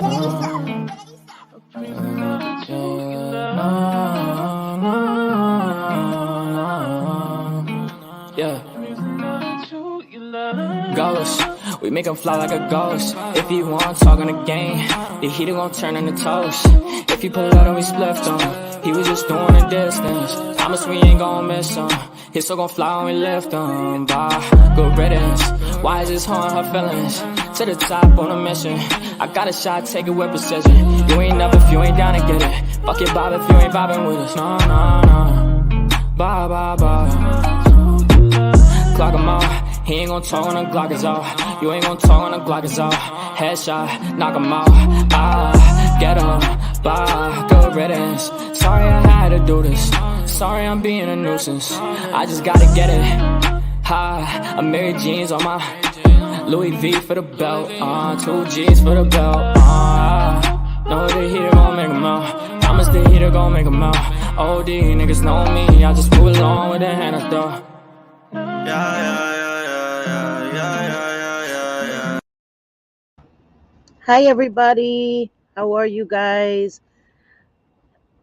Yeah. Ghost, we make him fly like a ghost. If he want talking the game, the heater gon' turn into toast. If he pull out and we spliffed him, he was just doing a distance. Promise we ain't gon' miss him. His soul gon' fly when we lift him. Bye, good riddance. Why is this hurting her feelings? To the top on a mission. I got a shot, take it with precision. You ain't up if you ain't down to get it. Fuck it, Bob, if you ain't vibing with us. No, no, no. Bye, bye, bye. Clock him out. He ain't gon' talk when the Glock is off. You ain't gon' talk when the Glock is off. Headshot, knock him out. Ah, get him, bye, good riddance. Sorry I had to do this. Sorry I'm being a nuisance. I just gotta get it. Hi, I'm Mary Jeans on my Louis V for the belt. 2 G's for the belt. Know the heater gon' make him out. Promise the heater gon' make him out. OD niggas know me. I just move along with the hand I throw. Hi everybody, how are you guys?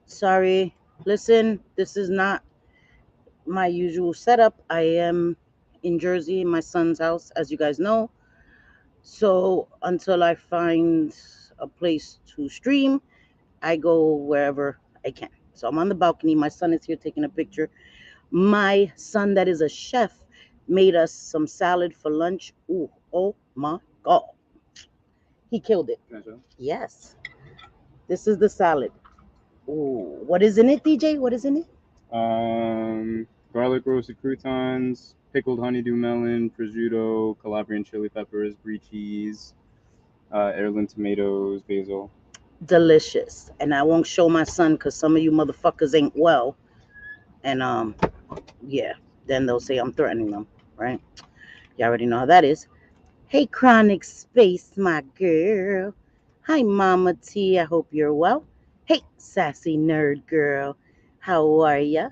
Sorry, listen, this is not my usual setup. I am in Jersey, in my son's house, as you guys know. So until I find a place to stream, I go wherever I can. So I'm on the balcony. My son is here taking a picture. My son, that is a chef, made us some salad for lunch. Ooh, oh my God. He killed it. Yes. This is the salad. Ooh, what is in it, DJ? What is in it? Garlic roasted croutons, pickled honeydew melon, prosciutto, Calabrian chili peppers, brie cheese, heirloom tomatoes, basil. Delicious. And I won't show my son because some of you motherfuckers ain't well. And yeah, then they'll say I'm threatening them, right? You already know how that is. Hey, Chronic Space, my girl. Hi, Mama T. I hope you're well. Hey, Sassy Nerd Girl. How are ya?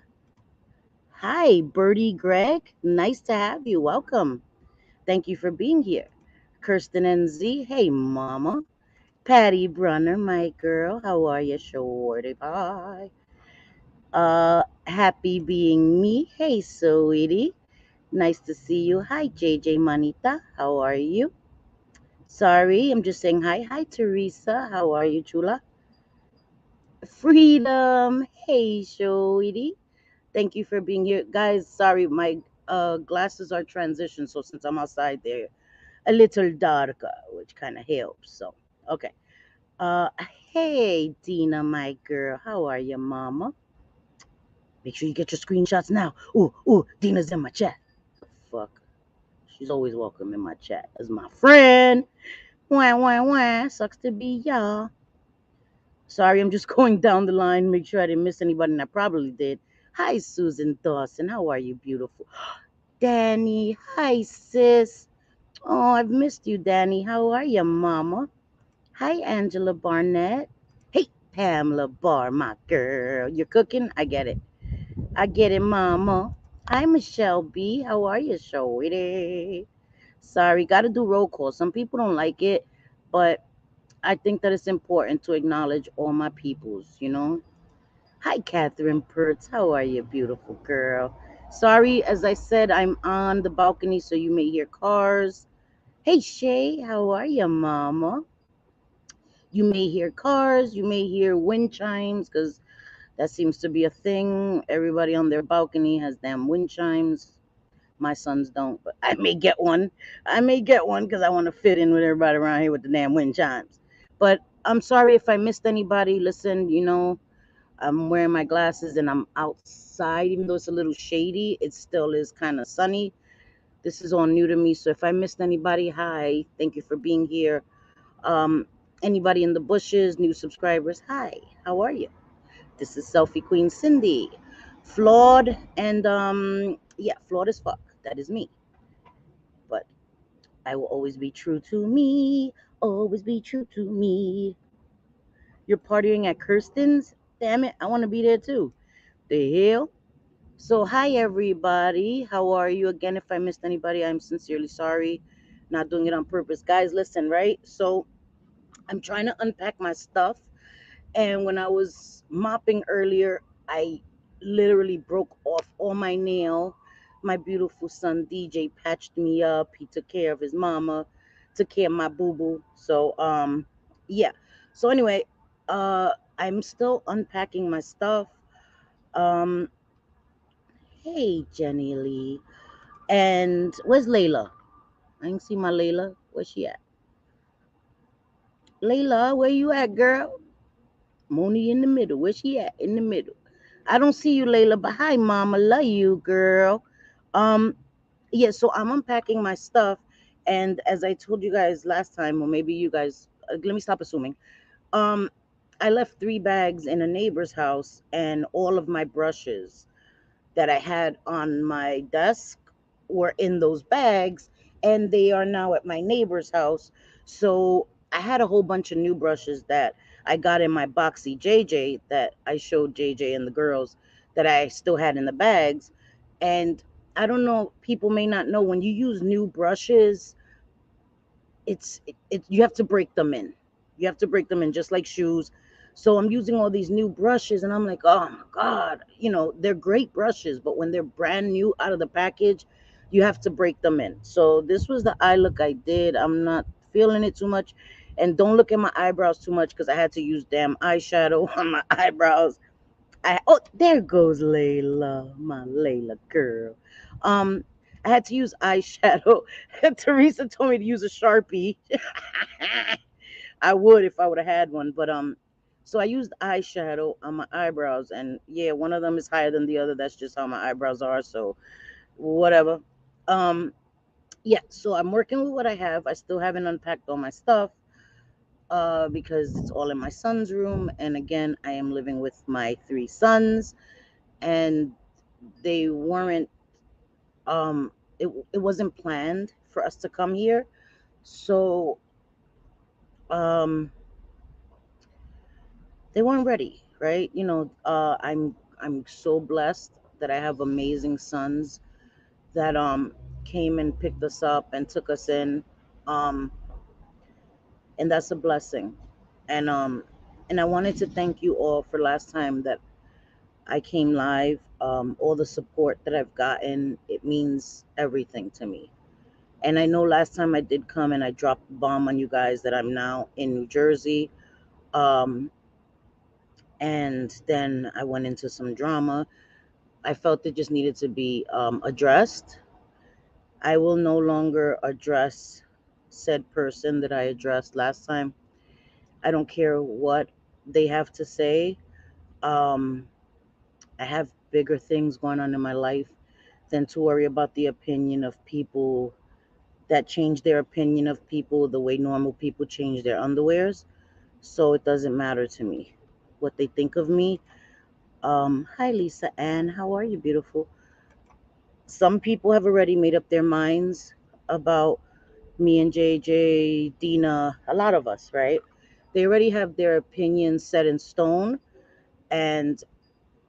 Hi, Birdie Greg. Nice to have you. Welcome. Thank you for being here. Kirsten NZ. Hey, Mama. Patty Brunner, my girl. How are ya, shorty pie? Happy being me. Hey, sweetie. Nice to see you. Hi, JJ Manita. How are you? Sorry, I'm just saying hi. Hi, Teresa. How are you, chula? Freedom. Hey, sweetie. Thank you for being here. Guys, sorry, my glasses are transitioned, so since I'm outside, they're a little darker, which kind of helps. So, okay. Uh, hey, Dina, my girl. How are you, mama? Make sure you get your screenshots now. Ooh, Dina's in my chat. Fuck. She's always welcome in my chat as my friend. Wah. Sucks to be y'all. Sorry, I'm just going down the line. Make sure I didn't miss anybody, and I probably did. Hi, Susan Dawson. How are you, beautiful? Danny. Hi, sis. Oh, I've missed you, Danny. How are you, mama? Hi, Angela Barnett. Hey, Pamela Barr, my girl. You're cooking? I get it. I get it, mama. Hi, Michelle B. How are you, sweetie? Sorry, got to do roll call. Some people don't like it, but I think that it's important to acknowledge all my peoples, you know? Hi, Catherine Pertz. How are you, beautiful girl? Sorry, as I said, I'm on the balcony, so you may hear cars. Hey, Shay. How are you, mama? You may hear cars. You may hear wind chimes, because that seems to be a thing. Everybody on their balcony has damn wind chimes. My sons don't, but I may get one. Because I want to fit in with everybody around here with the damn wind chimes. But I'm sorry if I missed anybody. Listen, I'm wearing my glasses and I'm outside. Even though it's a little shady, it still is kind of sunny. This is all new to me. So if I missed anybody, hi. Thank you for being here. Anybody in the bushes, new subscribers, hi. How are you? This is Selfie Queen Cindy. Flawed and flawed as fuck. That is me. But I will always be true to me. Always be true to me. You're partying at Kirsten's? Damn it, I want to be there too. The hell? So hi everybody. How are you? Again, if I missed anybody, I'm sincerely sorry. Not doing it on purpose. Guys, listen, right? So I'm trying to unpack my stuff. And when I was mopping earlier, I literally broke off all my nail. My beautiful son DJ patched me up. He took care of his mama, took care of my boo boo. So yeah. So anyway, I'm still unpacking my stuff. Um hey Jenny Lee. And where's Layla? I ain't see my Layla. Where's she at? Layla, where you at, girl? Mooney in the middle. Where she at? In the middle. I don't see you, Layla, but hi, mama. Love you, girl. Um, yeah, so I'm unpacking my stuff. And as I told you guys last time, or maybe you guys, let me stop assuming. Um, I left 3 bags in a neighbor's house and all of my brushes that I had on my desk were in those bags, and they are now at my neighbor's house. So I had a whole bunch of new brushes that I got in my boxy JJ that I showed JJ and the girls that I still had in the bags. And I don't know, people may not know when you use new brushes, you have to break them in. You have to break them in just like shoes. So I'm using all these new brushes and I'm like, oh my God, they're great brushes, but when they're brand new out of the package, you have to break them in. So this was the eye look I did. I'm not feeling it too much. And don't look at my eyebrows too much because I had to use damn eyeshadow on my eyebrows. There goes Layla, my Layla girl. Um, I had to use eyeshadow. Teresa told me to use a Sharpie. I would if I would have had one, but so I used eyeshadow on my eyebrows, and yeah, one of them is higher than the other. That's just how my eyebrows are. So whatever. Um, yeah. So I'm working with what I have. I still haven't unpacked all my stuff. Because it's all in my son's room, and again, I am living with my 3 sons, and they weren't it wasn't planned for us to come here. So um they weren't ready, right? I'm so blessed that I have amazing sons that came and picked us up and took us in. um and that's a blessing. And I wanted to thank you all for last time that I came live. All the support that I've gotten, it means everything to me. And I know last time I did come and I dropped the bomb on you guys that I'm now in New Jersey. Um, and then I went into some drama. I felt it just needed to be addressed. I will no longer address said person that I addressed last time. I don't care what they have to say. Um, I have bigger things going on in my life than to worry about the opinion of people that change their opinion of people the way normal people change their underwears. So it doesn't matter to me what they think of me. Hi, Lisa Ann. How are you, beautiful? Some people have already made up their minds about me and JJ, Dina, a lot of us, right? They already have their opinions set in stone. And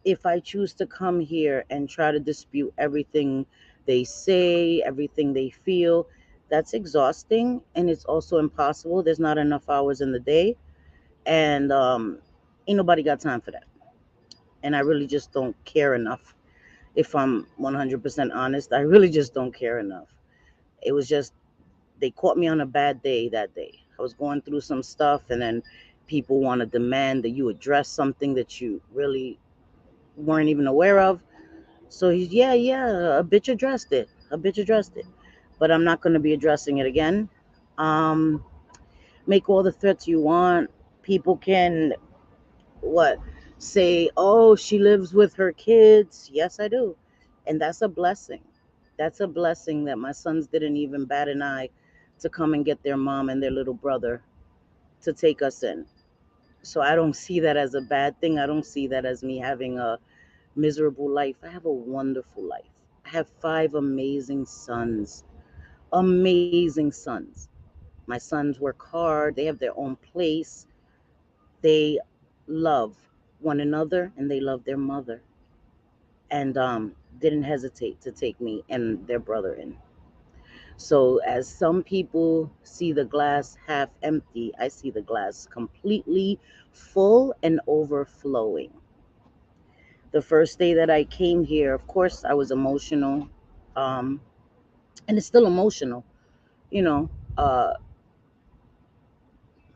if I choose to come here and try to dispute everything they say, everything they feel, that's exhausting and it's also impossible. There's not enough hours in the day. And ain't nobody got time for that. And I really just don't care enough. If I'm 100% honest, I really just don't care enough. It was just, they caught me on a bad day that day. I was going through some stuff, and then people want to demand that you address something that you really weren't even aware of. So he's, yeah, yeah, a bitch addressed it. A bitch addressed it. But I'm not going to be addressing it again. Um, make all the threats you want. People can what say, oh, she lives with her kids. Yes, I do. And that's a blessing. That's a blessing that my sons didn't even bat an eye to come and get their mom and their little brother to take us in. So I don't see that as a bad thing. I don't see that as me having a miserable life. I have a wonderful life. I have 5 amazing sons. Amazing sons. My sons work hard. They have their own place. They love one another and they love their mother, and didn't hesitate to take me and their brother in. So, as some people see the glass half empty, I see the glass completely full and overflowing. The first day that I came here, of course, I was emotional, um, and it's still emotional. You know, uh,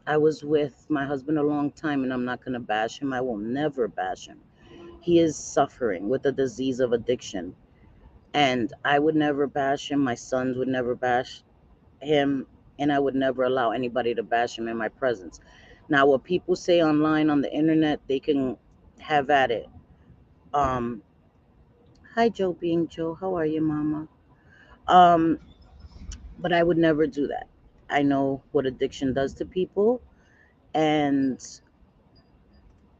I was with my husband a long time, and I'm not going to bash him. I will never bash him. He is suffering with the disease of addiction, and I would never bash him. My sons would never bash him, and I would never allow anybody to bash him in my presence. Now, what people say online on the internet, they can have at it. Um, Hi, Joe being Joe. How are you, Mama? Um, but I would never do that. I know what addiction does to people. And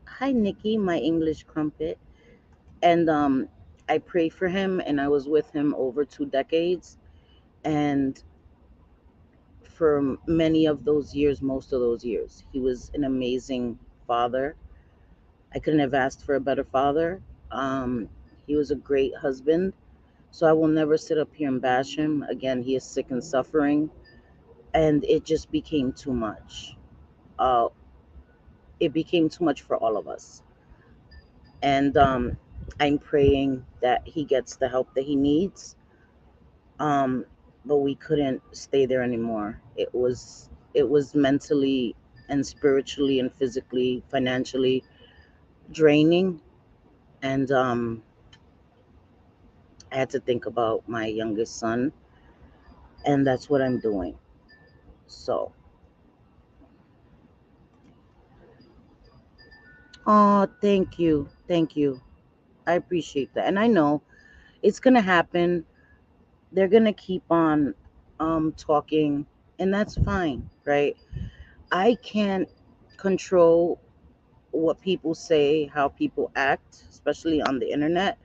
hi, Nikki, my English crumpet. And I pray for him, and I was with him over 2 decades. And for many of those years, most of those years, he was an amazing father. I couldn't have asked for a better father. Um, he was a great husband. So I will never sit up here and bash him. Again, he is sick and suffering. And it just became too much. Uh, it became too much for all of us. And I'm praying that he gets the help that he needs. Um, but we couldn't stay there anymore. It was mentally and spiritually and physically, financially draining. And I had to think about my youngest son, and that's what I'm doing. So, oh, thank you, thank you. I appreciate that, and I know it's gonna happen. They're gonna keep on talking, and that's fine, right? I can't control what people say, how people act, especially on the internet,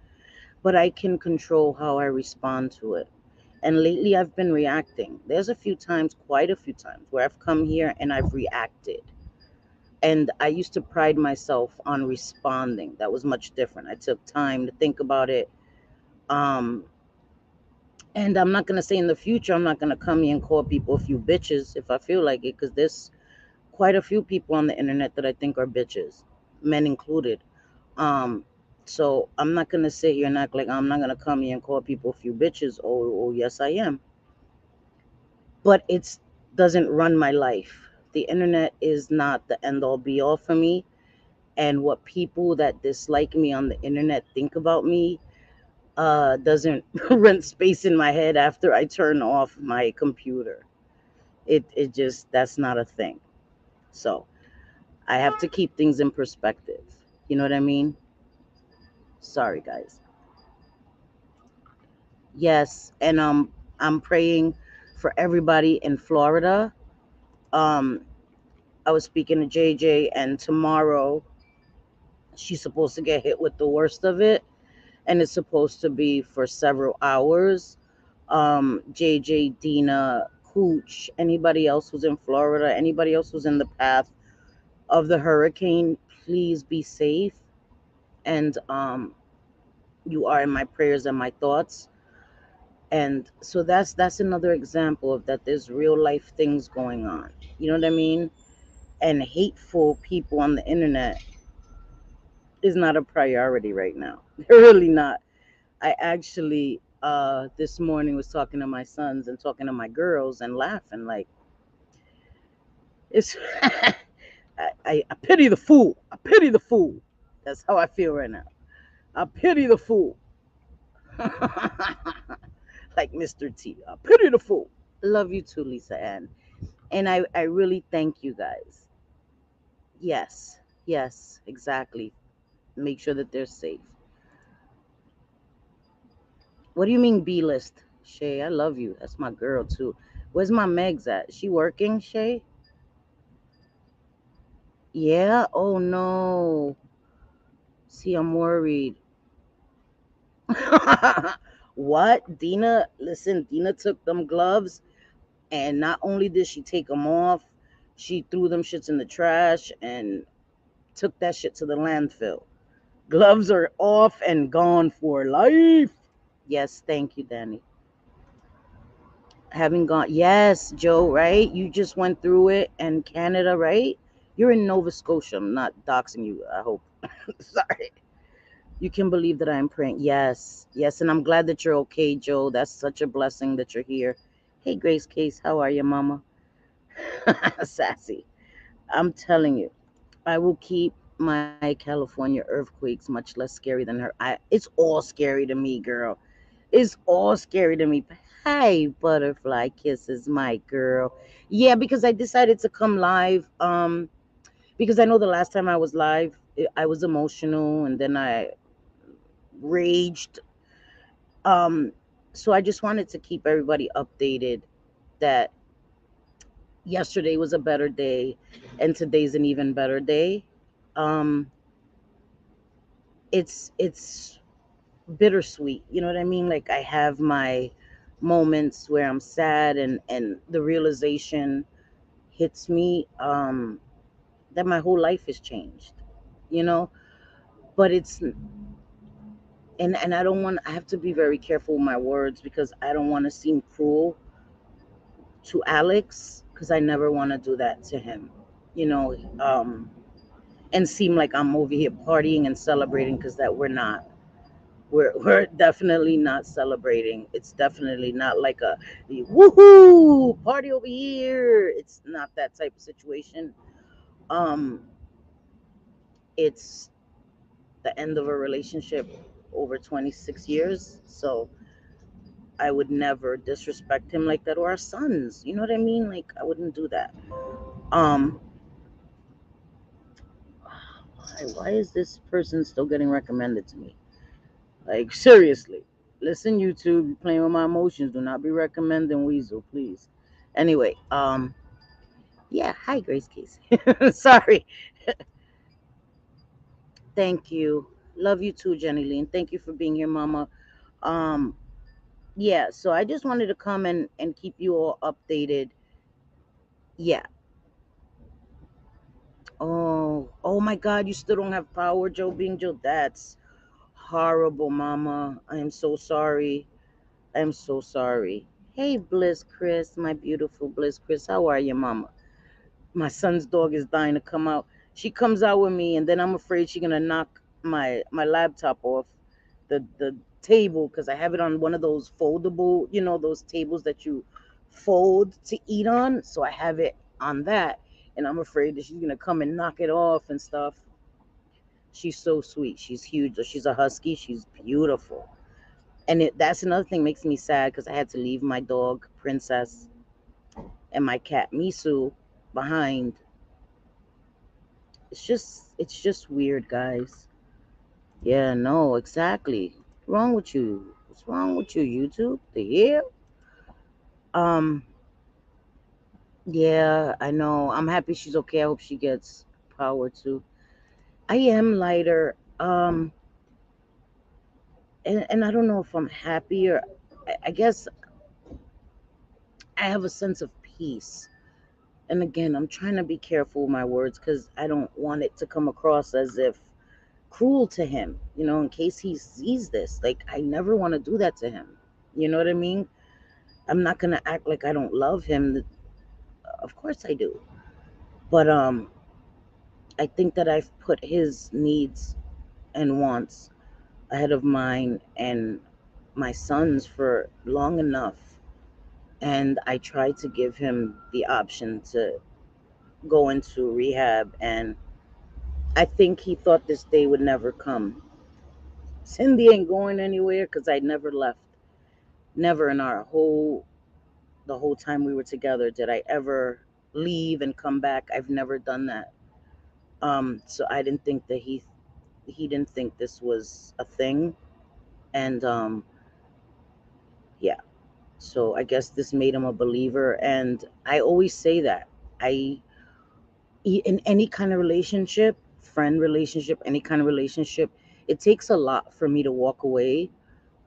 but I can control how I respond to it. And lately I've been reacting. There's a few times, quite a few times, where I've come here and I've reacted. And I used to pride myself on responding. That was much different. I took time to think about it. Um, and I'm not going to say in the future, I'm not going to come here and call people a few bitches if I feel like it, because there's quite a few people on the internet that I think are bitches, men included. Um, so I'm not gonna sit here and act like I'm not gonna come here and call people a few bitches. Oh, yes, I am. But it's doesn't run my life. The internet is not the end all be all for me. And what people that dislike me on the internet think about me doesn't rent space in my head after I turn off my computer. It just that's not a thing. So I have to keep things in perspective. You know what I mean? Sorry, guys. Yes, and I'm praying for everybody in Florida. Um I was speaking to JJ, and tomorrow she's supposed to get hit with the worst of it, and it's supposed to be for several hours. JJ, Dina, Cooch, anybody else who's in Florida, anybody else who's in the path of the hurricane, please be safe. And you are in my prayers and my thoughts. And so that's another example of that there's real life things going on. You know what I mean? And hateful people on the internet is not a priority right now. They're really not. I actually this morning was talking to my sons and talking to my girls and laughing like it's I pity the fool. I pity the fool. That's how I feel right now. I pity the fool. Like Mr. T. I pity the fool. Love you too, Lisa Ann. And I really thank you guys. Yes, yes, exactly. Make sure that they're safe. What do you mean B list? Shay, I love you. That's my girl too. Where's my Megs at? She working, Shay? Yeah? Oh no. See, I'm worried. What? Dina, listen, Dina took them gloves, and not only did she take them off, she threw them shits in the trash and took that shit to the landfill. Gloves are off and gone for life. Yes, thank you, Danny. Having gone, yes, Joe, right? You just went through it in Canada, right? You're in Nova Scotia. I'm not doxing you, I hope. Sorry. You can believe that I am praying. Yes, yes, and I'm glad that you're okay, Joe. That's such a blessing that you're here. Hey, Grace Case, how are you, Mama? Sassy. I'm telling you, I will keep my California earthquakes much less scary than her. It's all scary to me, girl. It's all scary to me. Hi, butterfly kisses, my girl. Yeah, because I decided to come live. Because I know the last time I was live, I was emotional and then I raged. Um, so I just wanted to keep everybody updated that yesterday was a better day and today's an even better day. Um, it's bittersweet, you know what I mean? Like I have my moments where I'm sad and the realization hits me that my whole life has changed, you know? But it's and I don't want I have to be very careful with my words because I don't want to seem cruel to Alex because I never want to do that to him, you know, and seem like I'm over here partying and celebrating because that we're not. We're definitely not celebrating. It's definitely not like a woohoo party over here. It's not that type of situation. Um, it's the end of a relationship over 26 years. So I would never disrespect him like that or our sons. You know what I mean? Like I wouldn't do that. Um, why is this person still getting recommended to me? Like seriously. Listen, YouTube, you're playing with my emotions. Do not be recommending Weasel, please. Anyway, yeah, hi Grace Case. Sorry. Thank you. Love you too, Jenny Lee. And thank you for being here, Mama. Um, yeah, so I just wanted to come and keep you all updated. Yeah. Oh my God, you still don't have power, Joe being Joe. That's horrible, Mama. I am so sorry. I'm so sorry. Hey, Bliss Chris, my beautiful Bliss Chris. How are you, Mama? My son's dog is dying to come out. She comes out with me, and then I'm afraid she's gonna knock my laptop off the table because I have it on one of those foldable, you know, those tables that you fold to eat on. So I have it on that, and I'm afraid that she's gonna come and knock it off and stuff. She's so sweet. She's huge. She's a husky. She's beautiful. And that's another thing makes me sad because I had to leave my dog Princess and my cat Misu behind. It's just weird, guys. Yeah, no, exactly. What's wrong with you? What's wrong with you, YouTube? The hell? Um, yeah, I know. I'm happy she's okay. I hope she gets power too. I am lighter. And I don't know if I'm happy or I guess I have a sense of peace. And again, I'm trying to be careful with my words because I don't want it to come across as if cruel to him, you know, in case he sees this. Like, I never want to do that to him. You know what I mean? I'm not going to act like I don't love him. Of course I do. But I think that I've put his needs and wants ahead of mine and my son's for long enough. And I tried to give him the option to go into rehab. And I think he thought this day would never come. Cindy ain't going anywhere because I never left. Never in the whole time we were together did I ever leave and come back. I've never done that. So I didn't think that he didn't think this was a thing. And yeah, so I guess this made him a believer. And I always say that I in any kind of relationship, friend relationship, any kind of relationship, it takes a lot for me to walk away.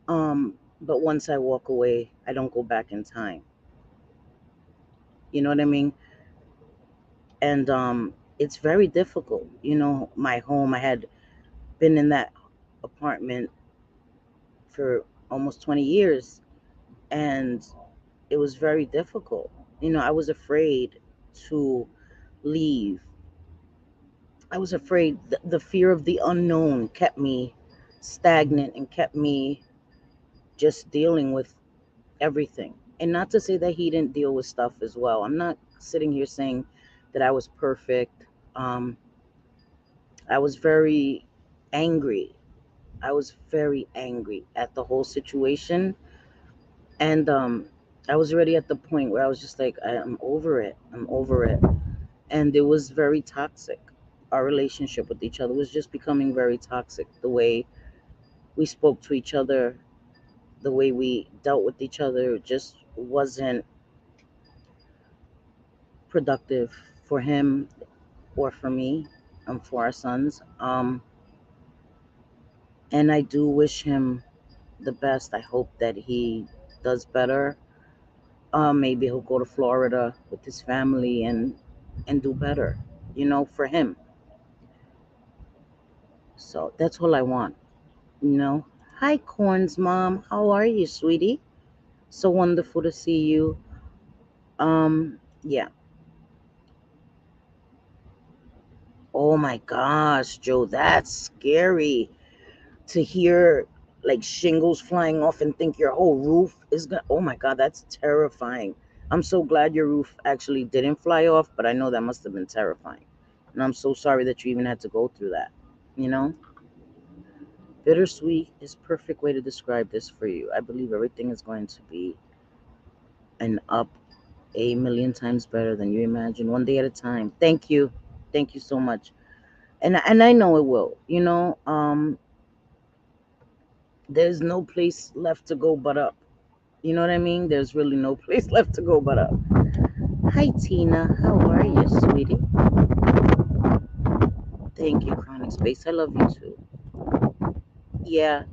But once I walk away, I don't go back in time. You know what I mean? And it's very difficult. You know, my home, I had been in that apartment for almost 20 years, and it was very difficult. I was afraid to leave. I was afraid. The fear of the unknown kept me stagnant and kept me just dealing with everything. And not to say that he didn't deal with stuff as well. I'm not sitting here saying that I was perfect. Um, I was very angry. I was very angry at the whole situation. And I was already at the point where I was just like, I'm over it. I'm over it. And it was very toxic. Our relationship with each other was just becoming very toxic. The way we spoke to each other, the way we dealt with each other just wasn't productive for him or for me, for our sons. And I do wish him the best. I hope that he does better. Maybe he'll go to Florida with his family and do better, for him. So that's all I want, you know. Hi, Corn's mom. How are you, sweetie? So wonderful to see you. Yeah. Oh my gosh, Joe, that's scary to hear like shingles flying off and think your whole roof is gonna. Oh my God, that's terrifying. I'm so glad your roof actually didn't fly off, but I know that must have been terrifying. And I'm so sorry that you even had to go through that. You know, bittersweet is perfect way to describe this for you. I believe everything is going to be an up a million times better than you imagine, one day at a time. Thank you so much. And I know it will. There's no place left to go but up. You know what I mean? There's really no place left to go but up. Hi, Tina. How are you, sweetie? Thank you, Chronic Space. I love you too. Yeah,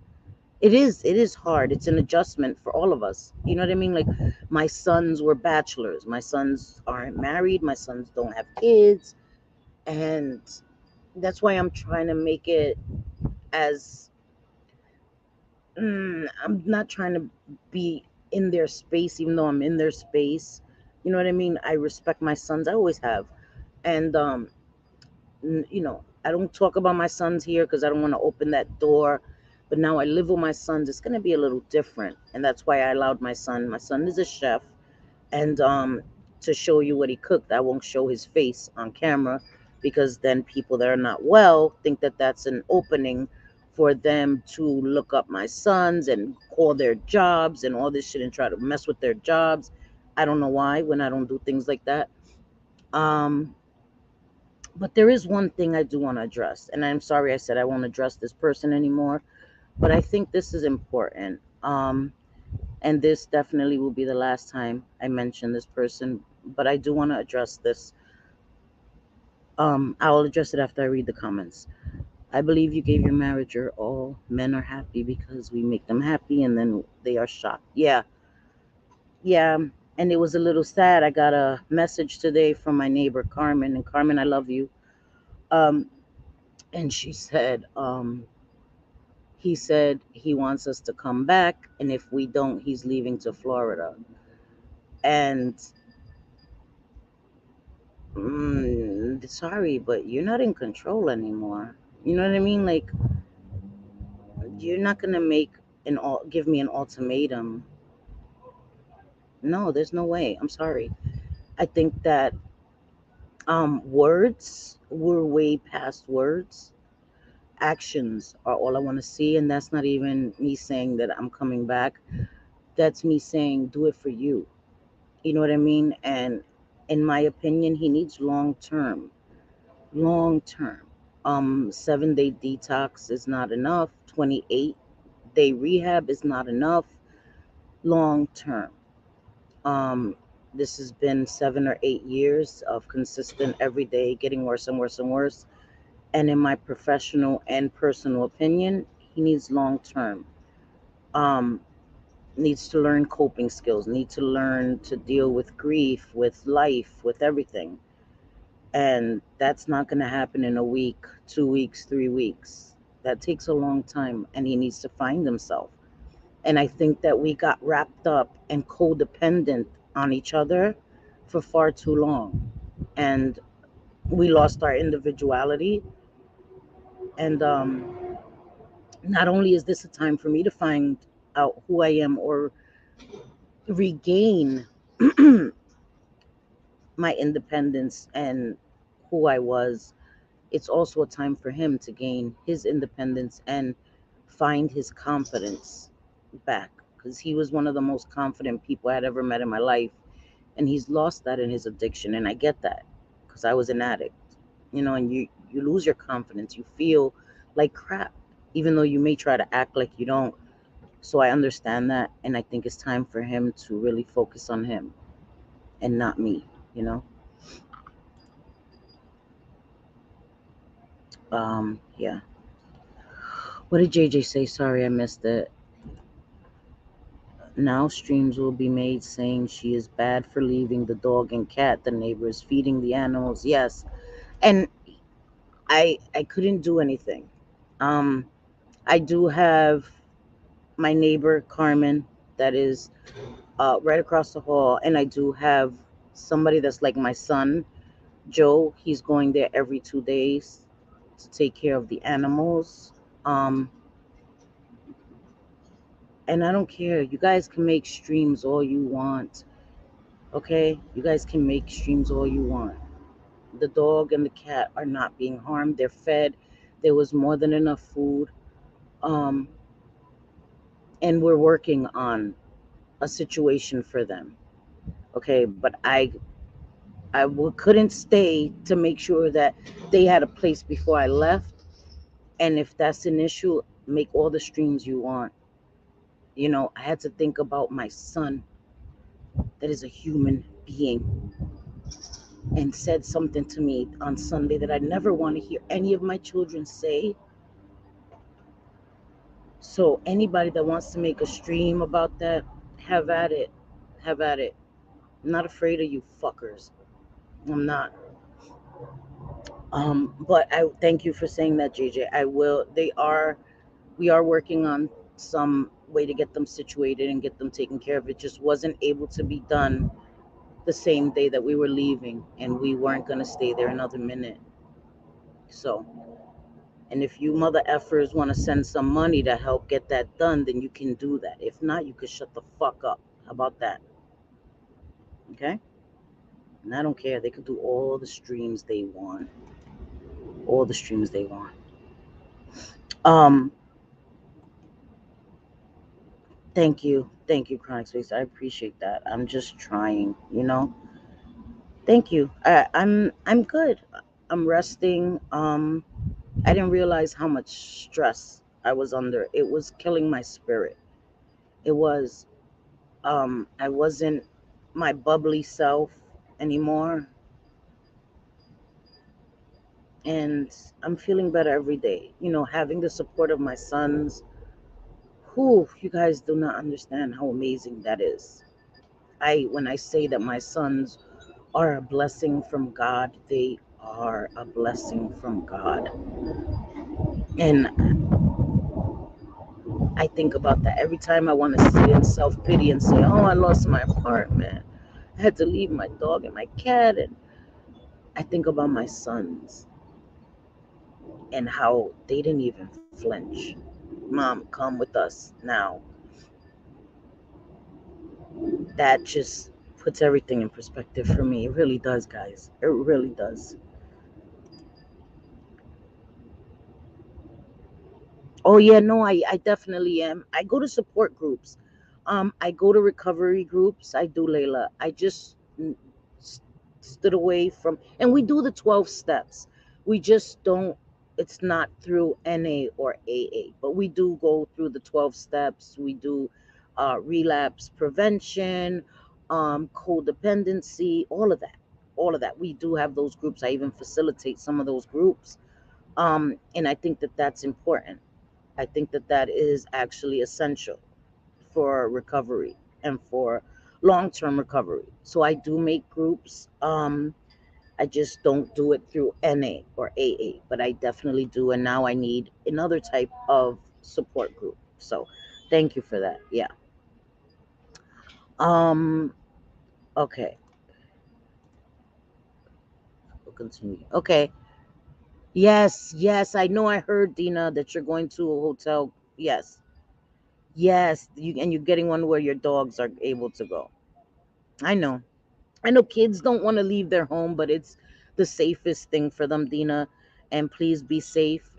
it is. It is hard. It's an adjustment for all of us. You know what I mean? Like, my sons were bachelors. My sons aren't married. My sons don't have kids. And that's why I'm trying to make it as I'm not trying to be in their space, even though I'm in their space. You know what I mean? I respect my sons. I always have. And I don't talk about my sons here because I don't want to open that door. But now I live with my sons. It's going to be a little different, and that's why I allowed my son. My son is a chef, and to show you what he cooked, I won't show his face on camera because then people that are not well think that that's an opening for them to look up my sons and call their jobs and all this shit and try to mess with their jobs. I don't know why when I don't do things like that. Um, but there is one thing I do want to address, and I'm sorry I said I won't address this person anymore, but I think this is important. And this definitely will be the last time I mention this person, but I do want to address this. I will address it after I read the comments. I believe you gave your marriage your all. Men are happy because we make them happy, and then they are shocked. Yeah, yeah. And it was a little sad. I got a message today from my neighbor Carmen, and Carmen, I love you. Um, and she said, he said he wants us to come back, and if we don't, he's leaving to Florida. And sorry, but you're not in control anymore. You know what I mean? Like, you're not gonna give me an ultimatum. No, there's no way. I'm sorry. I think that words were way past words. Actions are all I want to see, and that's not even me saying that I'm coming back. That's me saying do it for you. You know what I mean? And in my opinion, he needs long term. Long term. 7-day detox is not enough. 28-day rehab is not enough. Long term. Um, this has been 7 or 8 years of consistent every day getting worse and worse and worse. And in my professional and personal opinion, he needs long term. Um, Needs to learn coping skills, needs to learn to deal with grief, with life, with everything. And that's not going to happen in a week, 2 weeks, 3 weeks. That takes a long time, and he needs to find himself. And I think that we got wrapped up and codependent on each other for far too long. And we lost our individuality. And not only is this a time for me to find out who I am or regain my independence and who I was, it's also a time for him to gain his independence and find his confidence back, because he was one of the most confident people I had ever met in my life, and he's lost that in his addiction. And I get that, because I was an addict, and you lose your confidence, you feel like crap, even though you may try to act like you don't. So I understand that, and I think it's time for him to really focus on him and not me you know yeah. What did JJ say? Sorry, I missed it. Now streams will be made saying she is bad for leaving the dog and cat. The neighbor is feeding the animals. Yes, and I couldn't do anything. Um, I do have my neighbor Carmen that is right across the hall, and I do have somebody that's like my son Joe. He's going there every 2 days to take care of the animals. Um, and I don't care. You guys can make streams all you want. Okay? You guys can make streams all you want. The dog and the cat are not being harmed. They're fed. There was more than enough food. Um, and we're working on a situation for them. Okay? But couldn't stay to make sure that they had a place before I left. And if that's an issue, make all the streams you want. I had to think about my son that is a human being and said something to me on Sunday that I never want to hear any of my children say. So anybody that wants to make a stream about that, have at it. Have at it. I'm not afraid of you fuckers. I'm not. But I thank you for saying that, JJ. I will. We are working on some way to get them situated and get them taken care of. It just wasn't able to be done the same day that we were leaving, and we weren't going to stay there another minute. So, and if you mother effers want to send some money to help get that done, then you can do that. If not, you could shut the fuck up. How about that? Okay? And I don't care. They could do all the streams they want. All the streams they want. Um, Thank you. Thank you, Chronic Space. I appreciate that. I'm just trying. Thank you. I'm good. I'm resting. I didn't realize how much stress I was under. It was killing my spirit. It was. I wasn't my bubbly self anymore, and I'm feeling better every day. Having the support of my sons, who you guys do not understand how amazing that is. When I say that my sons are a blessing from God, they are a blessing from God. And I think about that every time I want to sit in self pity and say, oh, I lost my apartment. I had to leave my dog and my cat. And I think about my sons and how they didn't even flinch. Mom, come with us now. That just puts everything in perspective for me. It really does, guys. It really does. Oh yeah, no, I definitely am. I go to support groups. I go to recovery groups. I do, Layla. I just s- stood away from, and we do the 12 steps. We just don't. It's not through NA or AA, but we do go through the 12 steps. We do relapse prevention, codependency, all of that. All of that. We do have those groups. I even facilitate some of those groups. And I think that that's important. I think that that is actually essential for recovery and for long term recovery. So I do make groups. I just don't do it through NA or AA, but I definitely do. And now I need another type of support group. So Thank you for that. Yeah. Um. Okay. We'll continue. Okay. Yes. Yes. I know. I heard, Dina, that you're going to a hotel. Yes. Yes. You're getting one where your dogs are able to go. I know. I know kids don't want to leave their home, but it's the safest thing for them, Dina. And please be safe.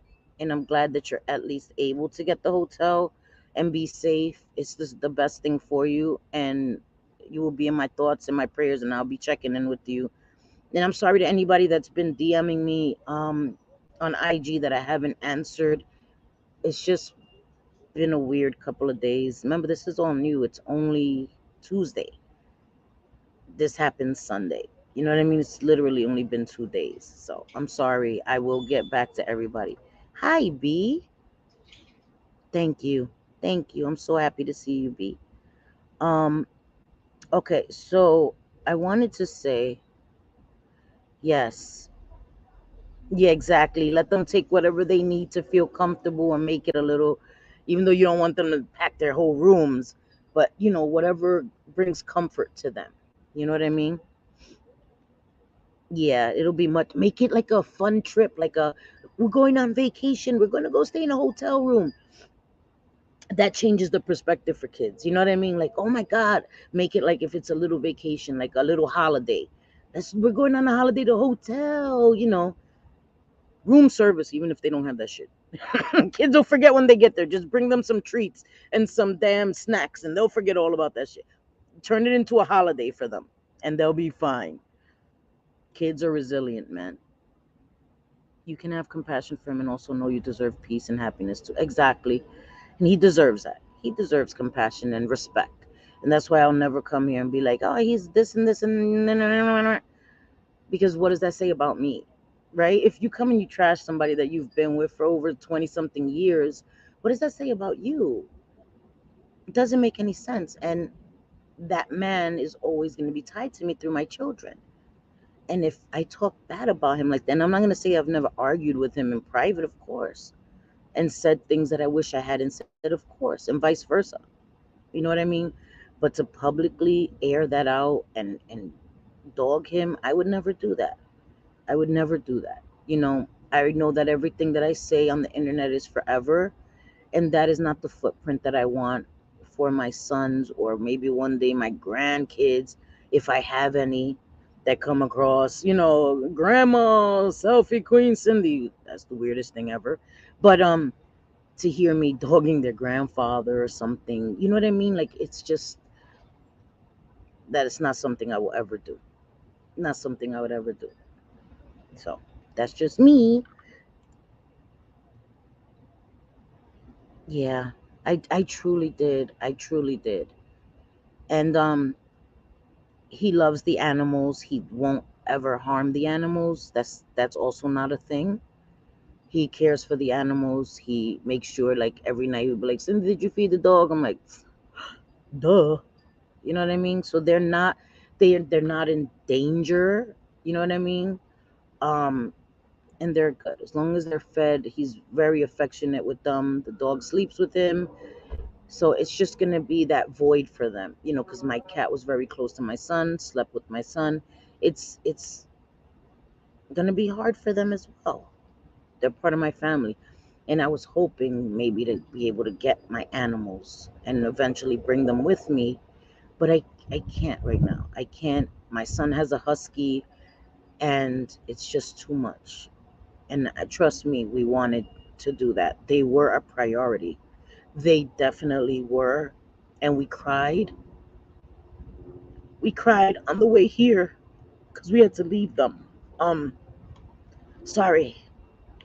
And I'm glad that you're at least able to get the hotel and be safe. It's just the best thing for you. And you will be in my thoughts and my prayers, and I'll be checking in with you. And I'm sorry to anybody that's been DMing me on IG that I haven't answered. It's just been a weird couple of days. Remember, this is all new. It's only Tuesday. This happened Sunday. You know what I mean? It's literally only been 2 days. So I'm sorry. I will get back to everybody. Hi, B. Thank you. Thank you. I'm so happy to see you, B. Um, okay, so I wanted to say yes. Yeah, exactly. Let them take whatever they need to feel comfortable and make it a little, even though you don't want them to pack their whole rooms, but whatever brings comfort to them. You know what I mean? Yeah, it'll be much. Make it like a fun trip, like we're going on vacation. We're gonna go stay in a hotel room. That changes the perspective for kids. You know what I mean? Like, oh my God, make it like if it's a little vacation, like a little holiday. We're going on a holiday to a hotel. Room service, even if they don't have that shit. Kids will forget when they get there. Just bring them some treats and some damn snacks, and they'll forget all about that shit. Turn it into a holiday for them, and they'll be fine. Kids are resilient, man. You can have compassion for him and also know you deserve peace and happiness too. Exactly. And he deserves that. He deserves compassion and respect. And that's why I'll never come here and be like, oh, he's this and this and no, no, no, no, no. Because what does that say about me? Right? If you come and you trash somebody that you've been with for over 20 something years, what does that say about you? It doesn't make any sense. And that man is always going to be tied to me through my children. And if I talk bad about him like that, and I'm not going to say I've never argued with him in private, of course, and said things that I wish I hadn't said, of course, and vice versa. You know what I mean? But to publicly air that out and dog him, I would never do that. I would never do that. I know that everything that I say on the internet is forever, and that is not the footprint that I want for my sons or maybe one day my grandkids, if I have any that come across, grandma, selfie queen Cindy. That's the weirdest thing ever. But to hear me dogging their grandfather or something, you know what I mean? Like, it's just that it's not something I will ever do. Not something I would ever do. So that's just me. Yeah. I truly did. I truly did. And he loves the animals. He won't ever harm the animals. That's also not a thing. He cares for the animals. He makes sure, like, every night he'll be like, Cindy, did you feed the dog? I'm like, duh. You know what I mean? So they're not in danger. You know what I mean? Um, and they're good. As long as they're fed, he's very affectionate with them. The dog sleeps with him. So it's just going to be that void for them, because my cat was very close to my son, slept with my son. It's going to be hard for them as well. They're part of my family. And I was hoping maybe to be able to get my animals and eventually bring them with me, but I can't right now. I can't. My son has a husky, and it's just too much. And trust me, we wanted to do that. They were a priority. They definitely were. And we cried. We cried on the way here because we had to leave them. Um, Sorry.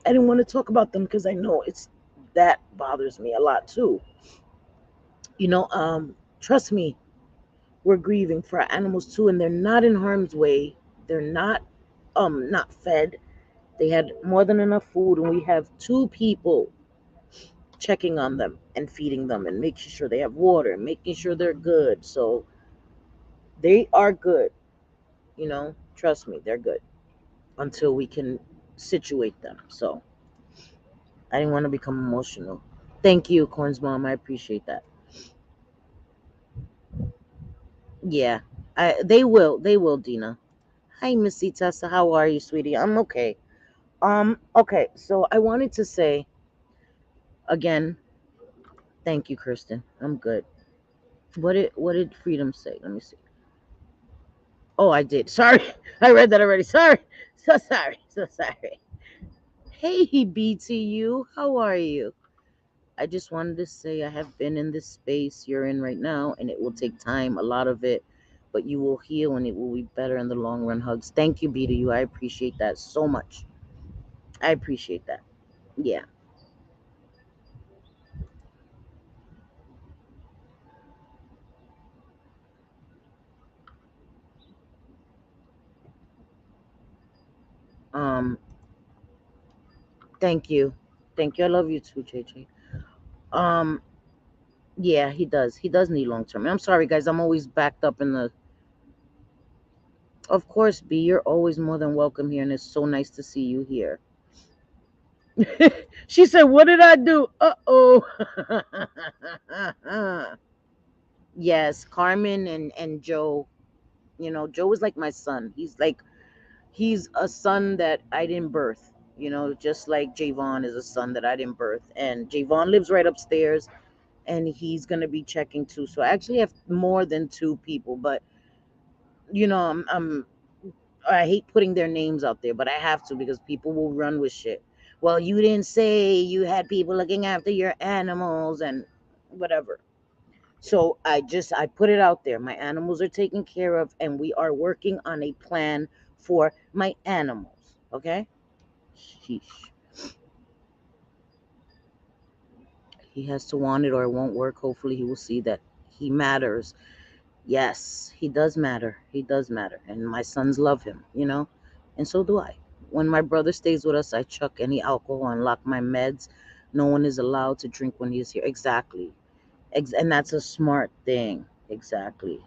I didn't want to talk about them because I know that bothers me a lot too. Trust me, we're grieving for our animals too, and they're not in harm's way. They're not fed. They had more than enough food, and we have two people checking on them and feeding them and making sure they have water and making sure they're good. So they are good, trust me, they're good until we can situate them. So I didn't want to become emotional. Thank you, Corn's mom. I appreciate that. Yeah, they will, Dina. Hi, Missy Tessa. How are you, sweetie? I'm okay. Okay. So I wanted to say again, thank you, Kristen. I'm good. What did Freedom say? Let me see. Oh, I did. Sorry, I read that already. Sorry. So sorry. So sorry. Hey, BTU. How are you? I just wanted to say I have been in this space you're in right now, and it will take time, a lot of it, but you will heal and it will be better in the long run. Hugs. Thank you, BTU. I appreciate that so much. I appreciate that. Yeah. Um. Thank you. Thank you. I love you too, JJ. Um. Yeah, he does. He does need long term. I'm sorry, guys. I'm always backed up in the. Of course, B. You're always more than welcome here, and it's so nice to see you here. She said, "What did I do?" Oh. Yes, Carmen and Joe. Joe is like my son. He's a son that I didn't birth. Just like Javon is a son that I didn't birth, and Javon lives right upstairs, and he's gonna be checking too. So I actually have more than two people, but I hate putting their names out there, but I have to because people will run with shit. Well, you didn't say you had people looking after your animals and whatever. So I put it out there. My animals are taken care of, and we are working on a plan for my animals. Okay? Sheesh. He has to want it or it won't work. Hopefully he will see that he matters. Yes, he does matter. He does matter. And my sons love him. And so do I. When my brother stays with us, I chuck any alcohol and lock my meds. No one is allowed to drink when he's here. Exactly. And that's a smart thing. Exactly.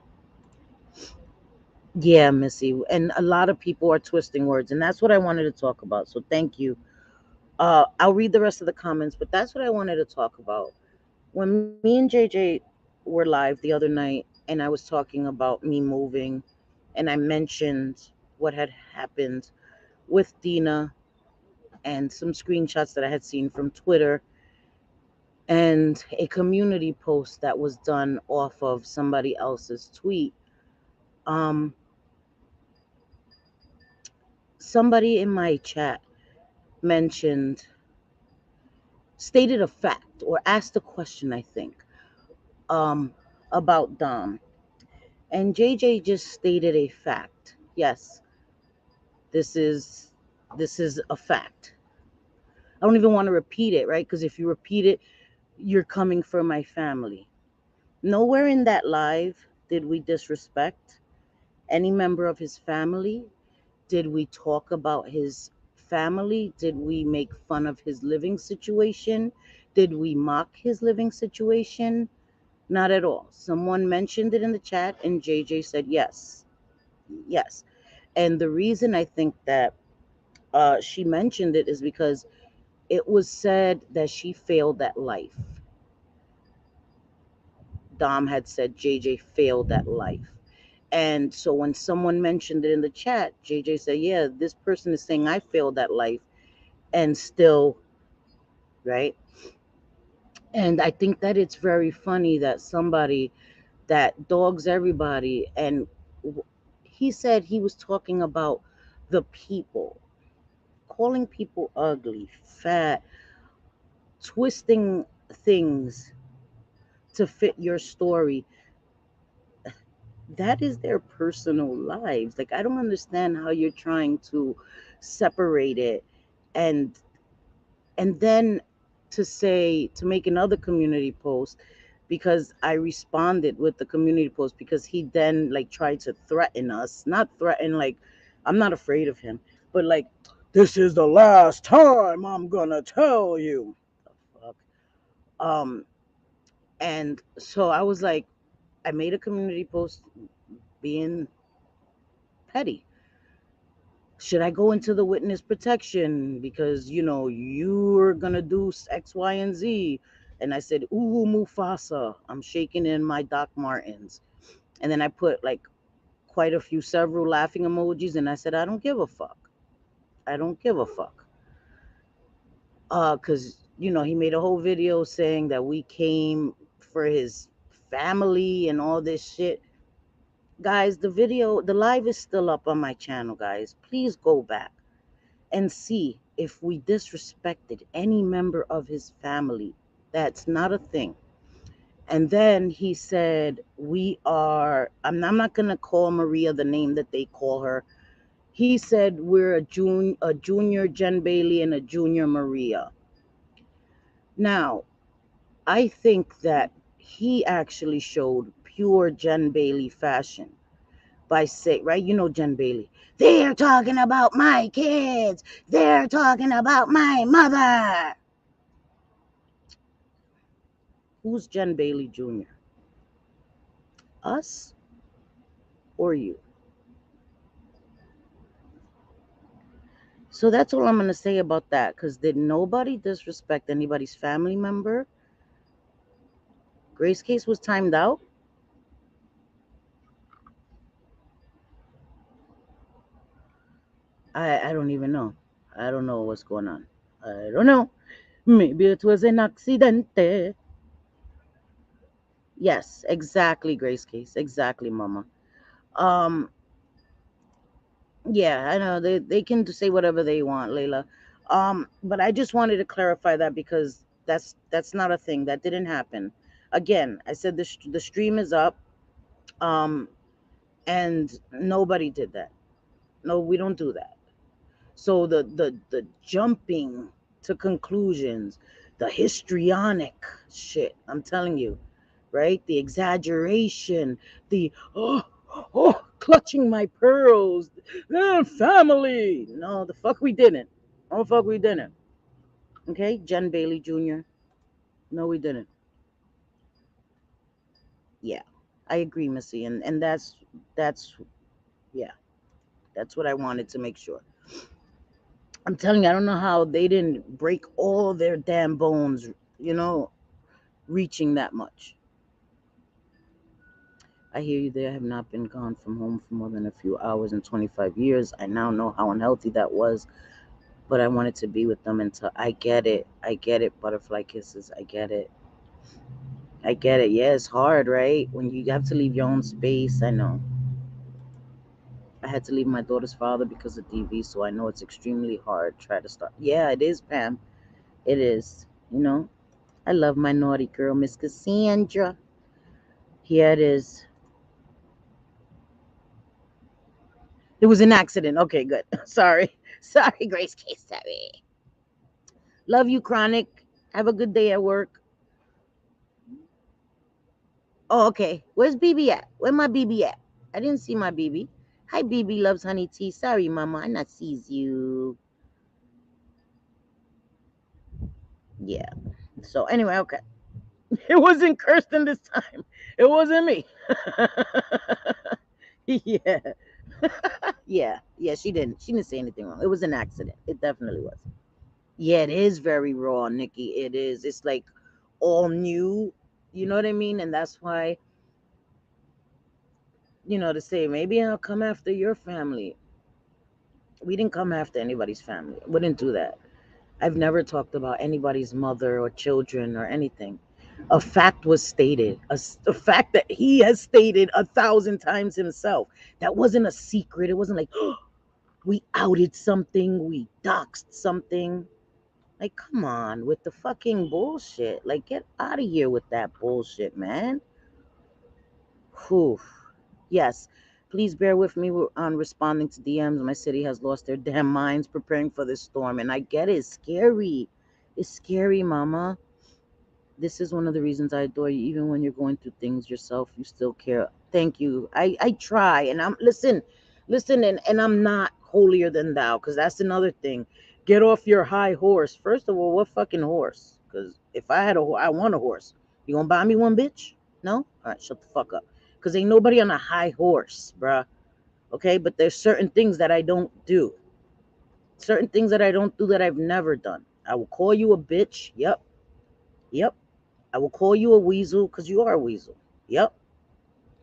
Yeah, Missy. And a lot of people are twisting words, and that's what I wanted to talk about. So thank you. I'll read the rest of the comments, but that's what I wanted to talk about. When me and JJ were live the other night, and I was talking about me moving, and I mentioned what had happened with Dina and some screenshots that I had seen from Twitter and a community post that was done off of somebody else's tweet. Um, Somebody in my chat mentioned, stated a fact, or asked a question, I think, um, about Dom. And JJ just stated a fact. Yes, this is this is a fact. I don't even want to repeat it, right? Because if you repeat it, you're coming for my family. Nowhere in that live did we disrespect any member of his family. Did we talk about his family? Did we make fun of his living situation? Did we mock his living situation? Not at all. Someone mentioned it in the chat, and JJ said yes. Yes. And the reason I think that she mentioned it is because it was said that she failed at life. Dom had said JJ failed at life. And so when someone mentioned it in the chat, JJ said, yeah, this person is saying I failed at life and still, right? And I think that it's very funny that somebody that dogs everybody, and he said he was talking about the people, calling people ugly, fat, twisting things to fit your story. That is their personal lives. Like, I don't understand how you're trying to separate it, and then to make another community post, because I responded with the community post, because he then like tried to threaten us, not threaten like I'm not afraid of him, but like, this is the last time I'm gonna tell you. The fuck. um and so I was like, I made a community post being petty. Should I go into the witness protection because you're gonna do X, Y, and Z? And I said, "Ooh, Mufasa." I'm shaking in my Doc Martens. And then I put like quite a few, several laughing emojis, and I said, I don't give a fuck. I don't give a fuck. Cause he made a whole video saying that we came for his family and all this shit. Guys, the live is still up on my channel, guys. Please go back and see if we disrespected any member of his family. That's not a thing. And then he said, I'm not going to call Maria the name that they call her. He said, we're a junior Jen Bailey and a junior Maria. Now, I think that he actually showed pure Jen Bailey fashion by saying, right? Jen Bailey. They're talking about my kids. They're talking about my mother. Who's Jen Bailey Jr.? Us or you? So that's all I'm going to say about that. Because did nobody disrespect anybody's family member? Grace case was timed out. I don't even know. I don't know what's going on. I don't know. Maybe it was an accidente. Yes, exactly, Grace case. Exactly, Mama. Um, yeah, I know they can say whatever they want, Layla. But I just wanted to clarify that because that's not a thing. That didn't happen. Again, I said the stream is up. Um, and nobody did that. No, we don't do that. So the jumping to conclusions, the histrionic shit, I'm telling you, right? The exaggeration, the clutching my pearls, family. No, the fuck we didn't. Oh, fuck we didn't. Okay, Jen Bailey Jr. No, we didn't. Yeah, I agree, Missy, and that's yeah, that's what I wanted to make sure. I'm telling you, I don't know how they didn't break all their damn bones, reaching that much. I hear you there. I have not been gone from home for more than a few hours in 25 years. I now know how unhealthy that was, but I wanted to be with them until I get it. I get it, butterfly kisses. I get it. I get it. Yeah, it's hard, right? When you have to leave your own space. I know. I had to leave my daughter's father because of DV, so I know it's extremely hard. Try to start. Yeah, it is, Pam. It is. I love my naughty girl, Miss Cassandra. Here it is. It was an accident. Okay, good. Sorry. Sorry, Grace Case. Sorry. Love you, Chronic. Have a good day at work. Oh, okay. Where's BB at? Where my BB at? I didn't see my BB. Hi, BB loves honey tea. Sorry, Mama. I not sees you. Yeah. So anyway, okay. It wasn't Kirsten this time. It wasn't me. Yeah. Yeah, she didn't say anything wrong. It was an accident. It definitely was. Yeah, it is very raw, Nikki. It is. It's like all new. You know what I mean? And that's why, to say maybe I'll come after your family. We didn't come after anybody's family. We didn't do that. I've never talked about anybody's mother or children or anything. A fact was stated, a fact that he has stated 1,000 times himself. That wasn't a secret. It wasn't like, we outed something, we doxed something. Like, come on with the fucking bullshit. Like, get out of here with that bullshit, man. Whew. Yes. Please bear with me on responding to DMs. My city has lost their damn minds preparing for this storm. And I get it. It's scary. It's scary, mama. This is one of the reasons I adore you. Even when you're going through things yourself, you still care. Thank you. I try. And I'm listen, and I'm not holier than thou, because that's another thing. Get off your high horse. First of all, what fucking horse? Because if I had I want a horse. You gonna buy me one, bitch? No? All right, shut the fuck up. Because ain't nobody on a high horse, bruh. Okay, but there's certain things that I don't do. Certain things that I don't do that I've never done. I will call you a bitch. Yep. I will call you a weasel because you are a weasel. Yep.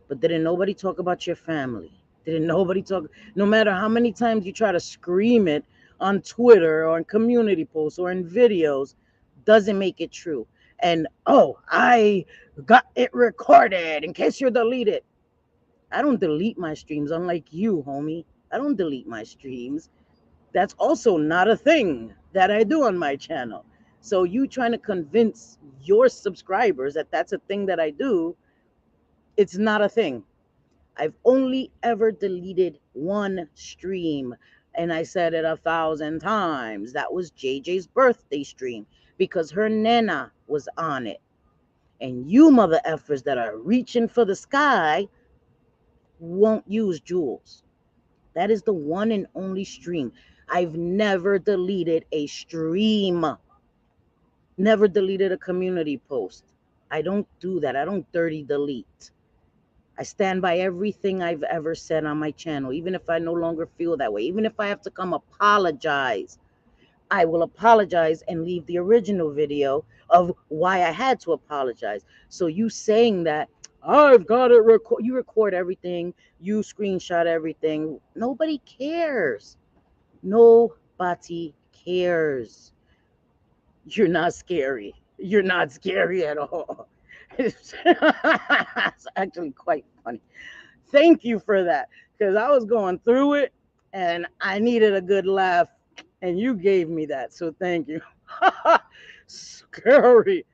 But didn't nobody talk about your family? Didn't nobody talk? No matter how many times you try to scream it on Twitter or in community posts or in videos, doesn't make it true. And oh, I got it recorded in case you're deleted. I don't delete my streams, unlike you, homie. I don't delete my streams. That's also not a thing that I do on my channel. So you trying to convince your subscribers that that's a thing that I do, it's not a thing. I've only ever deleted one stream, and I said it 1,000 times. That was JJ's birthday stream because her nana was on it. And you mother effers that are reaching for the sky won't use jewels. That is the one and only stream. I've never deleted a stream, never deleted a community post. I don't do that. I don't dirty delete. I stand by everything I've ever said on my channel, even if I no longer feel that way. Even if I have to come apologize, I will apologize and leave the original video of why I had to apologize. So you saying that I've got it record, you record everything, you screenshot everything. Nobody cares. Nobody cares. You're not scary. You're not scary at all. It's actually quite funny. Thank you for that because I was going through it and I needed a good laugh and you gave me that. So thank you. Scary.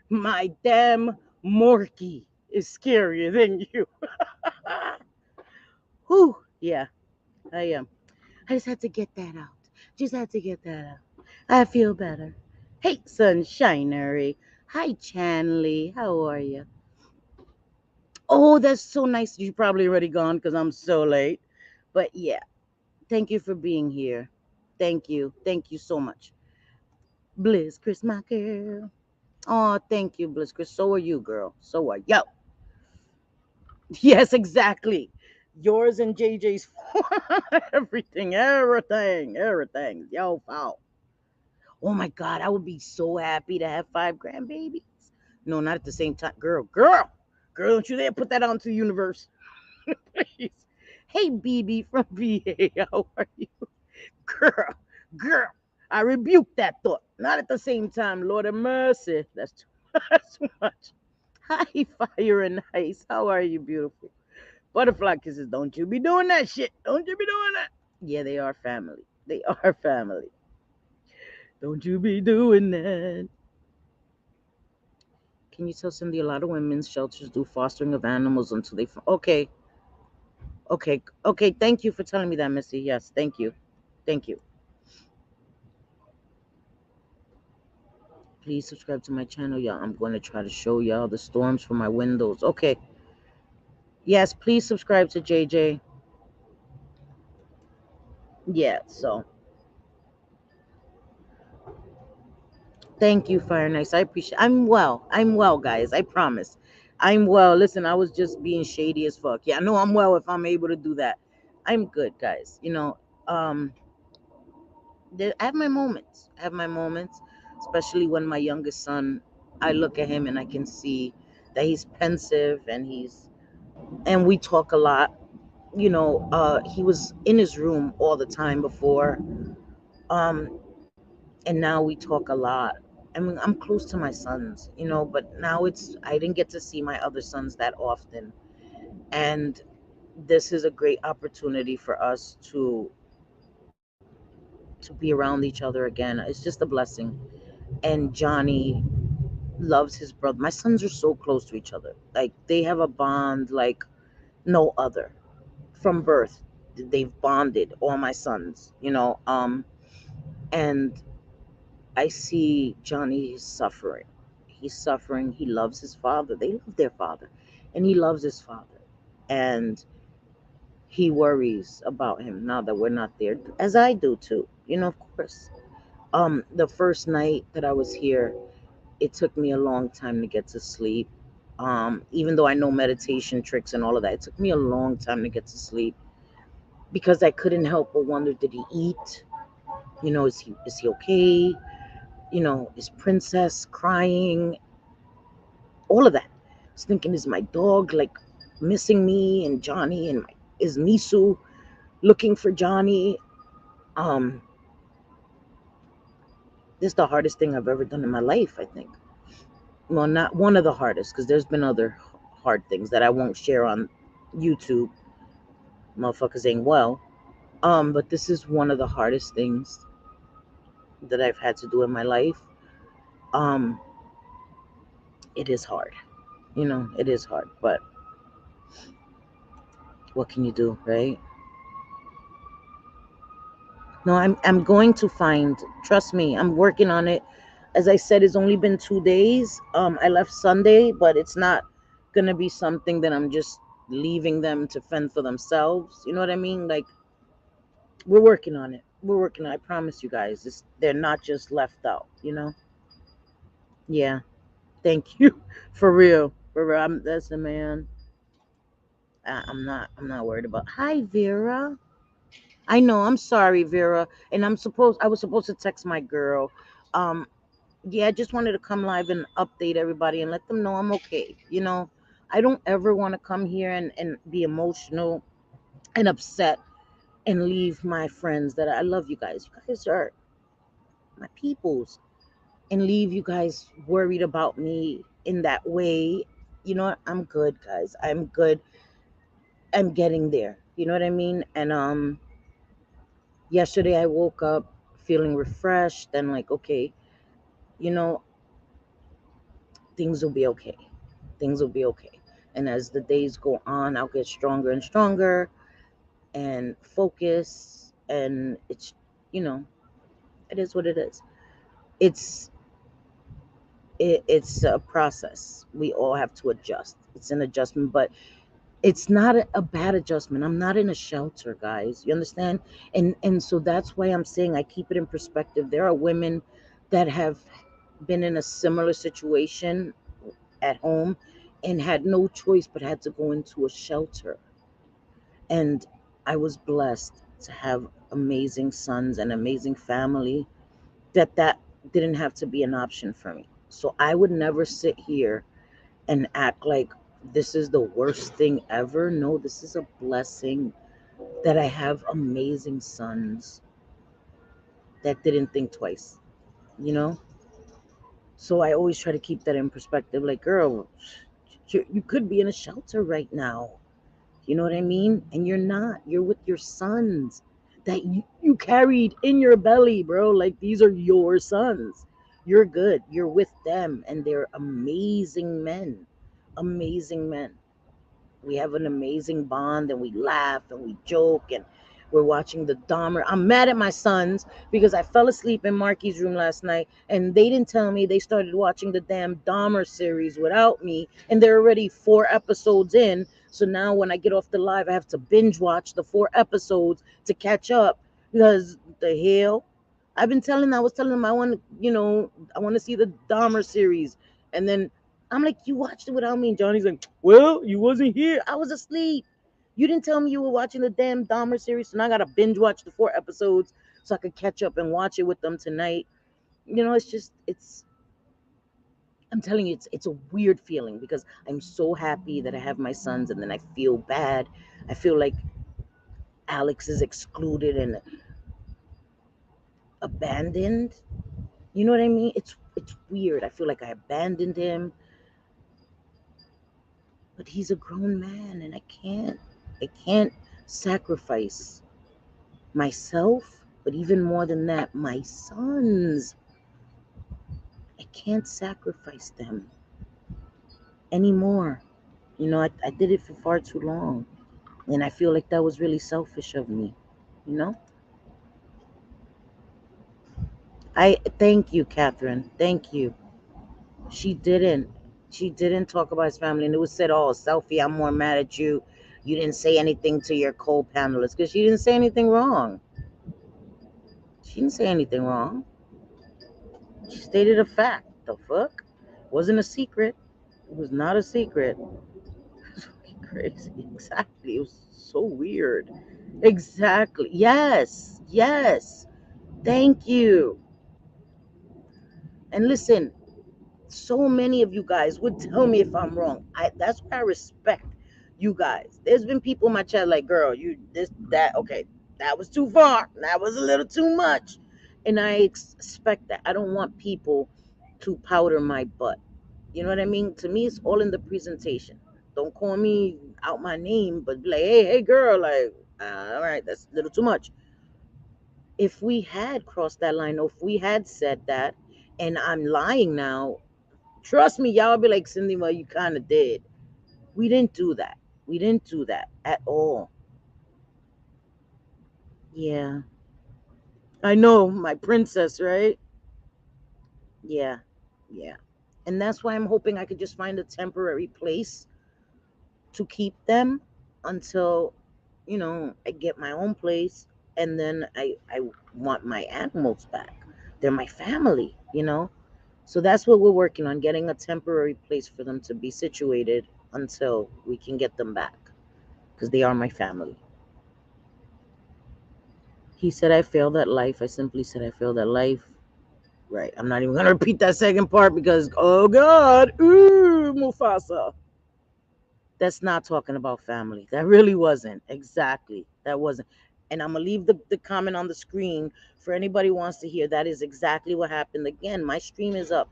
My damn Morky is scarier than you. Whew. Yeah, I am. I just had to get that out. Just had to get that out. I feel better. Hey, Sunshinery. Hi, Chanley. How are you? Oh, that's so nice. You're probably already gone because I'm so late. But yeah, thank you for being here. Thank you. Thank you so much. Bliss Chris, my girl. Oh, thank you, Bliss Chris. So are you, girl. So are you. Yes, exactly. Yours and JJ's everything. Yo, wow. Oh my God, I would be so happy to have 5 grandbabies. No, not at the same time. Girl, don't you dare put that out into the universe. Please. Hey, BB from VA, how are you? Girl, girl, I rebuke that thought. Not at the same time, Lord of mercy. That's too much. Hi, Fire and Ice. How are you, beautiful? Butterfly kisses. Don't you be doing that shit. Don't you be doing that. Yeah, they are family. They are family. Don't you be doing that. Can you tell Cindy a lot of women's shelters do fostering of animals until they. Okay, okay. Thank you for telling me that, Missy. Yes, thank you. Thank you. Please subscribe to my channel, y'all. I'm going to try to show y'all the storms from my windows. Okay. Yes, please subscribe to JJ. Yeah, so thank you, Fire Nice. I appreciate. I'm well. I'm well, guys. I promise. I'm well. Listen, I was just being shady as fuck. Yeah, I know I'm well if I'm able to do that. I'm good, guys. Um, I have my moments. I have my moments, especially when my youngest son. I look at him and I can see that he's pensive and we talk a lot. He was in his room all the time before. Um, and now we talk a lot. I mean, I'm close to my sons, but now I didn't get to see my other sons that often. And this is a great opportunity for us to be around each other again. It's just a blessing. And Johnny loves his brother. My sons are so close to each other. Like they have a bond like no other. From birth, they've bonded, all my sons. And I see Johnny is suffering. He's suffering. He loves his father. They love their father. And he loves his father. And he worries about him now that we're not there, as I do too, of course. The first night that I was here, it took me a long time to get to sleep. Even though I know meditation tricks and all of that, it took me a long time to get to sleep because I couldn't help but wonder, did he eat? Is he okay? Is Princess crying? all of that. I was thinking, is my dog like missing me and Johnny, and is Misu looking for Johnny? Um, this is the hardest thing I've ever done in my life, I think. Well, not one of the hardest, because there's been other hard things that I won't share on YouTube. Motherfuckers ain't well. But this is one of the hardest things that I've had to do in my life. Um, it is hard. It is hard, but what can you do, right? No, I'm going to find. Trust me, I'm working on it. As I said, it's only been 2 days. I left Sunday, but it's not gonna be something that I'm just leaving them to fend for themselves. You know what I mean? Like, we're working on it. We're working on it. I promise you guys. They're not just left out. Yeah. Thank you. For real. For real. That's the man. I'm not worried about. Hi, Vera. I know. I'm sorry, Vera. And I was supposed to text my girl. Um, yeah, I just wanted to come live and update everybody and let them know I'm okay. I don't ever want to come here and be emotional and upset and leave my friends that I love you guys. You guys are my peoples, and leave you guys worried about me in that way. You know what? I'm good, guys. I'm good. I'm getting there. You know what I mean? And yesterday I woke up feeling refreshed and like, okay, you know, things will be okay. Things will be okay. And as the days go on, I'll get stronger and stronger and focus. And you know, it is what it is. It's it's a process. We all have to adjust. It's an adjustment, but it's not a bad adjustment. I'm not in a shelter, guys. You understand? And so that's why I'm saying I keep it in perspective. There are women that have been in a similar situation at home and had no choice but had to go into a shelter. And I was blessed to have amazing sons and amazing family that didn't have to be an option for me. So I would never sit here and act like this is the worst thing ever. No, this is a blessing that I have amazing sons that didn't think twice, you know? So I always try to keep that in perspective. Like, girl, you could be in a shelter right now. You know what I mean? And you're not. You're with your sons that you carried in your belly, bro. Like, these are your sons. You're good. You're with them, and they're amazing men. Amazing men. We have an amazing bond, and we laugh and we joke, and we're watching the Dahmer. I'm mad at my sons because I fell asleep in Marky's room last night and they didn't tell me they started watching the damn Dahmer series without me, and they're already 4 episodes in. So now when I get off the live, I have to binge watch the 4 episodes to catch up because the hell. I was telling them I want to see the Dahmer series. And then I'm like, you watched it without me. And Johnny's like, well, you wasn't here. I was asleep. You didn't tell me you were watching the damn Dahmer series. So now I got to binge watch the 4 episodes so I could catch up and watch it with them tonight. I'm telling you, it's a weird feeling because I'm so happy that I have my sons, and then I feel bad. I feel like Alex is excluded and abandoned. You know what I mean? It's weird. I feel like I abandoned him, but he's a grown man, and I can't sacrifice myself, but even more than that, my sons. I can't sacrifice them anymore. I did it for far too long, and I feel like that was really selfish of me. You know, I thank you, Catherine. Thank you. She didn't. She didn't talk about his family, and it was said, "Oh, Selfie, I'm more mad at you. You didn't say anything to your co-panelists because she didn't say anything wrong. She didn't say anything wrong. She stated a fact. The fuck? Wasn't a secret. It was not a secret. It was fucking crazy. Exactly. It was so weird. Exactly. Yes. Yes. Thank you. And listen, So many of you guys would tell me if I'm wrong. That's why I respect you guys. There's been people in my chat like, girl, you this that okay, that was too far. That was a little too much. And I expect that. I don't want people to powder my butt. You know what I mean? To me, it's all in the presentation. Don't call me out my name, but be like, hey, girl, like, all right, that's a little too much. If we had crossed that line, or if we had said that, and I'm lying now, trust me, y'all be like, Cindy, well, you kind of did. We didn't do that. We didn't do that at all. Yeah. I know, my princess, right? Yeah. Yeah. And that's why I'm hoping I could just find a temporary place to keep them until, I get my own place. And then I want my animals back. They're my family. So that's what we're working on, getting a temporary place for them to be situated until we can get them back, because they are my family. He said I failed at life. I simply said I failed at life. Right. I'm not even going to repeat that second part because, oh God, ooh, Mufasa. That's not talking about family. That really wasn't. Exactly. That wasn't. And I'm going to leave the comment on the screen for anybody who wants to hear. That is exactly what happened. Again, my stream is up.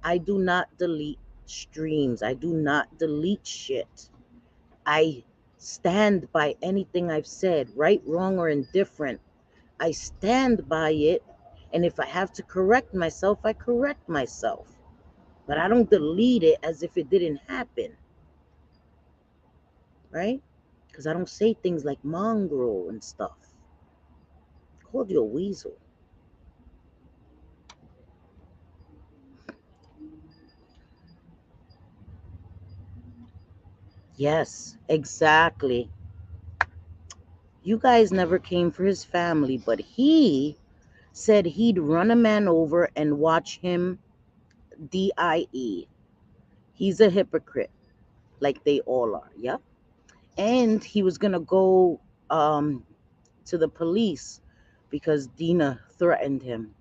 I do not delete streams. I do not delete shit. I stand by anything I've said, right, wrong, or indifferent. I stand by it. And if I have to correct myself, I correct myself. But I don't delete it as if it didn't happen, right? Because I don't say things like mongrel and stuff. I called you a weasel. Yes, exactly. You guys never came for his family, but he said he'd run a man over and watch him die. He's a hypocrite, like they all are. Yep. And he was gonna go to the police because Dina threatened him.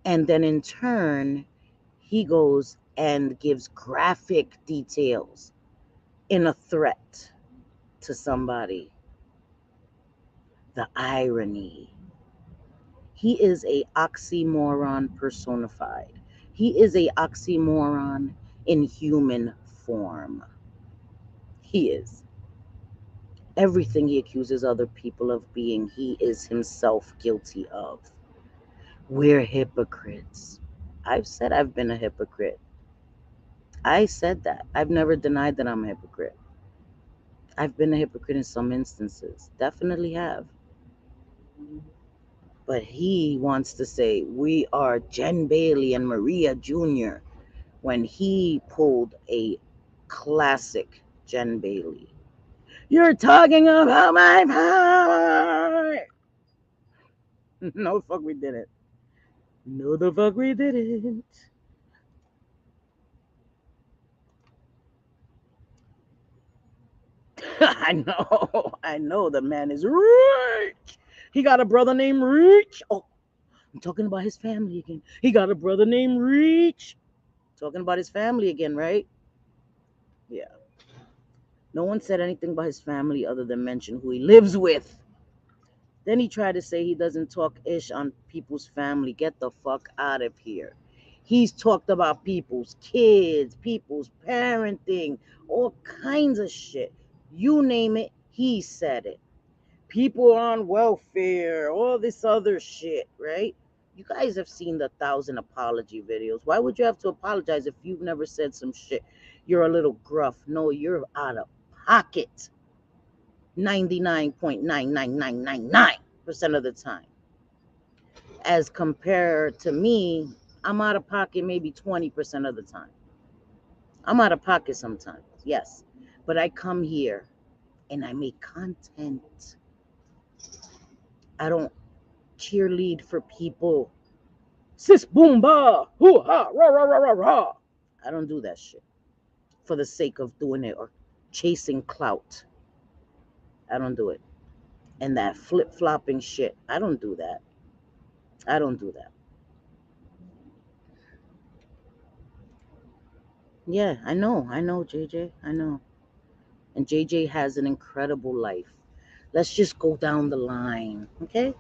And then in turn, he goes and gives graphic details in a threat to somebody. The irony. He is a oxymoron personified. He is a oxymoron in human form. He is. Everything he accuses other people of being, he is himself guilty of. We're hypocrites. I've said I've been a hypocrite. I said that. I've never denied that I'm a hypocrite. I've been a hypocrite in some instances. Definitely have. But he wants to say we are Jen Bailey and Maria Jr. when he pulled a classic Jen Bailey. You're talking about my power. No, the fuck we didn't. No, the fuck we didn't. I know the man is rich. He got a brother named Rich. Oh, I'm talking about his family again. He got a brother named Rich. Talking about his family again, right? Yeah. No one said anything about his family other than mention who he lives with. Then he tried to say he doesn't talk ish on people's family. Get the fuck out of here. He's talked about people's kids, people's parenting, all kinds of shit. You name it, he said it. People on welfare, all this other shit, right? You guys have seen the 1,000 apology videos. Why would you have to apologize if you've never said some shit? You're a little gruff. No, you're out of pocket 99.99999% of the time. As compared to me, I'm out of pocket maybe 20% of the time. I'm out of pocket sometimes, yes. But I come here and I make content. I don't cheerlead for people. Sis boom ba, hoo ha, rah rah rah rah rah. I don't do that shit for the sake of doing it or chasing clout. I don't do it. And that flip flopping shit, I don't do that. I don't do that. Yeah, I know, JJ. I know. And JJ has an incredible life. Let's just go down the line, okay?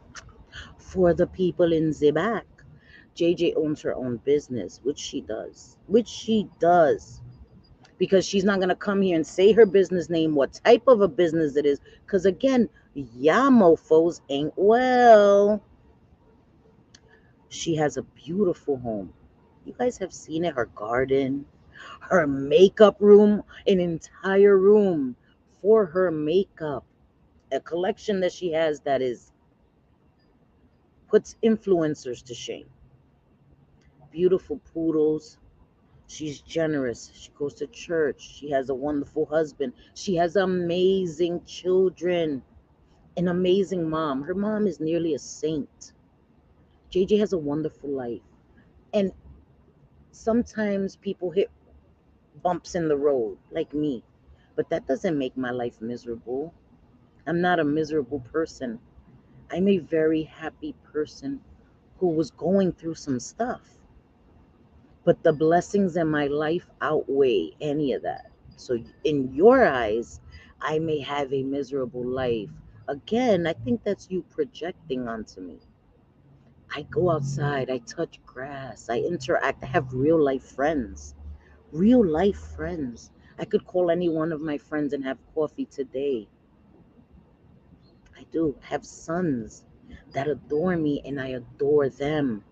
For the people in the back, JJ owns her own business, which she does. Which she does. Because she's not going to come here and say her business name, what type of a business it is. Because again, y'all mofos ain't well. She has a beautiful home. You guys have seen it, her garden, her makeup room, an entire room for her makeup. A collection that she has that is puts influencers to shame. Beautiful poodles. She's generous. She goes to church. She has a wonderful husband. She has amazing children. An amazing mom. Her mom is nearly a saint. JJ has a wonderful life. And sometimes people hit bumps in the road, like me. But that doesn't make my life miserable. I'm not a miserable person. I'm a very happy person who was going through some stuff. But the blessings in my life outweigh any of that. So, in your eyes, I may have a miserable life. Again, I think that's you projecting onto me. I go outside, I touch grass, I interact, I have real life friends. Real life friends. I could call any one of my friends and have coffee today. I do have sons that adore me and I adore them.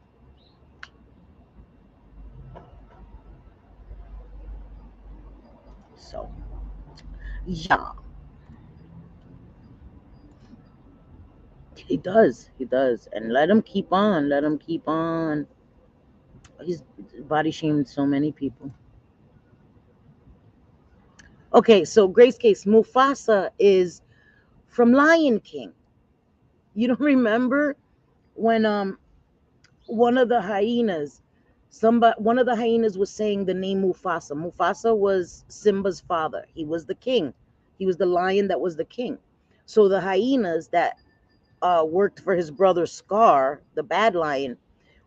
So, yeah, he does. He does. And let him keep on. Let him keep on. He's body shamed so many people. Okay, so Grace Case, Mufasa is from Lion King. You don't remember when one of the hyenas, one of the hyenas was saying the name Mufasa. Mufasa was Simba's father. He was the king. He was the lion that was the king. So the hyenas that worked for his brother Scar, the bad lion,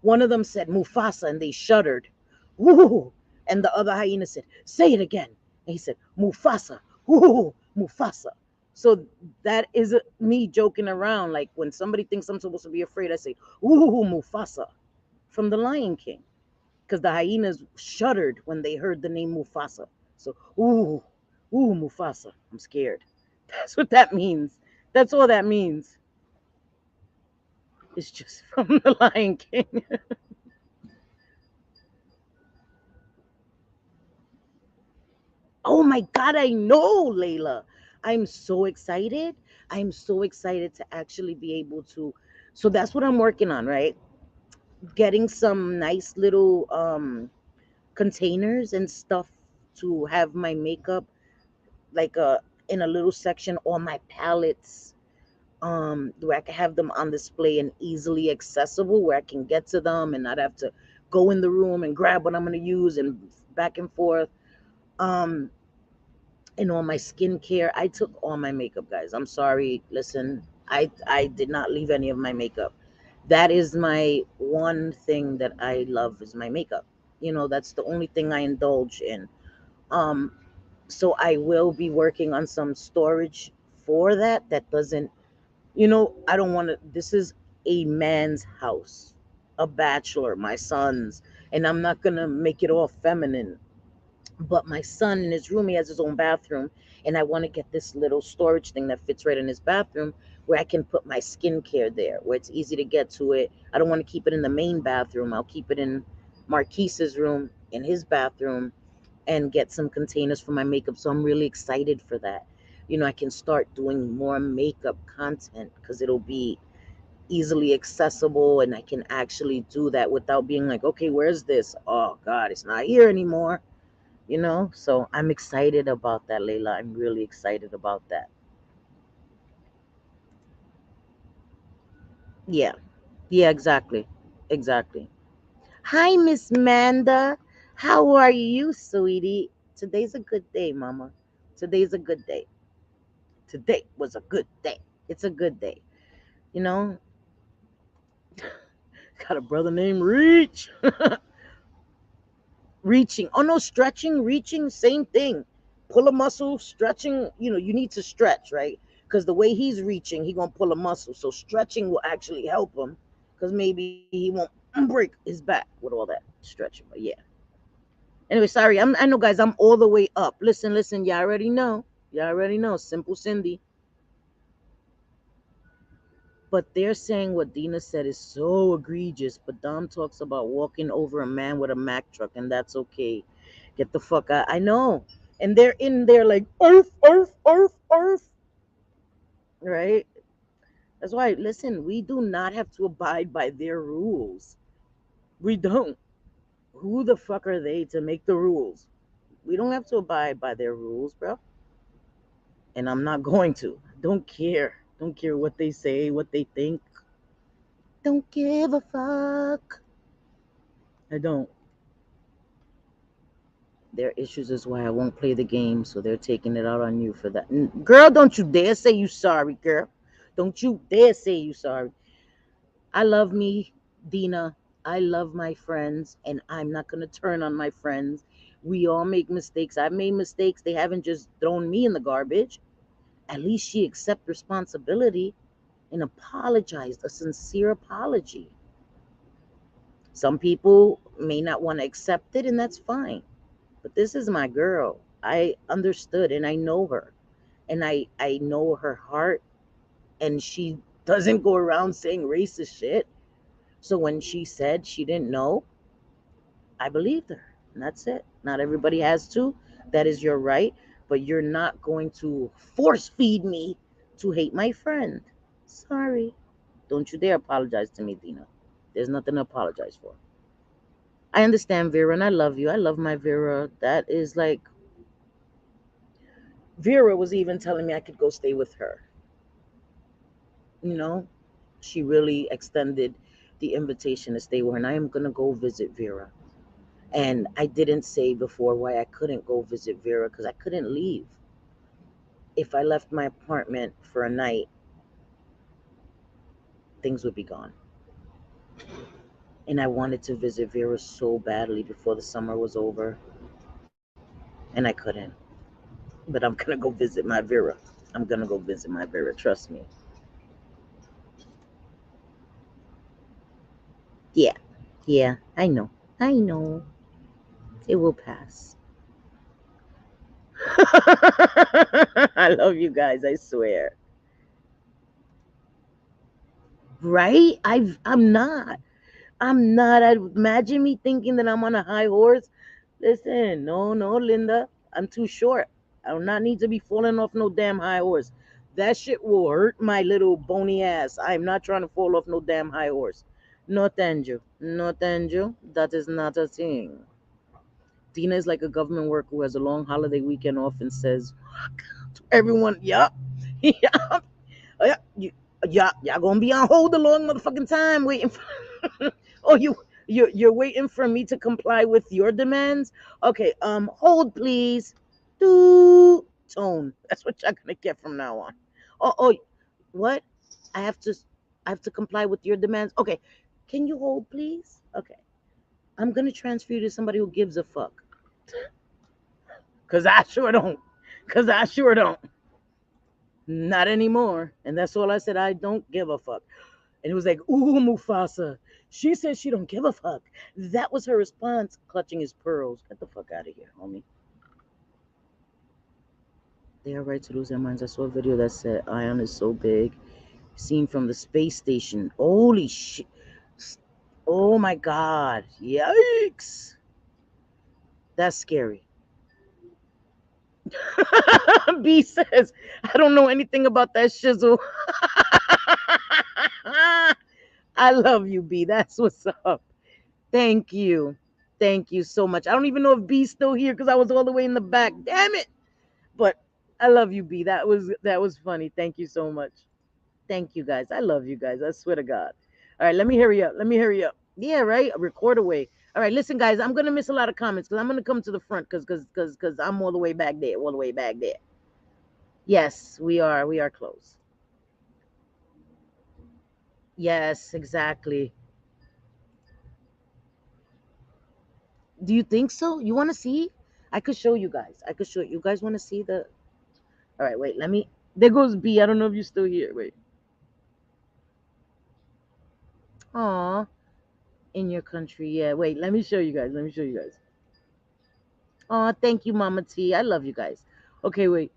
one of them said Mufasa, and they shuddered. Woo! And the other hyena said, "Say it again." And he said, "Mufasa, woo, Mufasa." So that is me joking around. Like when somebody thinks I'm supposed to be afraid, I say, "Ooh, Mufasa," from the Lion King, because the hyenas shuddered when they heard the name Mufasa. So, ooh, Mufasa. I'm scared. That's what that means. That's all that means. It's just from the Lion King. Oh my God, I know, Layla. I'm so excited. I'm so excited to actually be able to. So that's what I'm working on, right? Getting some nice little containers and stuff to have my makeup, like in a little section, all my palettes, where I can have them on display and easily accessible, where I can get to them and not have to go in the room and grab what I'm going to use and back and forth. Um, and all my skincare. I took all my makeup, guys. I'm sorry. Listen, I did not leave any of my makeup. That is my one thing that I love is my makeup. You know, that's the only thing I indulge in. Um, so I will be working on some storage for that. That doesn't, I don't want to. This is a man's house, a bachelor, my son's, and I'm not gonna make it all feminine. But my son in his room, he has his own bathroom, and I want to get this little storage thing that fits right in his bathroom where I can put my skincare there, where it's easy to get to it. I don't want to keep it in the main bathroom. I'll keep it in Marquise's room, in his bathroom, and get some containers for my makeup. So I'm really excited for that. I can start doing more makeup content because it'll be easily accessible and I can actually do that without being like, okay, where's this? Oh God, it's not here anymore. So I'm excited about that, Layla. I'm really excited about that. Yeah, yeah, exactly, exactly. Hi, Miss Manda. How are you, sweetie? Today's a good day, Mama. Today's a good day. Today was a good day. It's a good day. You know, got a brother named Reach. Reaching. Oh no, stretching, reaching, same thing. Pull a muscle, stretching, you need to stretch, right? Because the way he's reaching, he gonna pull a muscle. So stretching will actually help him because maybe he won't break his back with all that stretching. But yeah. Anyway, sorry. I know guys, I'm all the way up. Listen, y'all already know. Y'all already know. Simple Cindy. But they're saying what Dina said is so egregious. But Dom talks about walking over a man with a Mack truck, and that's okay. Get the fuck out. I know. And they're in there like, earth, earth, earth, earth. Right? That's why, listen, we do not have to abide by their rules. We don't. Who the fuck are they to make the rules? We don't have to abide by their rules, bro. And I'm not going to. Don't care. Don't care what they say, what they think. Don't give a fuck. I don't. Their issues is why I won't play the game, so they're taking it out on you for that. Girl, don't you dare say you sorry, girl. Don't you dare say you sorry. I love me, Dina. I love my friends, and I'm not gonna turn on my friends. We all make mistakes. I've made mistakes. They haven't just thrown me in the garbage. At least she accept responsibility and apologized, a sincere apology. Some people may not want to accept it, and that's fine. But this is my girl. I understood and I know her. And I know her heart, and she doesn't go around saying racist shit. So when she said she didn't know, I believed her. And that's it. Not everybody has to. That is your right. But you're not going to force feed me to hate my friend. Sorry. Don't you dare apologize to me, Dina. There's nothing to apologize for. I understand, Vera, and I love you. I love my Vera. That is like, Vera was even telling me I could go stay with her. You know, she really extended the invitation to stay with her, and I am going to go visit Vera. And I didn't say before why I couldn't go visit Vera because I couldn't leave. If I left my apartment for a night, things would be gone. And I wanted to visit Vera so badly before the summer was over, and I couldn't. But I'm going to go visit my Vera. I'm going to go visit my Vera. Trust me. Yeah, yeah, I know. I know. It will pass. I love you guys, I swear. Right? I'm not. I'm not. Imagine me thinking that I'm on a high horse. Listen, no, no, Linda. I'm too short. I do not need to be falling off no damn high horse. That shit will hurt my little bony ass. I'm not trying to fall off no damn high horse. No, thank you. No, thank you. That is not a thing. Dina is like a government worker who has a long holiday weekend off and says to everyone, yup, yup, yeah, y'all gonna be on hold a long motherfucking time waiting for oh, you're waiting for me to comply with your demands? Okay, hold please. Do tone. That's what y'all gonna get from now on. Oh, what? I have to I have to comply with your demands. Okay. Can you hold please? Okay. I'm gonna transfer you to somebody who gives a fuck. Cause I sure don't. Cause I sure don't. Not anymore. And that's all I said. I don't give a fuck. And it was like, ooh, Mufasa. She said she don't give a fuck. That was her response, clutching his pearls. Get the fuck out of here, homie. They are right to lose their minds. I saw a video that said Ion is so big, seen from the space station. Holy shit. Oh my god. Yikes. That's scary. B says, I don't know anything about that shizzle. I love you, B. That's what's up. Thank you. Thank you so much. I don't even know if B's still here because I was all the way in the back. Damn it. But I love you, B. That was funny. Thank you so much. Thank you guys. I love you guys. I swear to God. All right, let me hurry up. Let me hurry up. Yeah, right. Record away. All right, listen, guys. I'm gonna miss a lot of comments because I'm gonna come to the front because I'm all the way back there, all the way back there. Yes, we are. We are close. Yes, exactly. Do you think so? You want to see? I could show you guys. I could show you guys. Want to see the? All right, wait. Let me. There goes B. I don't know if you're still here. Wait. Aw, in your country. Yeah. Wait. Let me show you guys. Let me show you guys. Aw, thank you, Mama T. I love you guys. Okay, wait.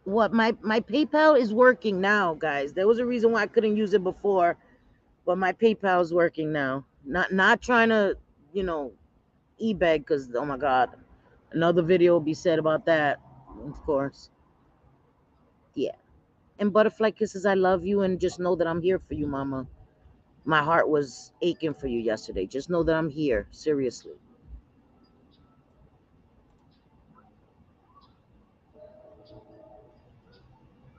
What my PayPal is working now, guys. There was a reason why I couldn't use it before, but my PayPal is working now. Not trying to, you know, e-bag because oh my god, another video will be said about that, of course. Yeah. And butterfly kisses, I love you, and just know that I'm here for you, Mama. My heart was aching for you yesterday. Just know that I'm here, seriously.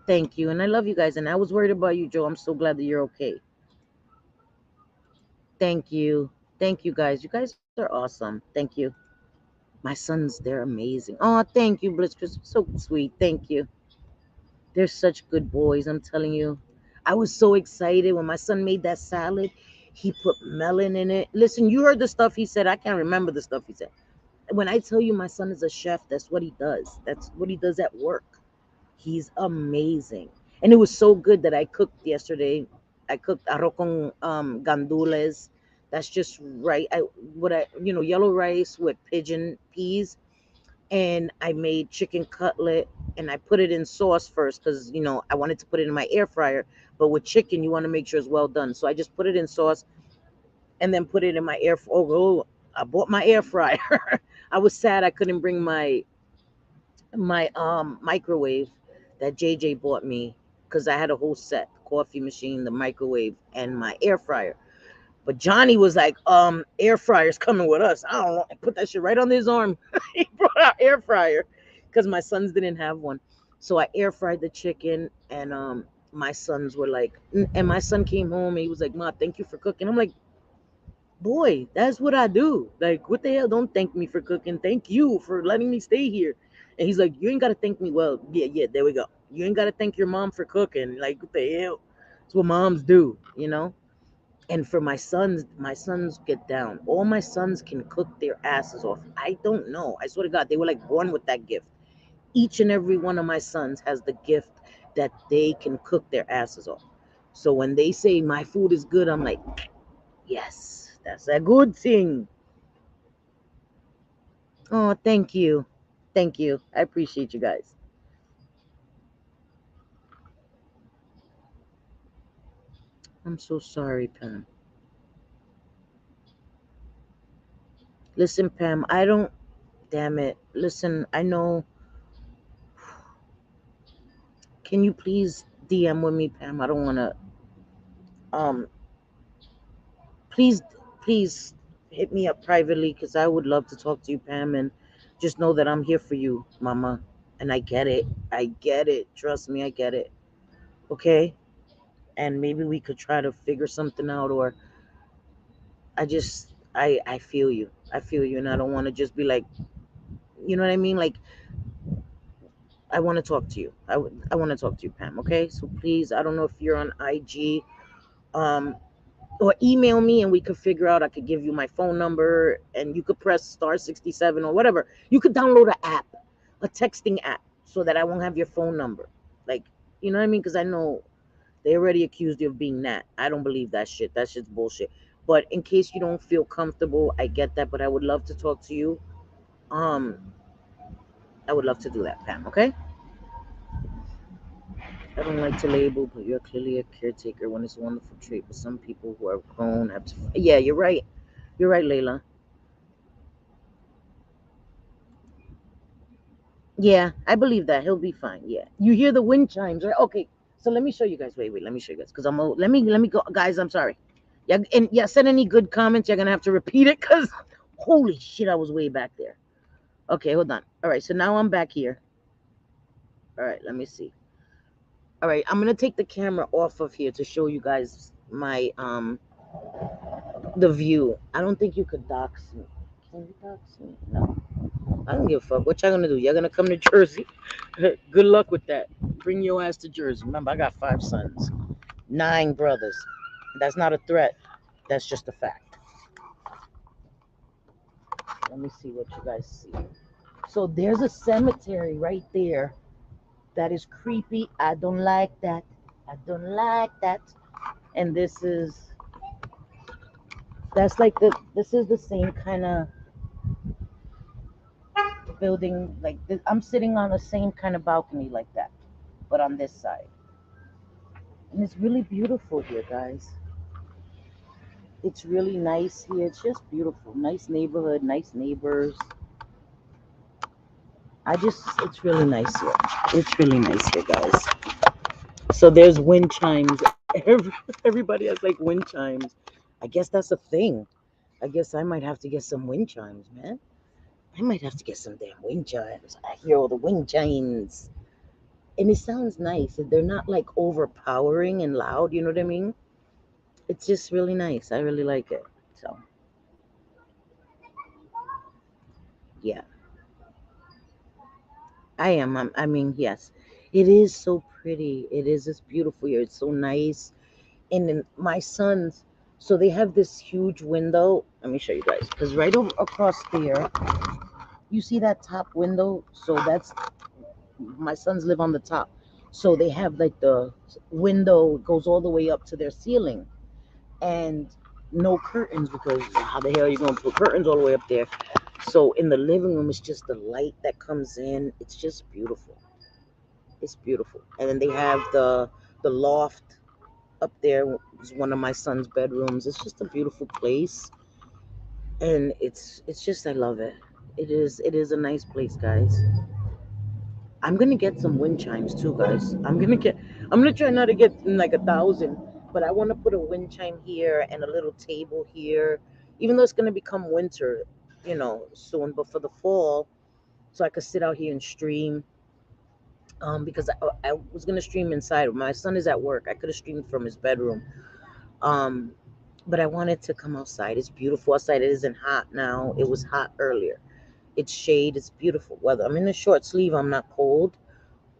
Thank you, and I love you guys. And I was worried about you, Joe. I'm so glad that you're okay. Thank you, guys. You guys are awesome. Thank you. My sons, they're amazing. Oh, thank you, Bliss Chris. So sweet. Thank you. They're such good boys, I'm telling you. I was so excited when my son made that salad. He put melon in it. Listen, you heard the stuff he said. I can't remember the stuff he said. When I tell you my son is a chef, that's what he does. That's what he does at work. He's amazing. And it was so good that I cooked yesterday. I cooked arroz con gandules. That's just right. Yellow rice with pigeon peas, and I made chicken cutlet, and I put it in sauce first because I wanted to put it in my air fryer. But with chicken, you want to make sure it's well done. So I just put it in sauce and then put it in my air. Oh, I bought my air fryer. I was sad I couldn't bring my microwave that JJ bought me because I had a whole set: coffee machine, the microwave, and my air fryer. But Johnny was like, air fryer's coming with us. I don't know. I put that shit right on his arm. He brought out air fryer because my sons didn't have one. So I air fried the chicken, and my sons were like, and my son came home and he was like, Ma, thank you for cooking. I'm like, boy, that's what I do. Like, what the hell? Don't thank me for cooking. Thank you for letting me stay here. And he's like, you ain't got to thank me. Well, yeah, there we go. You ain't got to thank your mom for cooking. Like, what the hell? It's what moms do. And for my sons get down. All my sons can cook their asses off. I don't know. I swear to God, they were like born with that gift. Each and every one of my sons has the gift that they can cook their asses off. So when they say my food is good, I'm like, yes, that's a good thing. Oh, thank you. Thank you. I appreciate you guys. I'm so sorry, Pam. Listen, Pam, I don't, damn it. Listen, I know. Can you please DM with me, Pam? I don't want to, um, please, please hit me up privately because I would love to talk to you, Pam. And just know that I'm here for you, Mama. And I get it. I get it. Trust me, I get it. Okay? And maybe we could try to figure something out, or I feel you. I feel you. And I don't want to just be like, you know what I mean? Like, I want to talk to you. I want to talk to you, Pam. Okay? So please, I don't know if you're on IG. Um, or email me and we could figure out. I could give you my phone number and you could press star 67 or whatever. You could download an app, a texting app, so that I won't have your phone number. Like, you know what I mean? Because I know they already accused you of being that. I don't believe that shit. That shit's bullshit. But in case you don't feel comfortable, I get that. But I would love to talk to you. Um, I would love to do that, Pam. Okay? I don't like to label, but you're clearly a caretaker when it's a wonderful trait. But some people who are grown have to. Yeah, you're right. You're right, Layla. Yeah, I believe that he'll be fine. Yeah, you hear the wind chimes, right? Okay, so let me show you guys. Wait, let me show you guys because let me go, guys. I'm sorry. Yeah, and yeah, send any good comments. You're gonna have to repeat it because holy shit, I was way back there. Okay, hold on. All right, so now I'm back here. All right, let me see. All right, I'm gonna take the camera off of here to show you guys my the view. I don't think you could dox me. Can you dox me? No. I don't give a fuck. What y'all gonna do? Y'all gonna come to Jersey? Good luck with that. Bring your ass to Jersey. Remember, I got 5 sons, 9 brothers. That's not a threat. That's just a fact. Let me see what you guys see. So there's a cemetery right there. That is creepy. I don't like that. I don't like that. And this is the same kind of building. Like this, I'm sitting on the same kind of balcony like that, but on this side. And it's really beautiful here, guys. It's really nice here. It's just beautiful. Nice neighborhood, nice neighbors. It's really nice here. It's really nice here, guys. So there's wind chimes. Everybody has like wind chimes. I guess that's a thing. I guess I might have to get some wind chimes, man. I might have to get some damn wind chimes. I hear all the wind chimes. And it sounds nice. They're not like overpowering and loud, you know what I mean? It's just really nice. I really like it. So, yeah, I am. I mean, yes, it is so pretty. It is just beautiful here. It's so nice. And then my sons, so they have this huge window. Let me show you guys. Because right over across there, you see that top window? So that's my sons live on the top. So they have like the window goes all the way up to their ceiling and no curtains because how the hell are you going to put curtains all the way up there? So in the living room, it's just the light that comes in. It's just beautiful. It's beautiful. And then they have the loft up there is one of my son's bedrooms. It's just a beautiful place, and it's just I love it. It is a nice place, guys. I'm gonna get some wind chimes too, guys. I'm gonna try not to get like 1,000, but I want to put a wind chime here and a little table here. Even though it's gonna become winter, soon, but for the fall, so I could sit out here and stream. Because I was gonna stream inside. My son is at work. I could have streamed from his bedroom. Um, but I wanted to come outside. It's beautiful outside. It isn't hot now. It was hot earlier. It's shade. It's beautiful weather. I'm in a short sleeve. I'm not cold.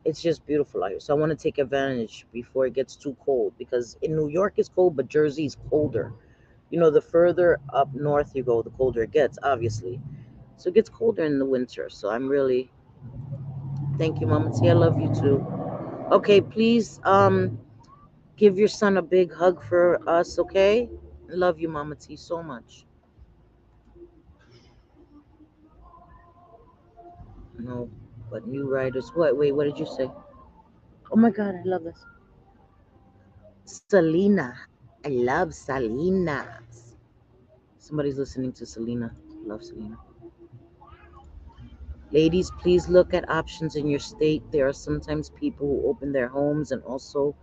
It's just beautiful out here. So I want to take advantage before it gets too cold because in New York it's cold, but Jersey is colder. The further up north you go, the colder it gets, obviously. So it gets colder in the winter. So I'm really thank you, Mama T. I love you too. Okay, please give your son a big hug for us, okay? Love you, Mama T, so much. No, but new writers. What? Wait, what did you say? Oh my God, I love this. Selena. I love Selena. Somebody's listening to Selena. Love Selena. Ladies, please look at options in your state. There are sometimes people who open their homes and also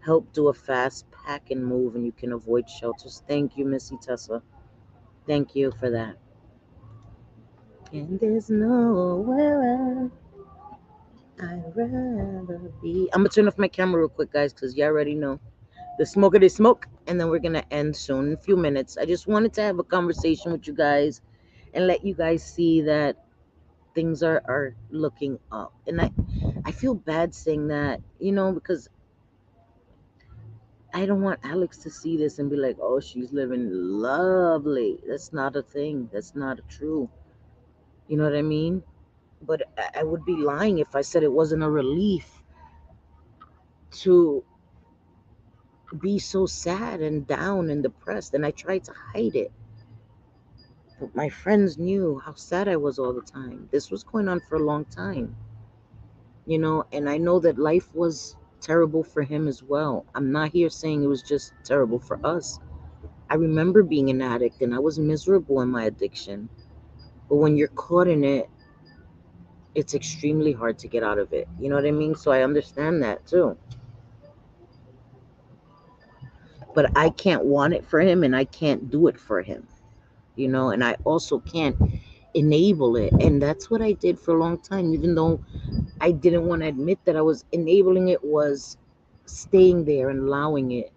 help do a fast pack and move, and you can avoid shelters. Thank you, Missy Tessa. Thank you for that. And there's nowhere I'd rather be. I'm gonna turn off my camera real quick, guys, because you already know the smoke of the smoke, and then we're gonna end soon in a few minutes. I just wanted to have a conversation with you guys and let you guys see that things are looking up. And I feel bad saying that, because I don't want Alex to see this and be like, oh, she's living lovely. That's not a thing. That's not true. You know what I mean? But I would be lying if I said it wasn't a relief to be so sad and down and depressed. And I tried to hide it. But my friends knew how sad I was all the time. This was going on for a long time, and I know that life was terrible for him as well. I'm not here saying it was just terrible for us. I remember being an addict and I was miserable in my addiction. But when you're caught in it, it's extremely hard to get out of it. You know what I mean? So I understand that too. But I can't want it for him and I can't do it for him, and I also can't enable it. And that's what I did for a long time, even though I didn't want to admit that I was enabling it, was staying there and allowing it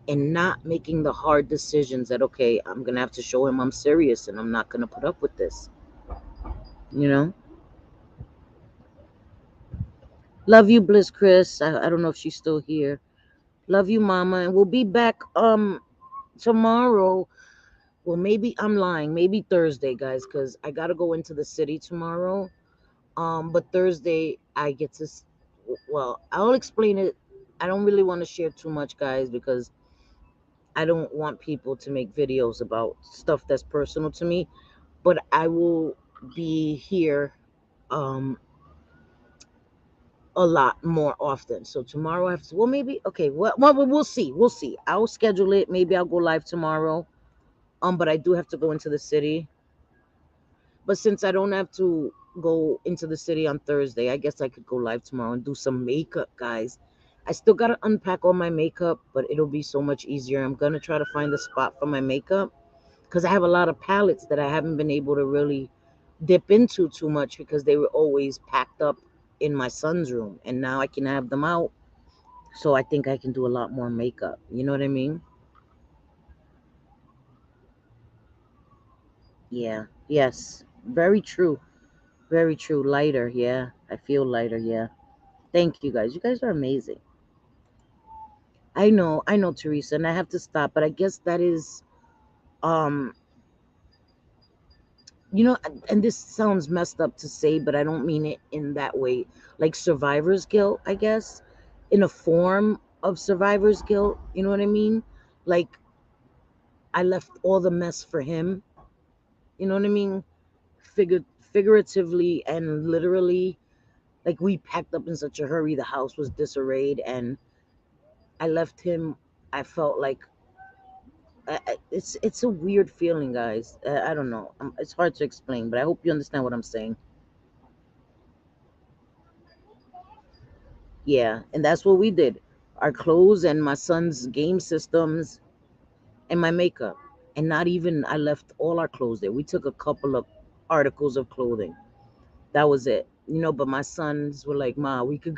and not making the hard decisions that, okay, I'm going to have to show him I'm serious and I'm not going to put up with this, you know? Love you, Bliss Chris. I don't know if she's still here. Love you, mama. And we'll be back tomorrow. Well, maybe I'm lying. Maybe Thursday, guys, because I gotta go into the city tomorrow. But Thursday I get to. Well, I'll explain it. I don't really want to share too much, guys, because I don't want people to make videos about stuff that's personal to me. But I will be here um a lot more often. So tomorrow I have to. Well, maybe okay. Well, we'll see. We'll see. I'll schedule it. Maybe I'll go live tomorrow. But I do have to go into the city. But since I don't have to go into the city on Thursday, I guess I could go live tomorrow and do some makeup, guys. I still got to unpack all my makeup, but it'll be so much easier. I'm going to try to find a spot for my makeup because I have a lot of palettes that I haven't been able to really dip into too much because they were always packed up in my son's room. And now I can have them out. So I think I can do a lot more makeup. You know what I mean? Yeah. Yes. Very true. Very true. Lighter. Yeah. I feel lighter. Yeah. Thank you guys. You guys are amazing. I know, Teresa, and I have to stop, but I guess that is, um, and this sounds messed up to say, but I don't mean it in that way. Like survivor's guilt, I guess, in a form of survivor's guilt. You know what I mean? Like I left all the mess for him. You know what I mean? Figuratively and literally, like we packed up in such a hurry, the house was disarrayed, and I left him. I felt like it's a weird feeling, guys. I don't know. It's hard to explain, but I hope you understand what I'm saying. Yeah, and that's what we did. Our clothes and my son's game systems and my makeup. And not even I left all our clothes there. We took a couple of articles of clothing. That was it. But my sons were like, "Ma, we could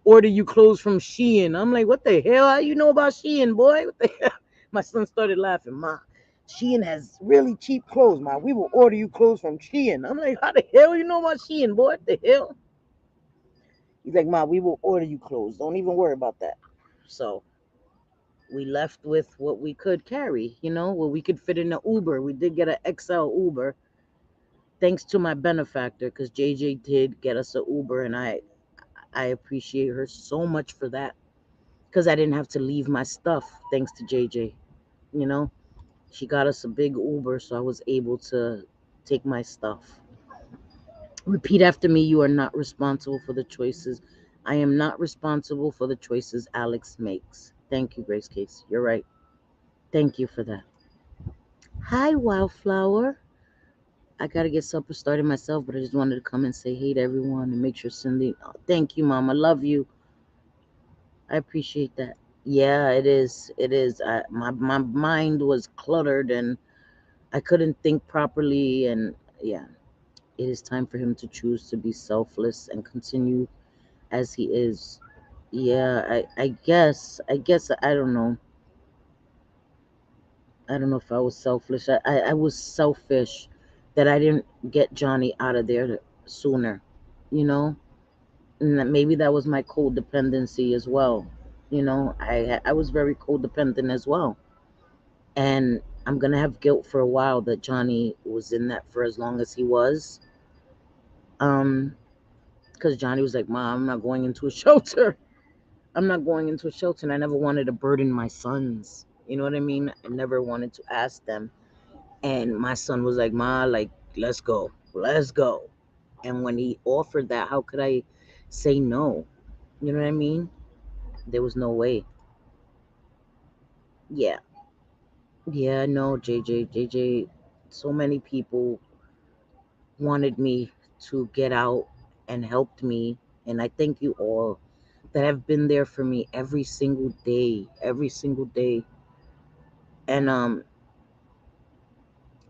order you clothes from Shein." I'm like, "What the hell? How you know about Shein, boy? What the hell?" My son started laughing. "Ma, Shein has really cheap clothes, ma. We will order you clothes from Shein." I'm like, "How the hell you know about Shein, boy? What the hell?" He's like, "Ma, we will order you clothes. Don't even worry about that." So we left with what we could carry, what we could fit in an Uber. We did get an XL Uber, thanks to my benefactor, because JJ did get us a Uber, and I appreciate her so much for that because I didn't have to leave my stuff thanks to JJ. You know, she got us a big Uber, so I was able to take my stuff. Repeat after me. You are not responsible for the choices. I am not responsible for the choices Alex makes. Thank you, Grace Case. You're right. Thank you for that. Hi, Wildflower. I gotta get supper started myself, but I just wanted to come and say hey to everyone and make sure Cindy. Oh, thank you, Mom. I love you. I appreciate that. Yeah, it is. It is. My mind was cluttered and I couldn't think properly. And yeah, it is time for him to choose to be selfless and continue as he is. Yeah, I guess. I don't know. I don't know if I was selfish. I was selfish that I didn't get Johnny out of there sooner. You know, and maybe that was my codependency as well. I was very codependent as well, and I'm gonna have guilt for a while that Johnny was in that for as long as he was. Um, because Johnny was like, "Mom, I'm not going into a shelter. I'm not going into a shelter." And I never wanted to burden my sons. You know what I mean? I never wanted to ask them. And my son was like, "Ma, like, let's go, let's go." And when he offered that, how could I say no? You know what I mean? There was no way. Yeah. Yeah, no, JJ, so many people wanted me to get out and helped me. And I thank you all that have been there for me every single day, every single day. And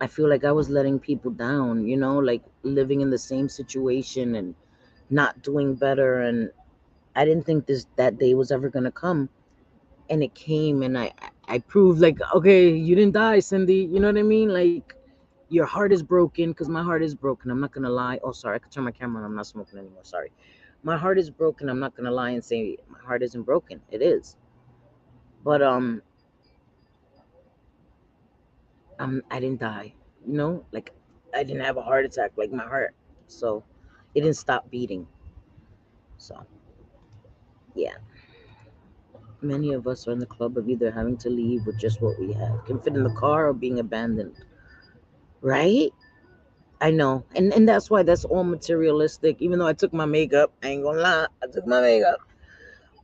I feel like I was letting people down, like living in the same situation and not doing better. And I didn't think that day was ever gonna come. And it came, and I proved, like, okay, you didn't die, Cindy. You know what I mean? Like, your heart is broken, because my heart is broken. I'm not gonna lie. Oh, sorry, I could turn my camera on. I'm not smoking anymore. Sorry. My heart is broken. I'm not gonna lie and say my heart isn't broken. It is. But I didn't die. Like I didn't have a heart attack like my heart. So it didn't stop beating. So yeah, many of us are in the club of either having to leave with just what we have, can fit in the car, or being abandoned. Right? I know, and that's why that's all materialistic. Even though I took my makeup, I ain't gonna lie, I took my makeup.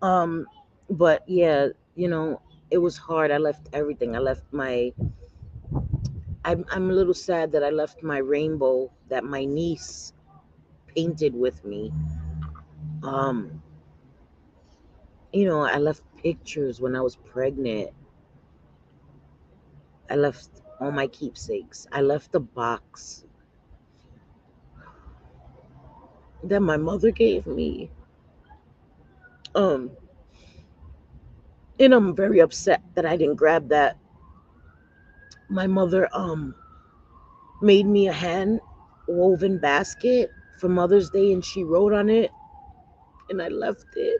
Um, but yeah, it was hard. I left everything. I left my. I'm a little sad that I left my rainbow that my niece painted with me. Um, I left pictures when I was pregnant. I left all my keepsakes. I left the box that my mother gave me. Um, and I'm very upset that I didn't grab that. My mother made me a hand woven basket for Mother's Day, and she wrote on it, and I left it.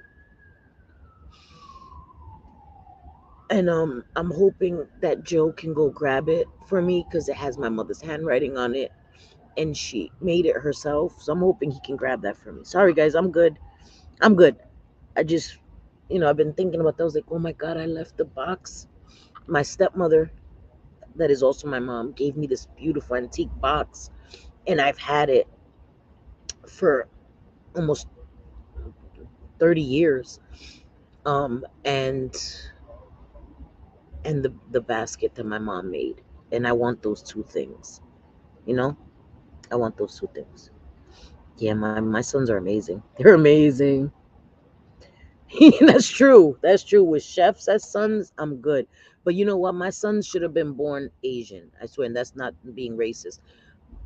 And I'm hoping that Joe can go grab it for me because it has my mother's handwriting on it, and she made it herself. So I'm hoping he can grab that for me. Sorry, guys, I'm good. I'm good. I just, I've been thinking about that. I was like, oh my God, I left the box. My stepmother, that is also my mom, gave me this beautiful antique box, and I've had it for almost 30 years. And the basket that my mom made. And I want those two things. You know? I want those two things. Yeah, my sons are amazing. They're amazing. That's true. That's true. With chefs as sons, I'm good. But you know what? My sons should have been born Asian. I swear, and that's not being racist.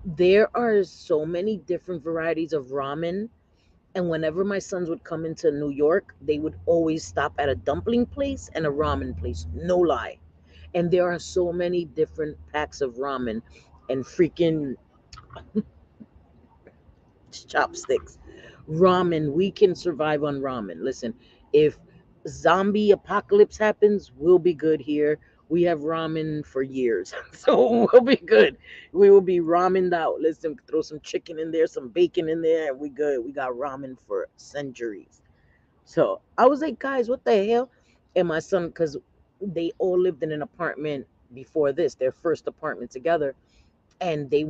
There are so many different varieties of ramen. And whenever my sons would come into New York, they would always stop at a dumpling place and a ramen place. No lie. And there are so many different packs of ramen and freaking chopsticks. Ramen, we can survive on ramen. Listen, if zombie apocalypse happens, we'll be good here. We have ramen for years, so we'll be good. We will be ramened out. Listen, throw some chicken in there, some bacon in there, and we good. We got ramen for centuries. So I was like, guys, what the hell? And my son, because they all lived in an apartment before this, their first apartment together, and they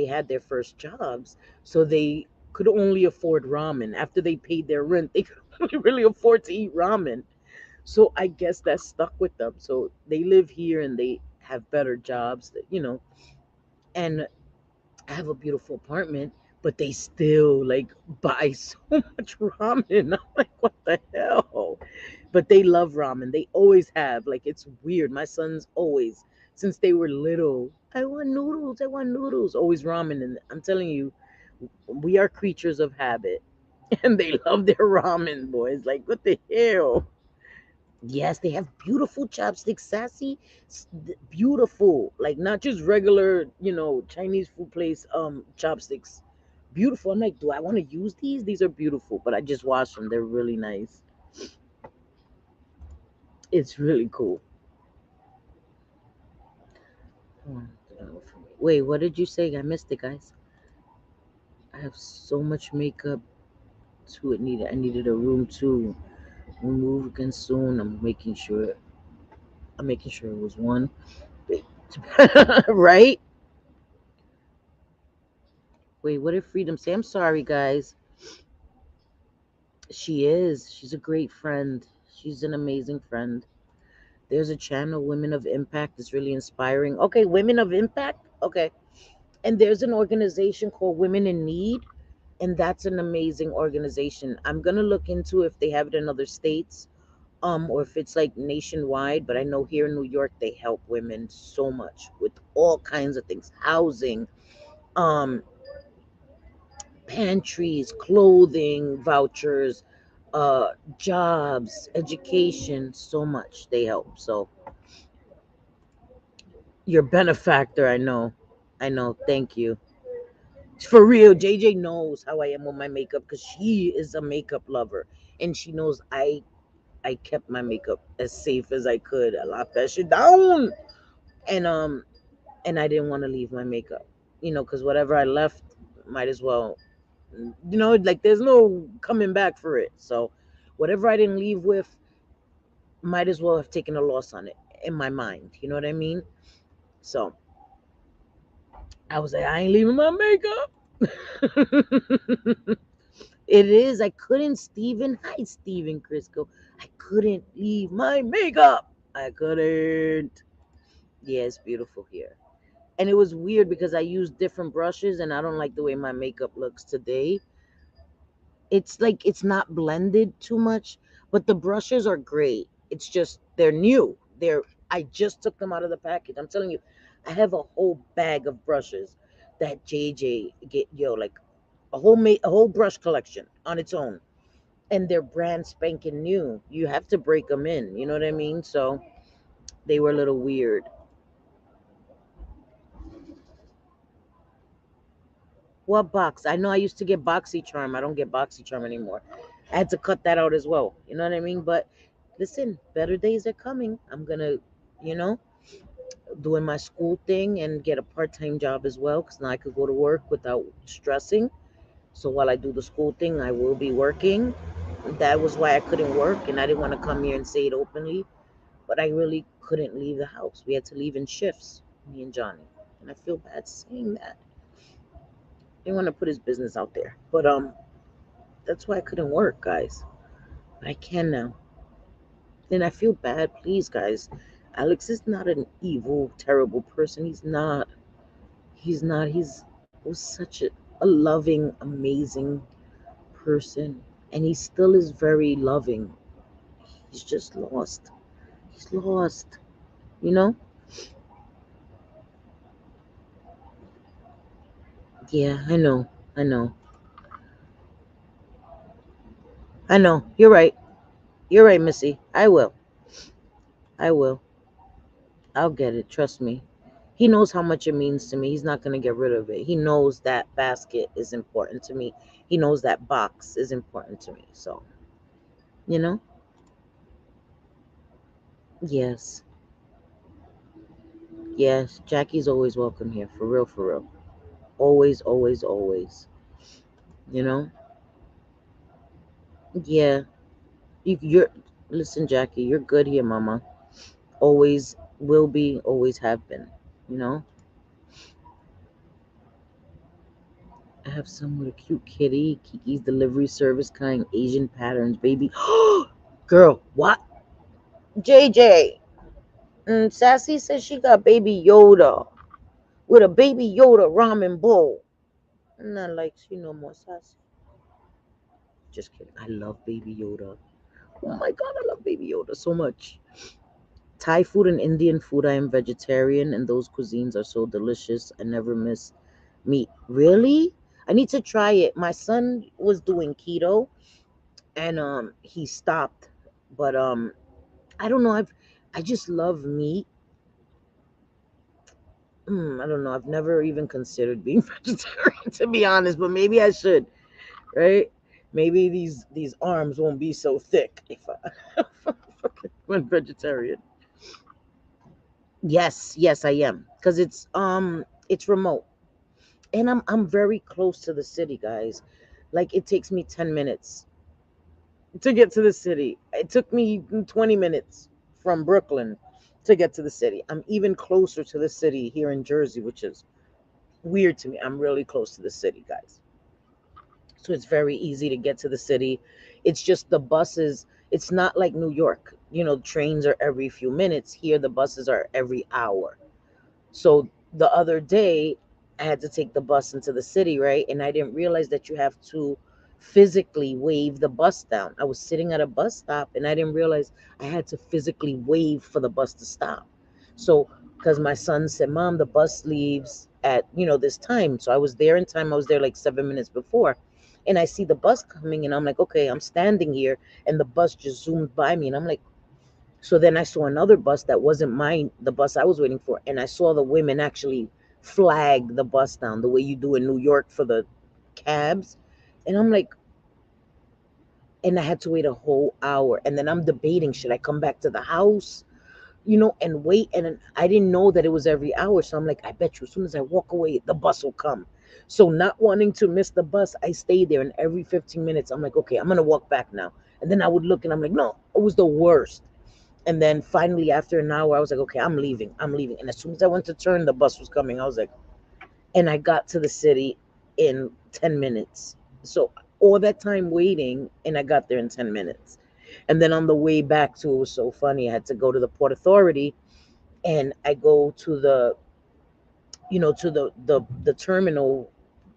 had their first jobs, so they could only afford ramen. After they paid their rent, they could only really afford to eat ramen. So I guess that stuck with them. So they live here and they have better jobs, and have a beautiful apartment, but they still like buy so much ramen. I'm like, what the hell? But they love ramen. They always have. Like, it's weird. My sons always, since they were little, I want noodles. I want noodles. Always ramen. And I'm telling you, we are creatures of habit. And they love their ramen, boys. Like, what the hell? Yes, they have beautiful chopsticks, sassy, beautiful, like not just regular, Chinese food place chopsticks. Beautiful. I'm like, do I want to use these? These are beautiful, but I just washed them. They're really nice. It's really cool. Oh, wait, what did you say? I missed it, guys. I have so much makeup to it. I needed a room too. We'll move again soon. I'm making sure it was one. Right? Wait, what did Freedom say? I'm sorry, guys. She is. She's a great friend. She's an amazing friend. There's a channel, Women of Impact. It's really inspiring. Okay, Women of Impact. Okay. And there's an organization called Women in Need, and that's an amazing organization. I'm gonna look into if they have it in other states, or if it's like nationwide. But I know here in New York they help women so much with all kinds of things, housing, um, pantries, clothing, vouchers, jobs, education, so much they help. So your benefactor, I know. Thank you. For real, JJ knows how I am with my makeup because she is a makeup lover, and she knows I I kept my makeup as safe as I could. I locked that shit down, and and I didn't want to leave my makeup, because whatever I left, might as well, like there's no coming back for it. So whatever I didn't leave with, might as well have taken a loss on it in my mind. You know what I mean? So I was like, I ain't leaving my makeup. It is. I couldn't, Steven. Hi, Steven Crisco. I couldn't leave my makeup. I couldn't. Yeah, it's beautiful here. And it was weird because I used different brushes and I don't like the way my makeup looks today. It's like it's not blended too much, but the brushes are great. It's just they're new. I just took them out of the package. I'm telling you, I have a whole bag of brushes that JJ get like a whole brush collection on its own, and they're brand spanking new. You have to break them in, you know what I mean? So they were a little weird. What box? I know I used to get BoxyCharm. I don't get BoxyCharm anymore. I had to cut that out as well. You know what I mean? But listen, better days are coming. I'm gonna, you know, doing my school thing and get a part-time job as well, because now I could go to work without stressing. So while I do the school thing, I will be working. That was why I couldn't work, and I didn't want to come here and say it openly. But I really couldn't leave the house. We had to leave in shifts, me and Johnny. And I feel bad saying that. I didn't want to put his business out there. But that's why I couldn't work, guys. But I can now. And I feel bad, please, guys. Alex is not an evil, terrible person. He's not. He's not. He's was such a loving, amazing person. And he still is very loving. He's just lost. He's lost. You know? Yeah, I know. I know. I know. You're right. You're right, Missy. I will. I will. I'll get it. Trust me. He knows how much it means to me. He's not going to get rid of it. He knows that basket is important to me. He knows that box is important to me. So, you know? Yes. Yes. Jackie's always welcome here. For real, for real. Always, always, always. You know? Yeah. You're, listen, Jackie, you're good here, mama. Always will be, always have been. You know? I have some with a cute kitty. Kiki's delivery service kind Asian patterns, baby. Girl, what? JJ. Sassy says she got baby Yoda with a baby Yoda ramen bowl. I'm not like she no more Sassy. Just kidding. I love baby Yoda. Oh my god, I love baby Yoda so much. Thai food and Indian food. I am vegetarian, and those cuisines are so delicious. I never miss meat. Really? I need to try it. My son was doing keto, and he stopped. But I don't know. I just love meat. I don't know. I've never even considered being vegetarian, to be honest, but maybe I should, right? Maybe these arms won't be so thick if I went vegetarian. Yes, yes, I am, because it's remote, and I'm very close to the city, guys. Like it takes me 10 minutes to get to the city. It took me 20 minutes from Brooklyn to get to the city. I'm even closer to the city here in Jersey, which is weird to me. I'm really close to the city, guys. So it's very easy to get to the city. It's just the buses, it's not like New York. Trains are every few minutes. Here, the buses are every hour. So the other day, I had to take the bus into the city, right? And I didn't realize that you have to physically wave the bus down. I was sitting at a bus stop and I didn't realize I had to physically wave for the bus to stop. So, because my son said, Mom, the bus leaves at, this time. So I was there in time. I was there like 7 minutes before. And I see the bus coming and I'm like, okay, I'm standing here. And the bus just zoomed by me. And I'm like, so then I saw another bus that wasn't mine, the bus I was waiting for, and I saw the women actually flag the bus down the way you do in New York for the cabs. And I'm like, And I had to wait a whole hour. And then I'm debating, should I come back to the house, and wait? And then I didn't know that it was every hour. So I'm like, I bet you as soon as I walk away, the bus will come. So not wanting to miss the bus, I stayed there. And every 15 minutes, I'm like, okay, I'm going to walk back now. And then I would look and I'm like, no, it was the worst. And then finally, after an hour, I was like, okay, I'm leaving. I'm leaving. And as soon as I went to turn, the bus was coming. I was like, and I got to the city in 10 minutes. So all that time waiting, and I got there in 10 minutes. And then on the way back to, it was so funny. I had to go to the Port Authority, and I go to the terminal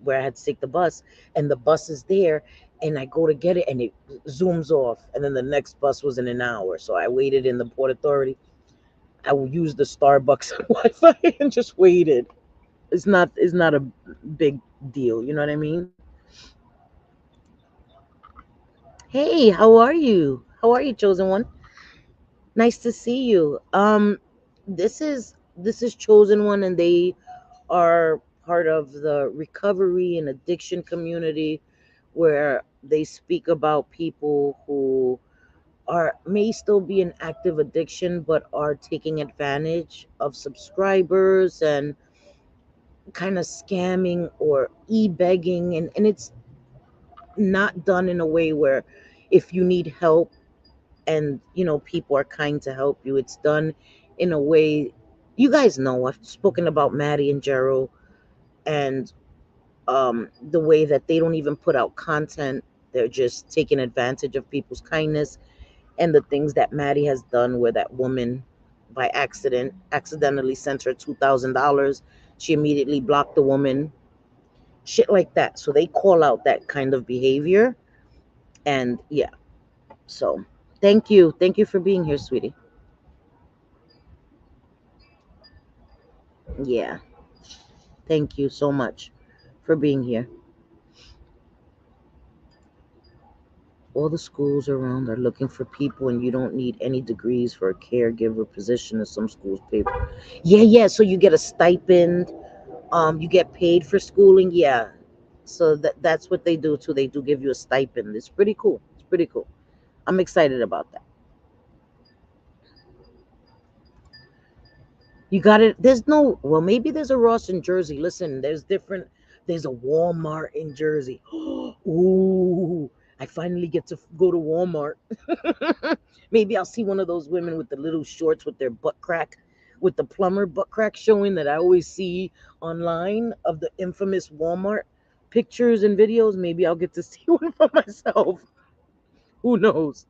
where I had to take the bus, and the bus is there, and I go to get it, and it zooms off, and then the next bus was in an hour. So I waited in the Port Authority. I will use the Starbucks Wi-Fi and just waited. It's not a big deal. You know what I mean? Hey, how are you? How are you, chosen one? Nice to see you. This is chosen one, and they are part of the recovery and addiction community, where they speak about people who are may still be in active addiction but are taking advantage of subscribers and kind of scamming or e-begging, and it's not done in a way where if you need help and people are kind to help you. It's done in a way, you guys know, I've spoken about Maddie and Gerald, and the way that they don't even put out content. They're just taking advantage of people's kindness, and the things that Maddie has done, where that woman by accidentally sent her $2,000. She immediately blocked the woman, shit like that. So they call out that kind of behavior. And yeah, so thank you for being here, sweetie. Yeah, thank you so much for being here. All the schools around are looking for people, and you don't need any degrees for a caregiver position, as some schools pay. Yeah, yeah. So you get a stipend. You get paid for schooling. Yeah. So that's what they do too. They do give you a stipend. It's pretty cool. It's pretty cool. I'm excited about that. You got it. There's no, well, maybe there's a Ross in Jersey. Listen, there's a Walmart in Jersey. Ooh, I finally get to go to Walmart. Maybe I'll see one of those women with the little shorts with their butt crack, with the plumber butt crack showing that I always see online of the infamous Walmart pictures and videos. Maybe I'll get to see one for myself. Who knows?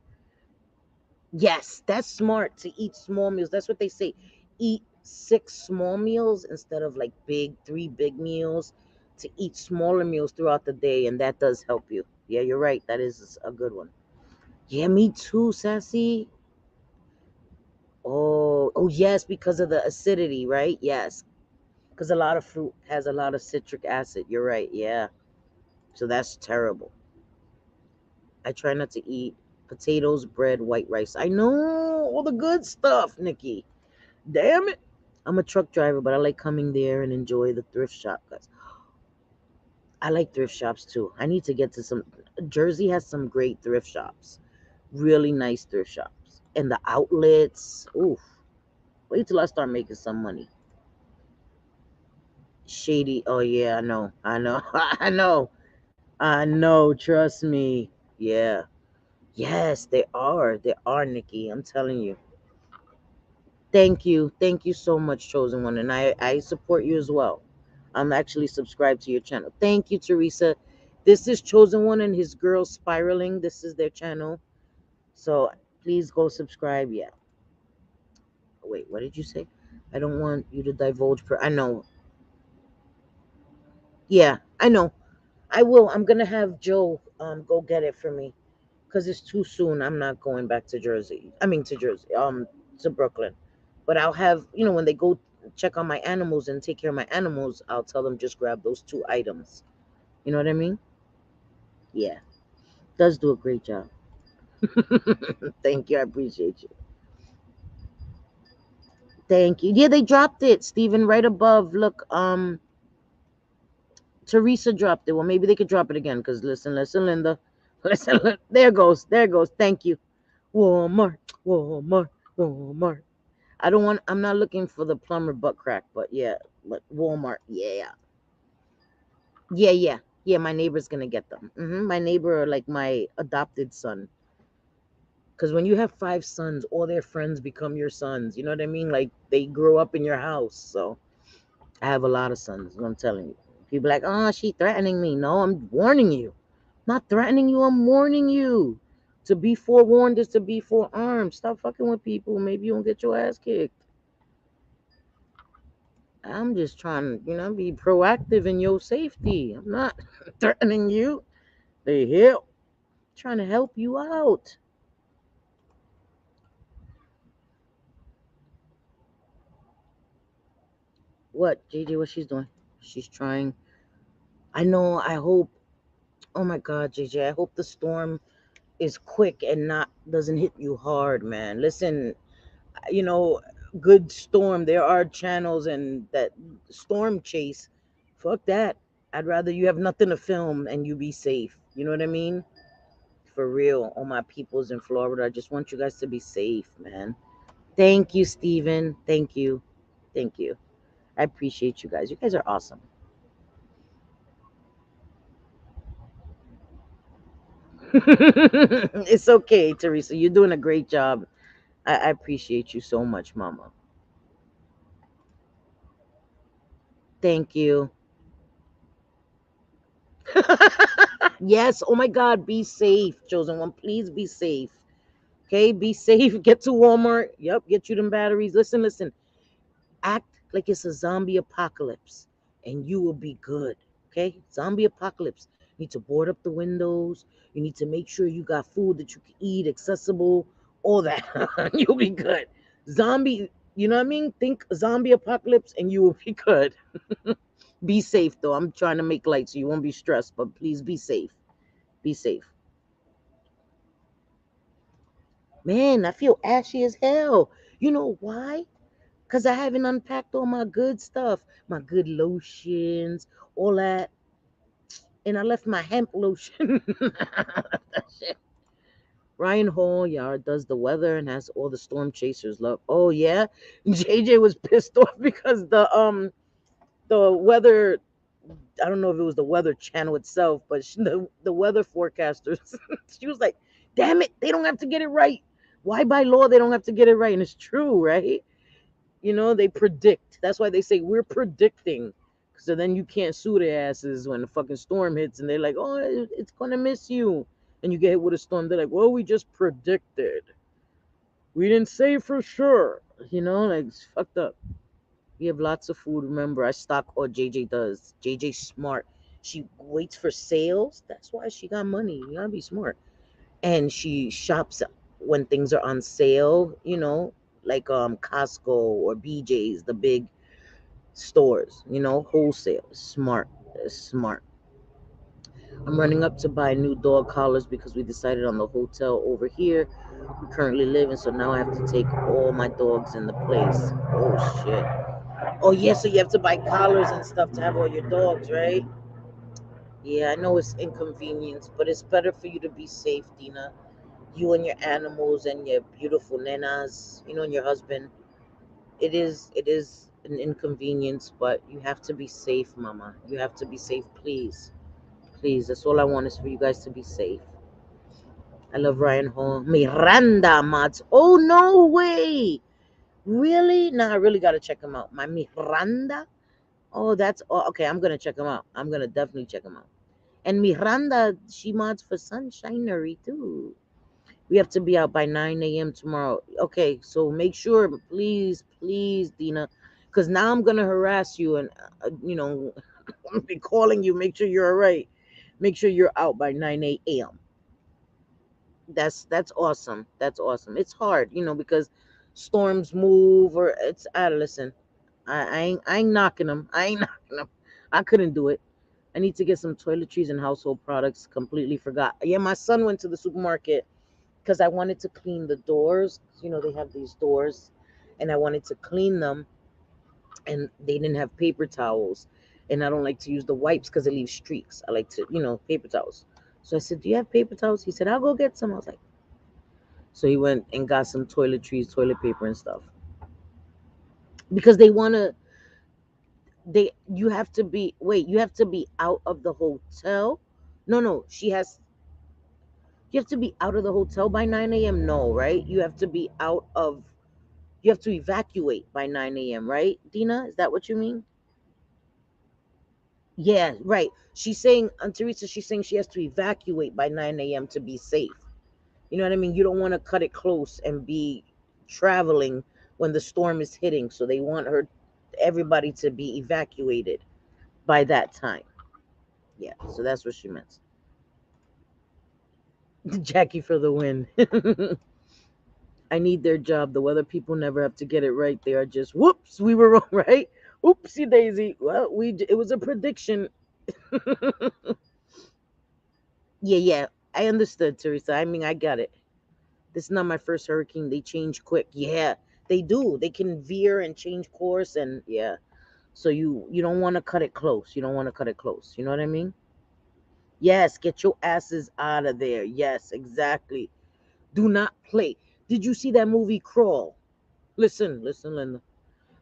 Yes, that's smart to eat small meals. That's what they say. Eat six small meals instead of like three big meals. To eat smaller meals throughout the day, and that does help you. Yeah, you're right. That is a good one. Yeah, me too, Sassy. Oh, yes, because of the acidity, right? Yes, because a lot of fruit has a lot of citric acid. You're right. Yeah, so that's terrible. I try not to eat potatoes, bread, white rice. I know all the good stuff, Nikki. Damn it. I'm a truck driver, but I like coming there and enjoy the thrift shop, guys. I like thrift shops too. I need to get to some. Jersey has some great thrift shops, really nice thrift shops, and the outlets. Oof. Wait till I start making some money. Shady. Oh yeah, I know. I know. I know. I know. Trust me. Yeah. Yes, they are. They are, Nikki. I'm telling you. Thank you. Thank you so much, Chosen One. And I support you as well. I'm actually subscribed to your channel. Thank you, Teresa. This is Chosen One and his girl Spiraling. This is their channel. So please go subscribe. Yeah. Wait, what did you say? I don't want you to divulge. I know. Yeah, I know. I will. I'm going to have Joe go get it for me because it's too soon. I'm not going back to Jersey. I mean, to Jersey, to Brooklyn. But I'll have, when they go check on my animals and take care of my animals, I'll tell them just grab those two items. You know what I mean? Yeah, does do a great job. Thank you. I appreciate you. Thank you. Yeah, they dropped it, Stephen, right above. Look, Teresa dropped it. Well, maybe they could drop it again because listen, Linda. Listen, look, there goes, there goes. Thank you. Walmart, Walmart, Walmart. I don't want. I'm not looking for the plumber butt crack, but yeah, but Walmart. Yeah, yeah, yeah, yeah. My neighbor's gonna get them. My neighbor, like my adopted son. Because when you have five sons, all their friends become your sons. You know what I mean? Like they grow up in your house. So I have a lot of sons. I'm telling you. People like, oh, she threatening me. No, I'm warning you. Not threatening you. I'm warning you. To be forewarned is to be forearmed. Stop fucking with people. Maybe you won't get your ass kicked. I'm just trying to, be proactive in your safety. I'm not threatening you. They help. Trying to help you out. What, JJ? What she's doing? She's trying. I know. I hope. Oh my God, JJ. I hope the storm is quick and not doesn't hit you hard, man. Listen, you know, good storm. There are channels and that storm chase. Fuck that. I'd rather you have nothing to film and you be safe. You know what I mean? For real, all my peoples in Florida. I just want you guys to be safe, man. Thank you, Steven. Thank you. Thank you. I appreciate you guys. You guys are awesome. It's okay, Teresa. You're doing a great job. I appreciate you so much, Mama. Thank you. Yes. Oh my God. Be safe, chosen one. Please be safe. Okay. Be safe. Get to Walmart. Yep. Get you them batteries. Listen, listen. Act like it's a zombie apocalypse and you will be good. Okay? Zombie apocalypse. You need to board up the windows. You need to make sure you got food that you can eat, accessible, all that. You'll be good. Zombie, you know what I mean? Think zombie apocalypse and you will be good. Be safe though. I'm trying to make light so you won't be stressed, but please be safe. Be safe. Man, I feel ashy as hell. You know why? Because I haven't unpacked all my good stuff, my good lotions, all that. And I left my hemp lotion. That shit. Ryan Hall, yeah, does the weather and has all the storm chasers love. Oh yeah, JJ was pissed off because the weather. I don't know if it was the weather channel itself, but the weather forecasters. She was like, "Damn it, they don't have to get it right. Why by law they don't have to get it right?" And it's true, right? They predict. That's why they say we're predicting. So then you can't sue their asses when the fucking storm hits and they're like, oh, it's gonna miss you. And you get hit with a storm. They're like, well, we just predicted. We didn't say for sure. Like it's fucked up. We have lots of food. Remember, I stock all JJ does. JJ smart. She waits for sales. That's why she got money. You gotta be smart. And she shops when things are on sale, like Costco or BJ's, the big stores, wholesale. Smart. Smart. I'm running up to buy new dog collars because we decided on the hotel over here we currently live in, so now I have to take all my dogs in the place. Oh shit. Oh yeah, so you have to buy collars and stuff to have all your dogs, right? Yeah, I know it's inconvenience, but it's better for you to be safe, Dina. You and your animals and your beautiful nenas, and your husband. It is an inconvenience, but you have to be safe, Mama. You have to be safe, please. Please, that's all I want is for you guys to be safe. I love Ryan Hall. Miranda mods. Oh no way. Really? Nah, I really gotta check him out. My Miranda? Oh, that's okay. I'm gonna check him out. I'm gonna definitely check him out. And Miranda, she mods for Sunshinery too. We have to be out by 9 a.m. tomorrow. Okay, so make sure, please, please, Dina, because now I'm gonna harass you and I'm gonna be calling you. Make sure you're all right. Make sure you're out by 9 a.m. That's awesome. That's awesome. It's hard, because storms move or it's. Listen, I ain't knocking them. I ain't knocking them. I couldn't do it. I need to get some toiletries and household products. Completely forgot. Yeah, my son went to the supermarket because I wanted to clean the doors. They have these doors, and I wanted to clean them, and they didn't have paper towels. And I don't like to use the wipes because it leaves streaks. I like to, paper towels. So I said, "Do you have paper towels?" He said, "I'll go get some." I was like, so he went and got some toiletries, toilet paper and stuff. Because they wanna they you have to be wait, you have to be out of the hotel. No, she has you have to be out of the hotel by 9 a.m. No, right? You have to evacuate by 9 a.m., right, Dina? Is that what you mean? Yeah, right. She's saying, Teresa, she's saying she has to evacuate by 9 a.m. to be safe. You know what I mean? You don't want to cut it close and be traveling when the storm is hitting. So they want everybody to be evacuated by that time. Yeah, so that's what she meant. Jackie for the win. I need their job. The weather people never have to get it right. They are just whoops, we were wrong, right? Oopsie daisy. Well, it was a prediction. Yeah. I understood, Teresa. I mean, I got it. This is not my first hurricane. They change quick. Yeah, they do. They can veer and change course, and yeah. So you don't want to cut it close. You don't want to cut it close. You know what I mean? Yes, get your asses out of there. Yes, exactly. Do not play. Did you see that movie Crawl? Listen, Linda.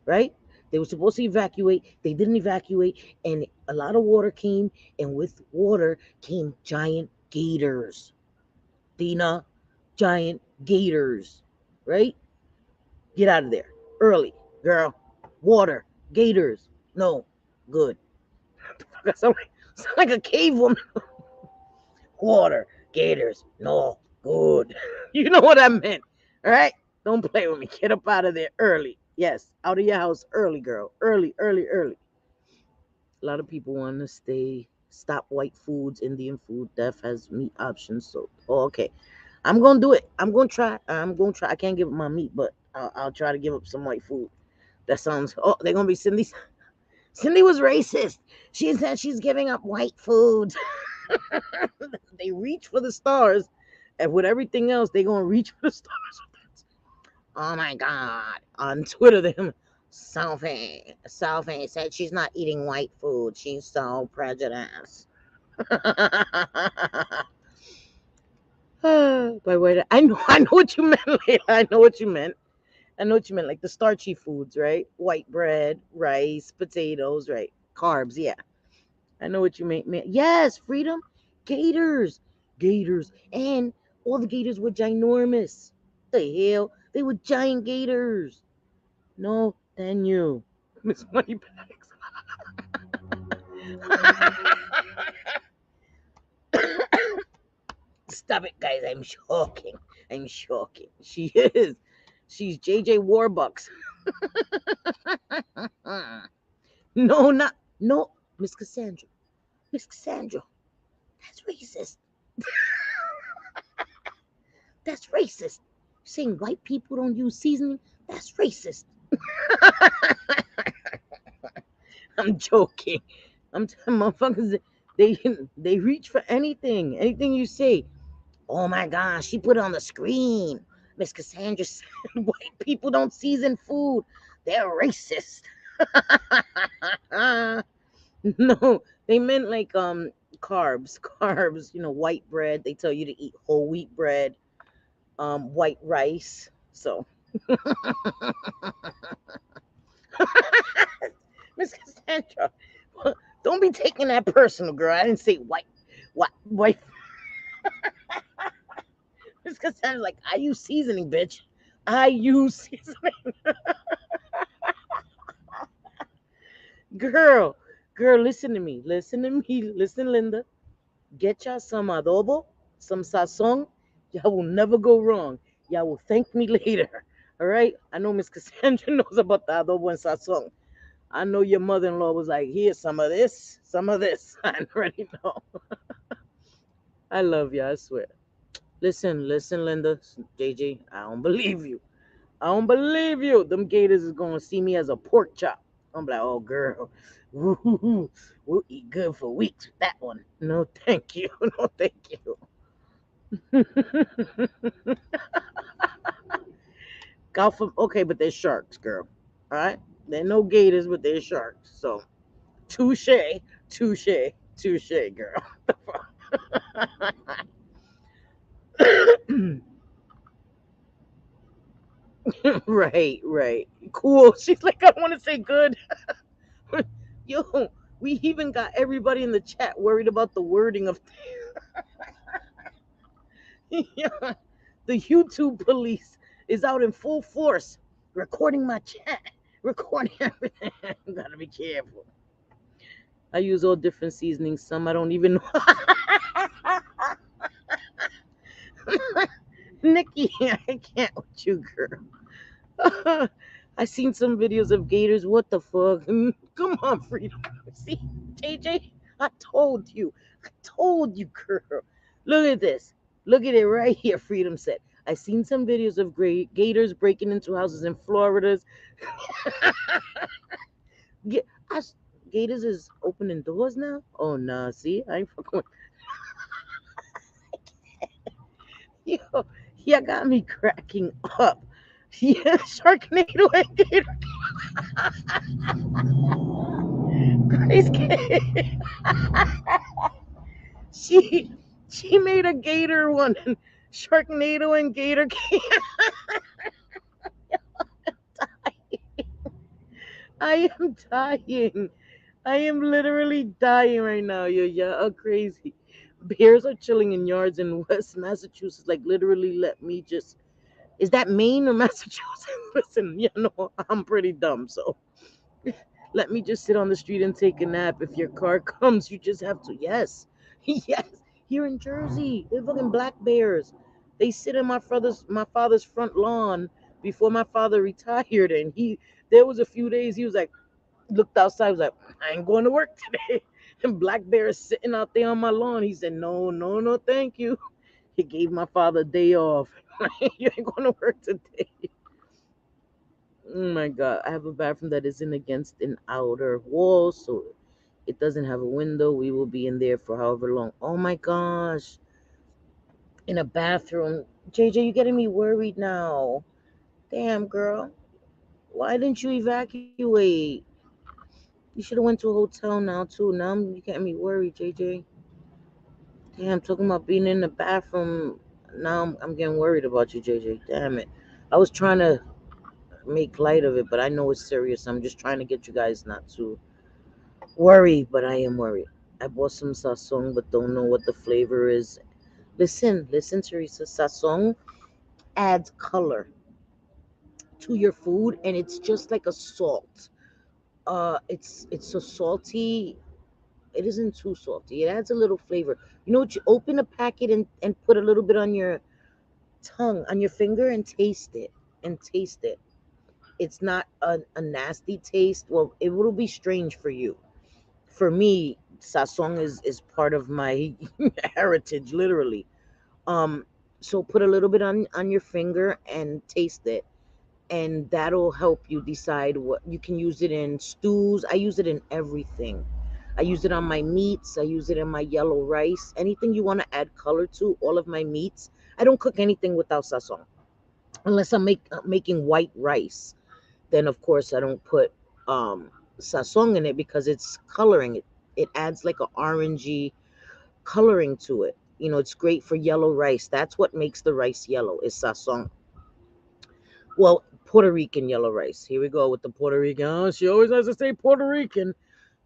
Right? They were supposed to evacuate. They didn't evacuate, and a lot of water came, and with water came giant gators. Dina, giant gators. Right? Get out of there early, girl. Water, gators. No, good. I sound like a cave woman. Water, gators. No, good. You know what I meant, all right? Don't play with me. Get up out of there early. Yes, out of your house early, girl. Early, early, early. A lot of people want to stop white foods, Indian food. Def has meat options. So, okay. I'm gonna do it. I'm gonna try. I can't give up my meat, but I'll try to give up some white food. That sounds. Oh, they're gonna be Cindy. Cindy was racist. She said she's giving up white food. They reach for the stars, and with everything else, they gonna reach for the stars. Oh my God! On Twitter, them Sophie said she's not eating white food. She's so prejudiced. But wait, I know what you meant, Layla. I know what you meant. I know what you meant, like the starchy foods, right? White bread, rice, potatoes, right? Carbs, yeah. I know what you mean. Yes, freedom. Gators. Gators. And all the gators were ginormous. The hell? They were giant gators. No, than you. Miss Moneybags. Stop it, guys. I'm shocking. I'm shocking. She is. She's JJ Warbucks. No, not. No, Miss Cassandra. Miss Cassandra. That's racist. That's racist. Saying white people don't use seasoning, that's racist. I'm joking. I'm telling motherfuckers they they reach for anything. Anything you say. Oh my gosh, she put it on the screen. Miss Cassandra said white people don't season food. They're racist. No, they meant like carbs, white bread. They tell you to eat whole wheat bread, white rice. So Miss Cassandra, don't be taking that personal, girl. I didn't say white. Miss Cassandra's like, I use seasoning, bitch. I use seasoning. Girl, listen to me. Listen to me. Listen, Linda. Get y'all some adobo, some sazon. Y'all will never go wrong. Y'all will thank me later. All right? I know Miss Cassandra knows about the adobo and sazon. I know your mother-in-law was like, here's some of this, some of this. I already know. I love you, I swear. Listen, Linda, JJ, I don't believe you. I don't believe you. Them gators is gonna see me as a pork chop. I'm like, oh girl, we'll eat good for weeks with that one. No, thank you. No, thank you. Golf, okay, but they're sharks, girl. All right, they're no gators, but they're sharks. So, touche, touche, touche, girl. Right, right. Cool. She's like, I want to say good. Yo, we even got everybody in the chat worried about the wording of yeah. The YouTube police is out in full force, recording my chat, recording everything. Gotta be careful. I use all different seasonings. Some I don't even know. Nikki, I can't with you, girl. I seen some videos of gators. What the fuck? Come on, Freedom. See, JJ, I told you. I told you, girl. Look at this. Look at it right here, Freedom said. I seen some videos of gators breaking into houses in Florida. Get, I, gators is opening doors now? Oh, nah. See, I ain't fucking with you. You got me cracking up. Yeah, Sharknado and Gator. He's kidding. She she made a gator one. Sharknado and Gator King. I am dying. I am literally dying right now. You're crazy. Bears are chilling in yards in West Massachusetts. Like literally, let me just. Is that Maine or Massachusetts? Listen, I'm pretty dumb, so let me just sit on the street and take a nap. If your car comes, you just have to. Yes, yes. Here in Jersey, they're fucking black bears. They sit in my father's front lawn before my father retired, and there was a few days he was like looked outside, was like, I ain't going to work today. And black bear is sitting out there on my lawn. He said, no, no, no, thank you. He gave my father a day off. You ain't going to work today. Oh my god, I have a bathroom that isn't against an outer wall, so it doesn't have a window. We will be in there for however long. Oh my gosh, in a bathroom. JJ, you getting me worried now. Damn, girl. Why didn't you evacuate? You should have went to a hotel now too. Now you getting me worried, JJ. Damn, talking about being in the bathroom. Now I'm getting worried about you, JJ. Damn it. I was trying to make light of it, but I know it's serious. I'm just trying to get you guys not to worry, but I am worried. I bought some sasong, but don't know what the flavor is. Listen, Teresa. Sasong adds color to your food, and it's just like a salt. It's so salty. It isn't too salty. It adds a little flavor. You know what? You open a packet and put a little bit on your tongue, on your finger, and taste it. And taste it. It's not a nasty taste. Well, it will be strange for you. For me, sasong is part of my heritage, literally. Um, so put a little bit on your finger and taste it, and that'll help you decide what you can use it in stews. I use it in everything. I use it on my meats. I use it in my yellow rice. Anything you want to add color to, all of my meats. I don't cook anything without sasong unless making white rice. Then of course I don't put sasong in it because it's coloring. It adds like a orangey coloring to it. It's great for yellow rice. That's what makes the rice yellow is sasong. Well, Puerto Rican yellow rice. Here we go with the Puerto Rican. Oh, she always has to say Puerto Rican.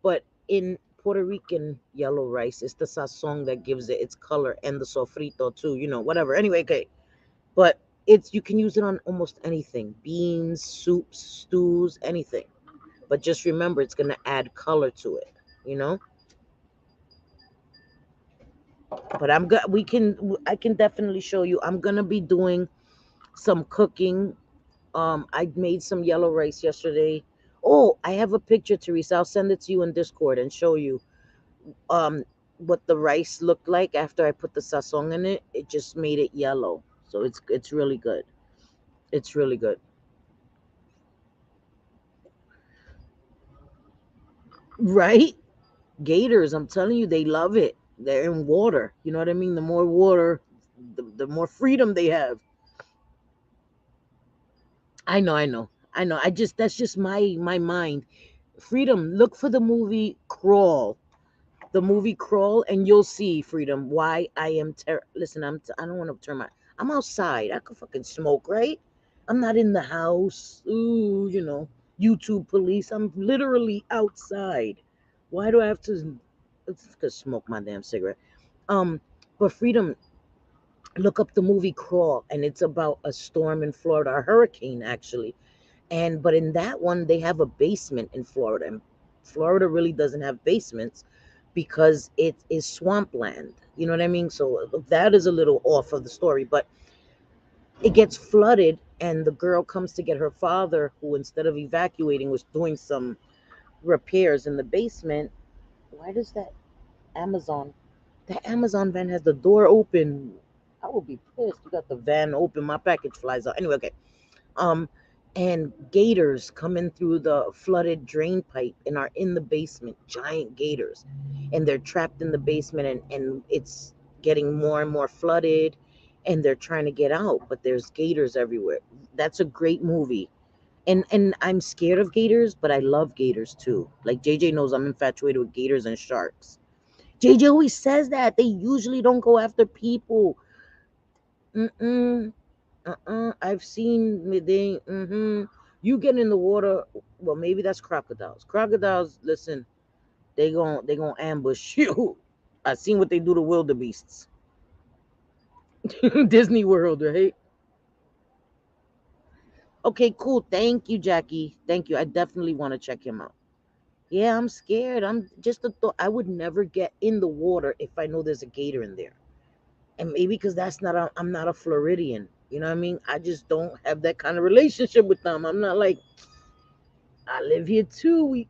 But in Puerto Rican yellow rice, it's the sazon that gives it its color, and the sofrito too, whatever. Anyway, okay. But you can use it on almost anything. Beans, soups, stews, anything. But just remember it's gonna add color to it, you know? But I can definitely show you. I'm gonna be doing some cooking. I made some yellow rice yesterday. Oh, I have a picture, Teresa. I'll send it to you in Discord and show you um what the rice looked like after I put the sazon in it. It just made it yellow. So it's really good. It's really good. Right? Gators, I'm telling you, they love it. They're in water. You know what I mean? The more water, the more freedom they have. I know. I just that's just my mind. Freedom. Look for the movie Crawl. the movie Crawl, and you'll see, Freedom, why I am listen, I don't want to turn my I'm outside. I could fucking smoke, right? I'm not in the house. Ooh, YouTube police. I'm literally outside. Why do I have to smoke my damn cigarette? Um, but Freedom, look up the movie Crawl, and it's about a storm in Florida, a hurricane actually. And but in that one, they have a basement in Florida, and Florida really doesn't have basements because it is swampland. You know what I mean? So that is a little off of the story, but it gets flooded, and the girl comes to get her father, who instead of evacuating was doing some repairs in the basement. Why does Amazon that Amazon van has the door open? I will be pissed. You got the van open, my package flies out. Anyway, okay. Um, and gators come in through the flooded drain pipe and are in the basement, giant gators. And they're trapped in the basement, and it's getting more and more flooded, and they're trying to get out, but there's gators everywhere. That's a great movie. And I'm scared of gators, but I love gators too. Like JJ knows I'm infatuated with gators and sharks. JJ always says that they usually don't go after people. Mm-mm. I've seen they. You get in the water. Well, maybe that's crocodiles. Crocodiles, listen, they gonna ambush you. I seen what they do to wildebeests. Disney World, right? Okay, cool. Thank you, Jackie. Thank you. I definitely want to check him out. Yeah, I'm scared. I'm just a thought. I would never get in the water if I know there's a gator in there. And maybe because I'm not a Floridian. You know what I mean? I just don't have that kind of relationship with them. I'm not like, I live here too.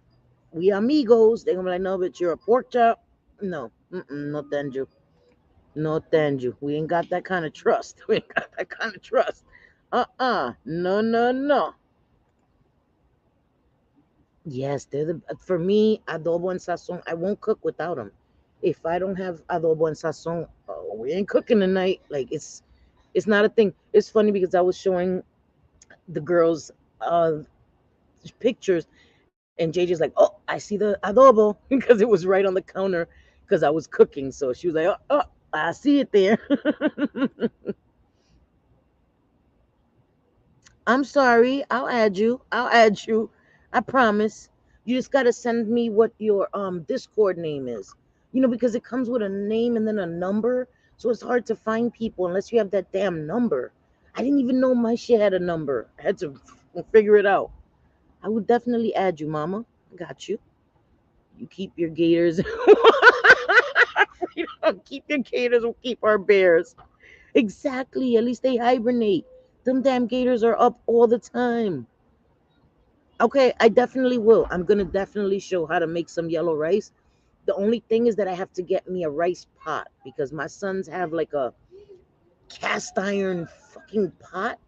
We amigos. They're gonna be like, no, but you're a pork chop. No, no, thank you. No, thank you. We ain't got that kind of trust. We ain't got that kind of trust. No, no, no. Yes, they're the for me, adobo and sazon. I won't cook without them. If I don't have adobo and sazon, oh, we ain't cooking tonight. Like it's not a thing. It's funny because I was showing the girls pictures, and JJ's like, "Oh, I see the adobo," because it was right on the counter because I was cooking. So she was like, "Oh, I see it there." I'm sorry. I'll add you. I'll add you. I promise. You just gotta send me what your Discord name is. Because it comes with a name and then a number, so it's hard to find people unless you have that damn number. I didn't even know my shit had a number. I had to figure it out. I would definitely add you, Mama. I got you. You keep your gators. Keep your gators. We'll keep our bears. Exactly. At least they hibernate. Them damn gators are up all the time. Okay, I definitely will. I'm gonna definitely show how to make some yellow rice. The only thing is that I have to get me a rice pot because my sons have like a cast iron fucking pot,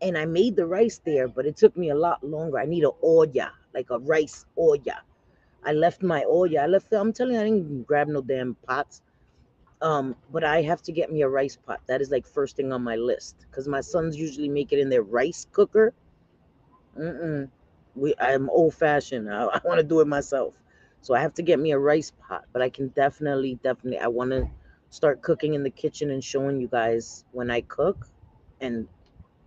and I made the rice there, but it took me a lot longer. I need a olla, like a rice olla. I left my olla. I'm telling you, I didn't grab no damn pots. But I have to get me a rice pot. That is like first thing on my list because my sons usually make it in their rice cooker. Mm-mm. I'm old fashioned. I want to do it myself. So I have to get me a rice pot, but I can definitely, I want to start cooking in the kitchen and showing you guys when I cook and,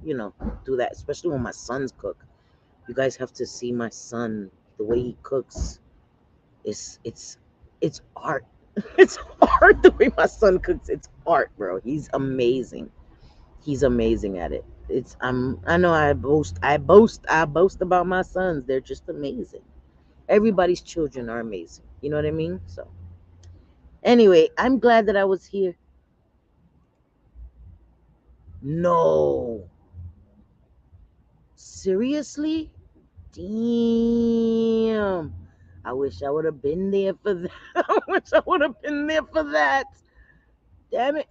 you know, do that, especially when my sons cook. You guys have to see my son, the way he cooks. It's, it's, it's art. It's art the way my son cooks. It's art, bro. He's amazing. He's amazing at it. I know I boast about my sons. They're just amazing. Everybody's children are amazing. You know what I mean? So anyway, I'm glad that I was here. No. Seriously? Damn. I wish I would have been there for that. I wish I would have been there for that. Damn it.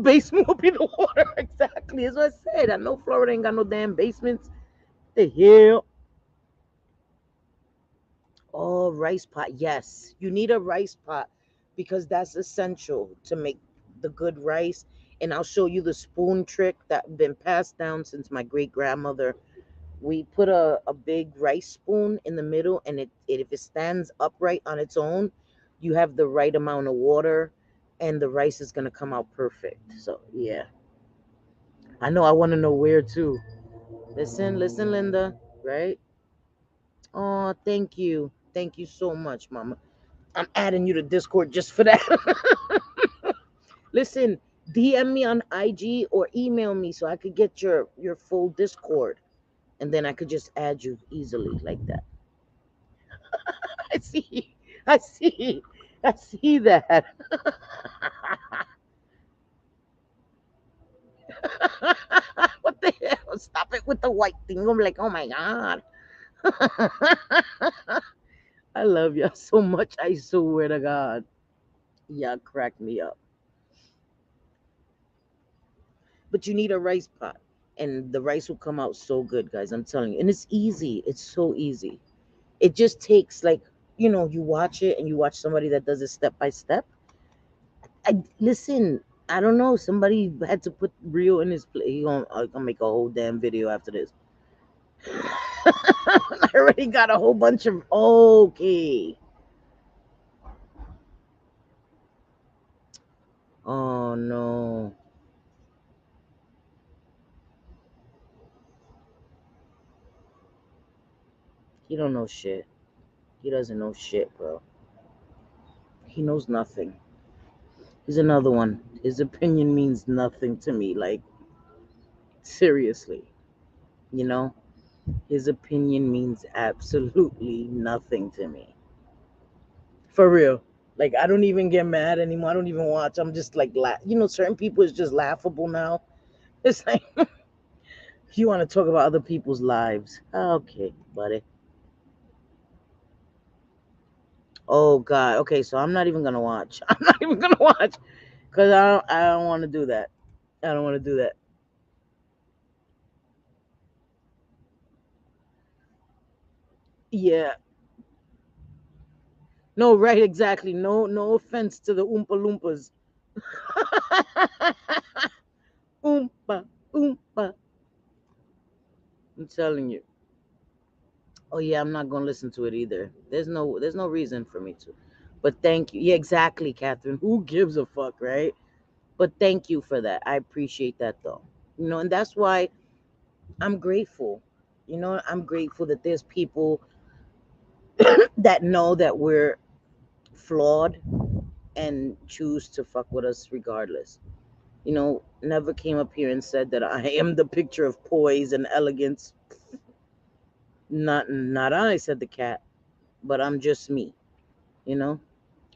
Basement will be the water. Exactly. As I said, I know Florida ain't got no damn basements. The hell? Oh, rice pot. Yes, you need a rice pot because that's essential to make the good rice. And I'll show you the spoon trick that been passed down since my great grandmother. We put a big rice spoon in the middle, and if it stands upright on its own, you have the right amount of water, and the rice is gonna come out perfect. So yeah, I know. I want to know where too. Listen, listen, Linda. Right? Oh, thank you so much, Mama. I'm adding you to Discord just for that. Listen, DM me on IG or email me so I could get your full Discord, and then I could just add you easily like that. I see. I see. I see that. What the hell? Stop it with the white thing. I'm like, oh my god. I love you so much. I swear to God. Yeah, crack me up. But you need a rice pot. And the rice will come out so good, guys. I'm telling you. And it's easy. It's so easy. It just takes like, you watch it and you watch somebody that does it step by step. I listen. I don't know. Somebody had to put Rio in his place. He gonna make a whole damn video after this. I already got a whole bunch of okay. Oh no, he don't know shit. He doesn't know shit, bro. He knows nothing. He's another one. His opinion means nothing to me. Like seriously, you know, his opinion means absolutely nothing to me. For real. Like I don't even get mad anymore. I don't even watch. I'm just like certain people is just laughable now. It's like you want to talk about other people's lives. Okay, buddy. Oh God. Okay, so I'm not even gonna watch. I'm not even gonna watch because I don't want to do that. I don't want to do that. Yeah. No, right, exactly. No offense to the Oompa Loompas. Oompa, Oompa. I'm telling you. Oh yeah, I'm not gonna listen to it either. There's no reason for me to. But thank you. Yeah, exactly, Catherine. Who gives a fuck, right? But thank you for that. I appreciate that though. And that's why I'm grateful. I'm grateful that there's people that know that we're flawed and choose to fuck with us regardless. Never came up here and said that I am the picture of poise and elegance. Not I, said the cat, but I'm just me, you know?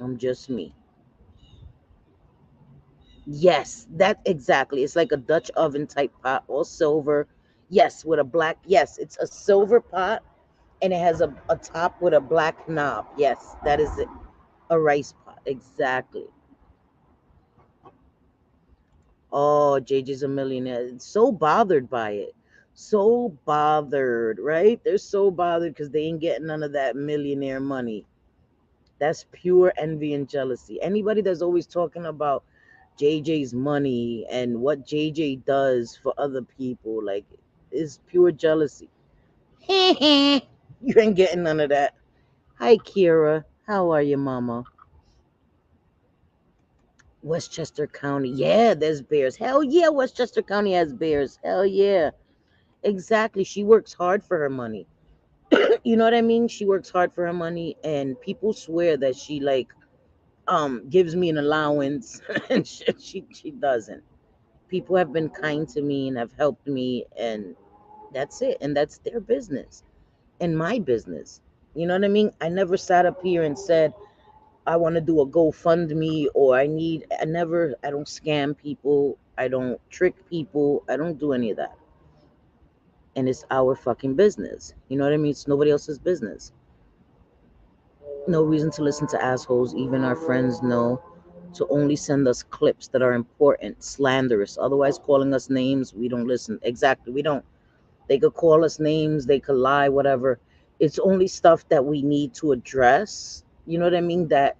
I'm just me. Yes, that exactly. It's like a Dutch oven type pot, all silver. Yes, with a black, yes, it's a silver pot and it has a top with a black knob. Yes, that is it. A rice pot. Exactly. Oh, JJ's a millionaire. So bothered by it. So bothered, right? They're so bothered because they ain't getting none of that millionaire money. That's pure envy and jealousy. Anybody that's always talking about JJ's money and what JJ does for other people, like, is pure jealousy. You ain't getting none of that. Hi, Kira. How are you, Mama? Westchester County. Yeah, there's bears. Hell yeah, Westchester County has bears. Hell yeah. Exactly. She works hard for her money. You know what I mean? She works hard for her money, and people swear that she like gives me an allowance, and she doesn't. People have been kind to me and have helped me, and that's it. And that's their business and my business. You know what I mean? I never sat up here and said I want to do a GoFundMe or I don't scam people. I don't trick people. I don't do any of that. And it's our fucking business. You know what I mean? It's nobody else's business. No reason to listen to assholes. Even our friends know to only send us clips that are important, slanderous. Otherwise, calling us names, we don't listen. Exactly, we don't. They could call us names, they could lie, whatever. It's only stuff that we need to address. You know what I mean? That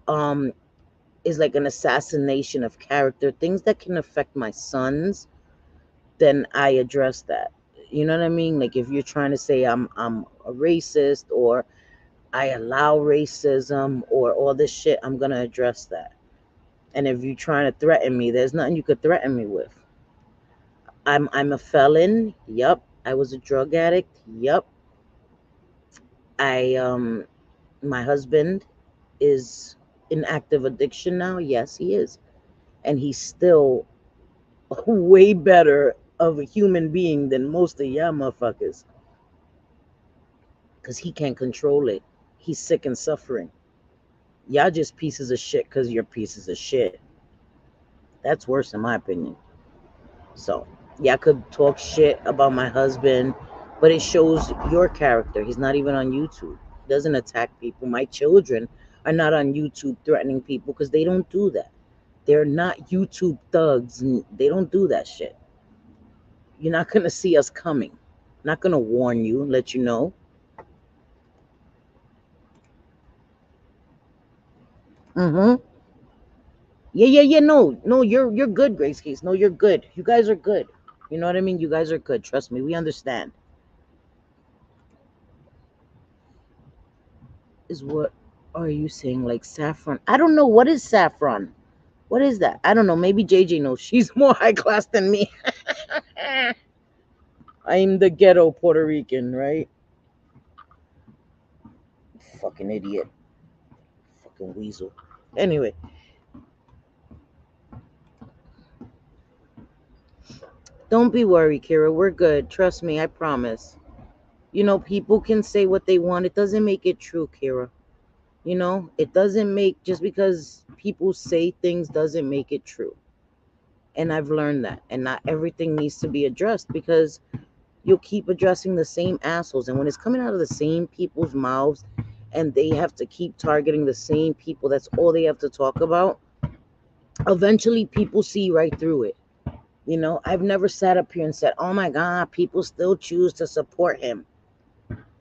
um is like an assassination of character, things that can affect my sons. Then I address that. You know what I mean? Like if you're trying to say I'm a racist or I allow racism or all this shit, I'm gonna address that. And if you're trying to threaten me, there's nothing you could threaten me with. I'm a felon. Yup. I was a drug addict. Yup. I my husband is in active addiction now. Yes, he is. And he's still way better of a human being than most of y'all motherfuckers. Cause he can't control it. He's sick and suffering. Y'all just pieces of shit because you're pieces of shit. That's worse in my opinion. So yeah, I could talk shit about my husband, but it shows your character. He's not even on YouTube. He doesn't attack people. My children are not on YouTube threatening people because they don't do that. They're not YouTube thugs. And they don't do that shit. You're not gonna see us coming. I'm not gonna warn you, let you know. Mm-hmm. Yeah. No, you're good, Grace Case. No, you're good. You guys are good. You know what I mean? You guys are good. Trust me. We understand. Is what are you saying? Like saffron? I don't know. What is saffron? What is that? I don't know. Maybe JJ knows. She's more high class than me. I'm the ghetto Puerto Rican, right? Fucking idiot. Fucking weasel. Anyway, don't be worried, Kira. We're good. Trust me. I promise. You know, people can say what they want. It doesn't make it true, Kira. You know, it doesn't make just because people say things doesn't make it true. And I've learned that. And not everything needs to be addressed because you'll keep addressing the same assholes. And when it's coming out of the same people's mouths and they have to keep targeting the same people, that's all they have to talk about. Eventually, people see right through it. You know, I've never sat up here and said, oh my God, people still choose to support him.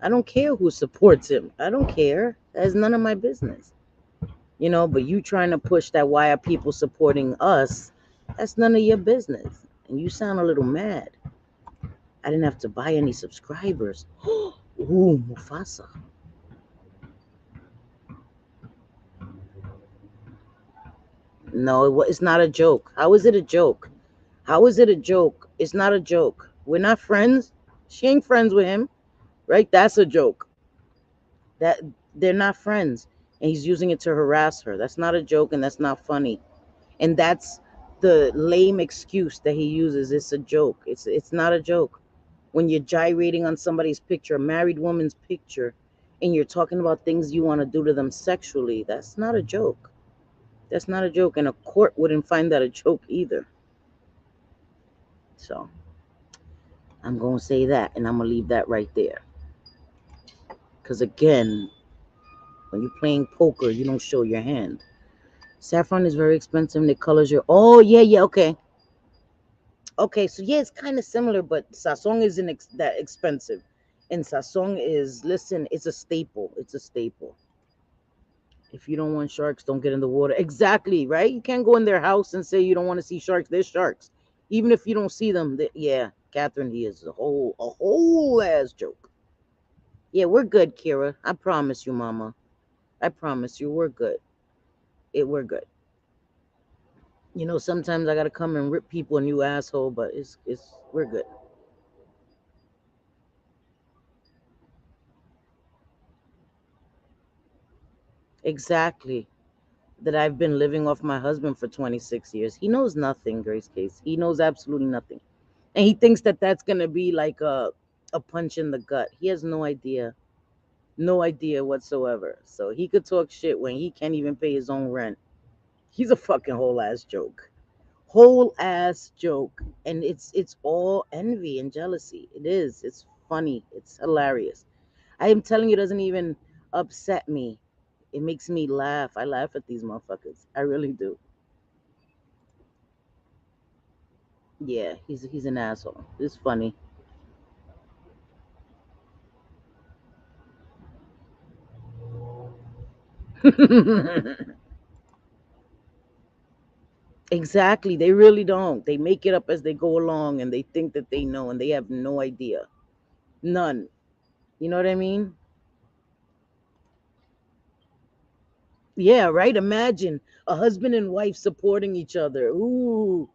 I don't care who supports him. I don't care. That's none of my business. You know, but you trying to push that why are people supporting us? That's none of your business. And you sound a little mad. I didn't have to buy any subscribers. Ooh, Mufasa. No, it's not a joke. How is it a joke? How is it a joke? It's not a joke. We're not friends. She ain't friends with him, right? That's a joke. That they're not friends, and he's using it to harass her. That's not a joke, and that's not funny. And that's the lame excuse that he uses. It's a joke. It's not a joke. When you're gyrating on somebody's picture, a married woman's picture, and you're talking about things you want to do to them sexually, that's not a joke. That's not a joke, and a court wouldn't find that a joke either. So I'm gonna say that, and I'm gonna leave that right there. Because again, when you're playing poker, you don't show your hand. Saffron is very expensive, and it colors your. Oh yeah, okay. Okay, so yeah, it's kind of similar, but sasong isn't that expensive. And sasong is, listen, it's a staple. It's a staple. If you don't want sharks, don't get in the water. Exactly, right? You can't go in their house and say you don't want to see sharks. There's sharks. Even if you don't see them, yeah, Catherine, he is a whole ass joke. Yeah, we're good, Kira. I promise you, Mama. I promise you, we're good. We're good. You know, sometimes I gotta come and rip people a new asshole, but it's we're good. Exactly. That I've been living off my husband for 26 years. He knows nothing, Grace Case. He knows absolutely nothing. And he thinks that that's going to be like a punch in the gut. He has no idea. No idea whatsoever. So he could talk shit when he can't even pay his own rent. He's a fucking whole ass joke. Whole ass joke. And it's all envy and jealousy. It is. It's funny. It's hilarious. I am telling you, it doesn't even upset me. It makes me laugh. I laugh at these motherfuckers. I really do. Yeah, he's an asshole. It's funny. Exactly. They really don't. They make it up as they go along and they think that they know and they have no idea. None. You know what I mean? Yeah, right? Imagine a husband and wife supporting each other. Ooh,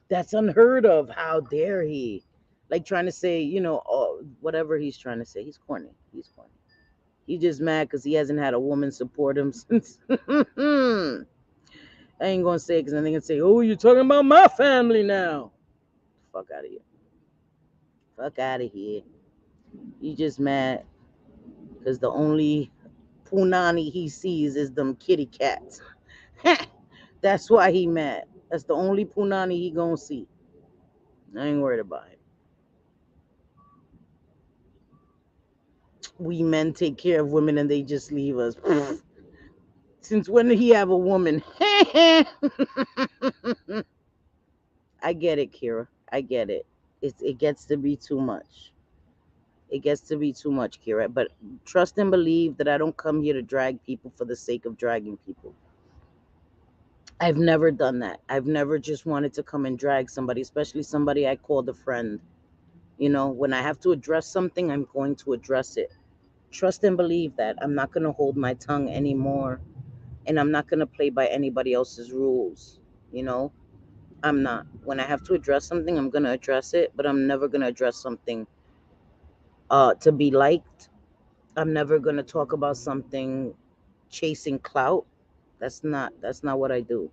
that's unheard of. How dare he? Like trying to say, oh, whatever he's trying to say. He's corny. He's corny. He's just mad because he hasn't had a woman support him since. I ain't gonna say it because then they can say, "Oh, you're talking about my family now." Fuck out of here. Fuck out of here. You just mad because the only punani he sees is them kitty cats. That's why he mad. That's the only punani he gonna see. I ain't worried about him. We men take care of women and they just leave us. Since when did he have a woman? I get it, Kira. I get it. It gets to be too much. It gets to be too much, Kira. But trust and believe that I don't come here to drag people for the sake of dragging people. I've never done that. I've never just wanted to come and drag somebody, especially somebody I called a friend. When I have to address something, I'm going to address it. Trust and believe that I'm not going to hold my tongue anymore and I'm not going to play by anybody else's rules. You know, I'm not. When I have to address something, I'm going to address it, but I'm never going to address something to be liked. I'm never going to talk about something chasing clout. That's not what I do.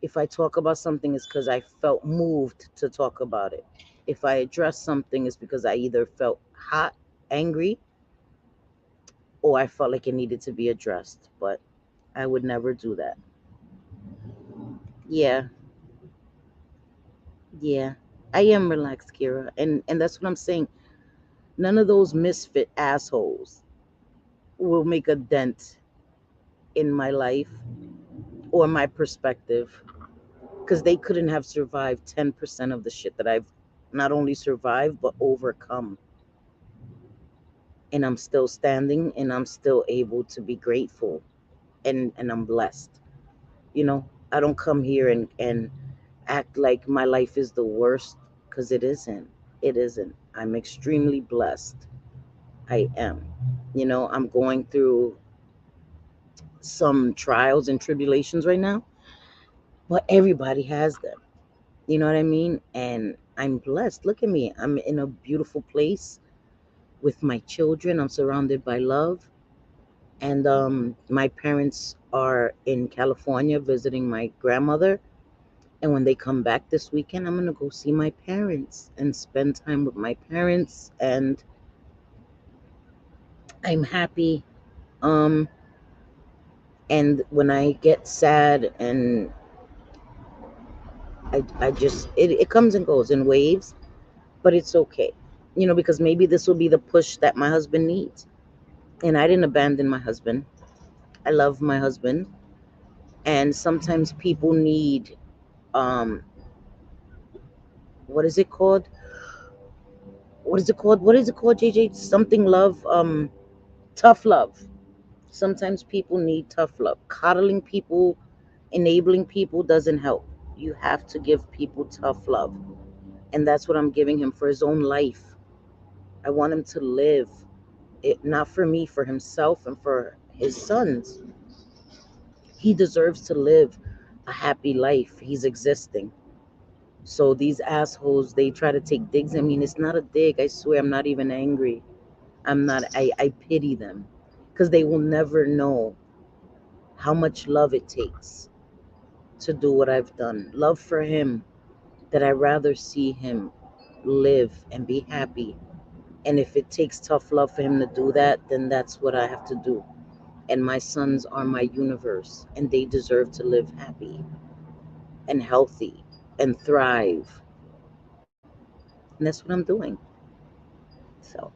If I talk about something, it's because I felt moved to talk about it. If I address something, it's because I either felt hot, angry, or I felt like it needed to be addressed. But I would never do that. Yeah, yeah. I am relaxed, Kira. And that's what I'm saying. None of those misfit assholes will make a dent in my life or my perspective because they couldn't have survived 10% of the shit that I've not only survived but overcome. And I'm still standing and I'm still able to be grateful and I'm blessed. I don't come here and act like my life is the worst because it isn't. It isn't. I'm extremely blessed. I am. I'm going through some trials and tribulations right now, but everybody has them. You know what I mean? And I'm blessed. Look at me. I'm in a beautiful place with my children. I'm surrounded by love. And my parents are in California visiting my grandmother. And when they come back this weekend, I'm gonna go see my parents and spend time with my parents. And I'm happy. Um, and when I get sad and I just it comes and goes in waves, but it's okay. Because maybe this will be the push that my husband needs. And I didn't abandon my husband. I love my husband. And sometimes people need um what is it called? What is it called? What is it called, JJ? Something love, tough love. Sometimes people need tough love. Coddling people, enabling people doesn't help. You have to give people tough love. And that's what I'm giving him for his own life. I want him to live it, not for me, for himself and for his sons. He deserves to live a happy life. He's existing. So these assholes, they try to take digs. I mean, it's not a dig. I swear, I'm not even angry. I'm not, I pity them because they will never know how much love it takes to do what I've done. Love for him, that I rather see him live and be happy. And if it takes tough love for him to do that, then that's what I have to do. And my sons are my universe, and they deserve to live happy and healthy and thrive. And that's what I'm doing. So,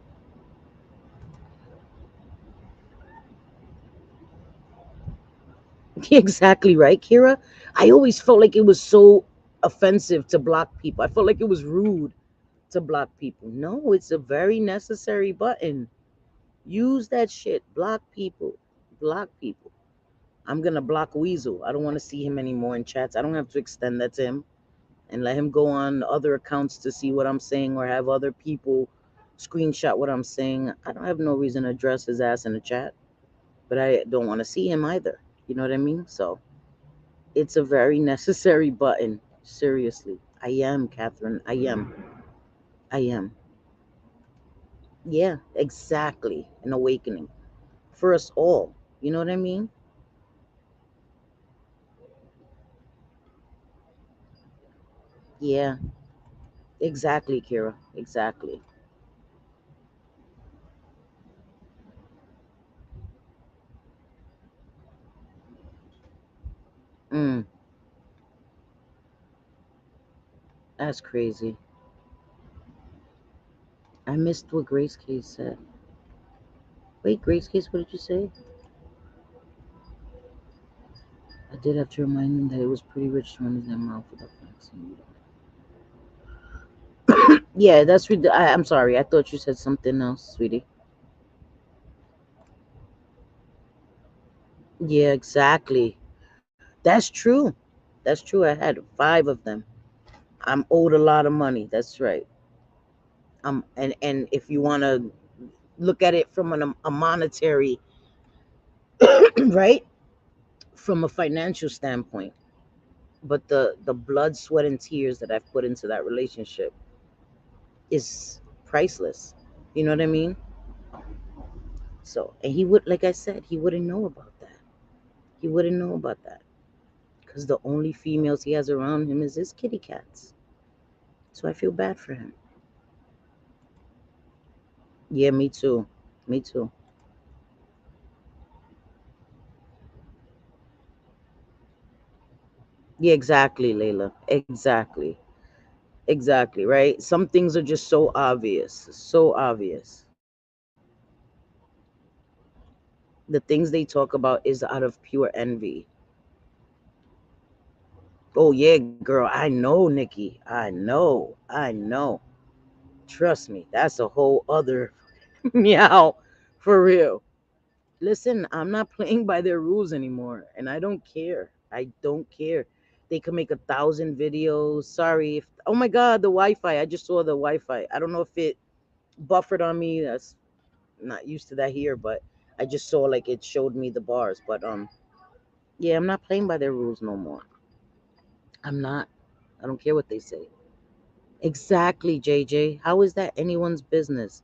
exactly right, Kira. I always felt like it was so offensive to block people. I felt like it was rude to block people. No, it's a very necessary button. Use that shit. Block people. Block people. I'm gonna block Weasel. I don't want to see him anymore in chats. I don't have to extend that to him and let him go on other accounts to see what I'm saying or have other people screenshot what I'm saying. I don't have no reason to address his ass in the chat, but I don't want to see him either. You know what I mean? So it's a very necessary button. Seriously. I am, Catherine. I am. I am. Yeah, exactly. An awakening for us all. You know what I mean? Yeah, exactly, Kira. Exactly. Mm, that's crazy. I missed what Grace Case said. Wait, Grace Case, what did you say? I did have to remind him that it was pretty rich to run his mouth without vaccine. Yeah, that's I'm sorry. I thought you said something else, sweetie. Yeah, exactly. That's true. That's true. I had five of them. I'm owed a lot of money. That's right. And if you want to look at it from a monetary, right, from a financial standpoint, but the blood, sweat, and tears that I've put into that relationship is priceless. You know what I mean? So, and he would, like I said, he wouldn't know about that. He wouldn't know about that because the only females he has around him is his kitty cats. So I feel bad for him. Yeah, me too. Me too. Yeah, exactly, Layla. Exactly. Exactly, right? Some things are just so obvious. So obvious. The things they talk about is out of pure envy. Oh yeah, girl, I know, Nikki. I know. I know. Trust me, that's a whole other meow for real. Listen, I'm not playing by their rules anymore, and I don't care. I don't care. They can make 1,000 videos. Sorry if oh my god, the Wi-Fi. I just saw the Wi-Fi. I don't know if it buffered on me. That's not used to that here, but I just saw like it showed me the bars. But yeah, I'm not playing by their rules no more. I'm not. I don't care what they say. Exactly, JJ. How is that anyone's business?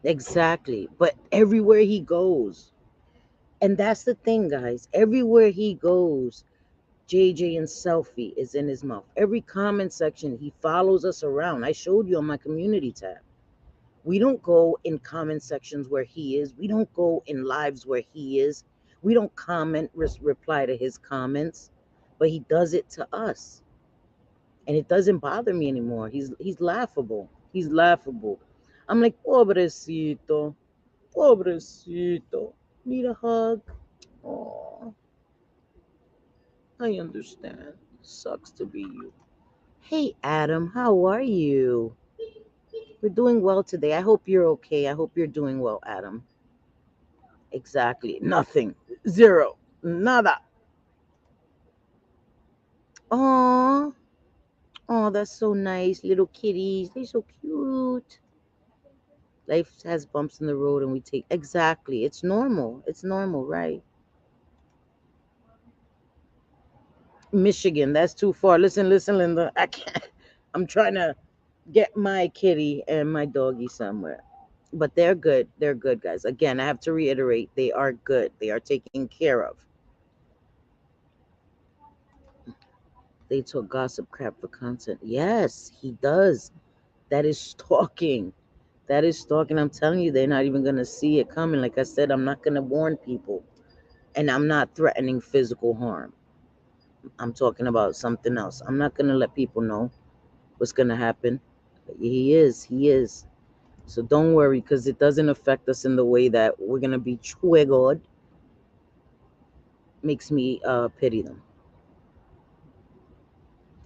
Exactly. But everywhere he goes, and that's the thing, guys. Everywhere he goes, JJ and selfie is in his mouth. Every comment section, he follows us around. I showed you on my community tab. We don't go in comment sections where he is. We don't go in lives where he is. We don't reply to his comments, but he does it to us. And it doesn't bother me anymore. He's laughable. He's laughable. I'm like, pobrecito, pobrecito. Need a hug? Oh, I understand. Sucks to be you. Hey, Adam, how are you? We're doing well today. I hope you're okay. I hope you're doing well, Adam. Exactly. Nothing. Zero. Nada. Oh, oh, that's so nice. Little kitties. They're so cute. Life has bumps in the road and we take exactly. It's normal. It's normal, right? Michigan, that's too far. Listen, listen, Linda. I can't. I'm trying to get my kitty and my doggy somewhere. But they're good. They're good, guys. Again, I have to reiterate, they are good. They are taken care of. They took gossip crap for content. Yes, he does. That is stalking. That is stalking. I'm telling you, they're not even gonna see it coming. Like I said, I'm not gonna warn people. And I'm not threatening physical harm. I'm talking about something else. I'm not gonna let people know what's gonna happen. But he is. He is. So don't worry, because it doesn't affect us in the way that we're gonna be triggered. Makes me pity them.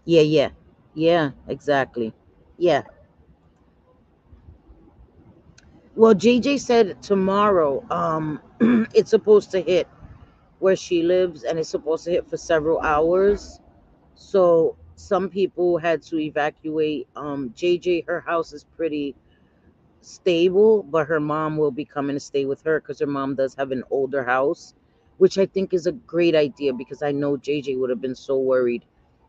Yeah, yeah. Yeah, exactly. Yeah. Well, JJ said tomorrow. It's supposed to hit where she lives, and it's supposed to hit for several hours. So some people had to evacuate. JJ, her house is pretty stable, but her mom will be coming to stay with her because her mom does have an older house, which I think is a great idea because I know JJ would have been so worried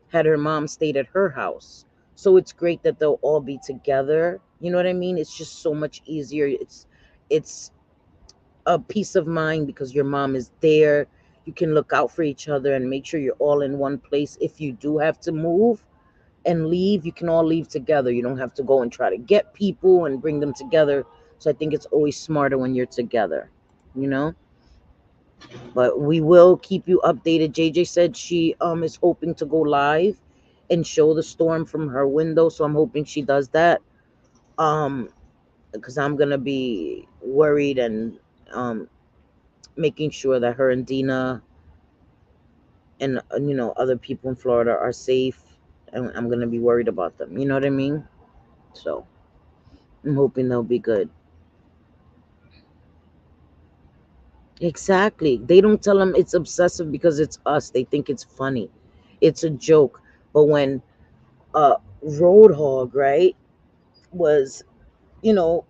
had her mom stayed at her house. So it's great that they'll all be together. You know what I mean? It's just so much easier. It's a peace of mind because your mom is there. You can look out for each other and make sure you're all in one place. If you do have to move and leave, you can all leave together. You don't have to go and try to get people and bring them together. So I think it's always smarter when you're together, you know? But we will keep you updated. JJ said she is hoping to go live and show the storm from her window. So I'm hoping she does that. Um, because I'm gonna be worried and making sure that her and Dina and other people in Florida are safe. And I'm gonna be worried about them. You know what I mean? So I'm hoping they'll be good. Exactly. They don't tell them it's obsessive because it's us. They think it's funny. It's a joke. But when Roadhog, right, was,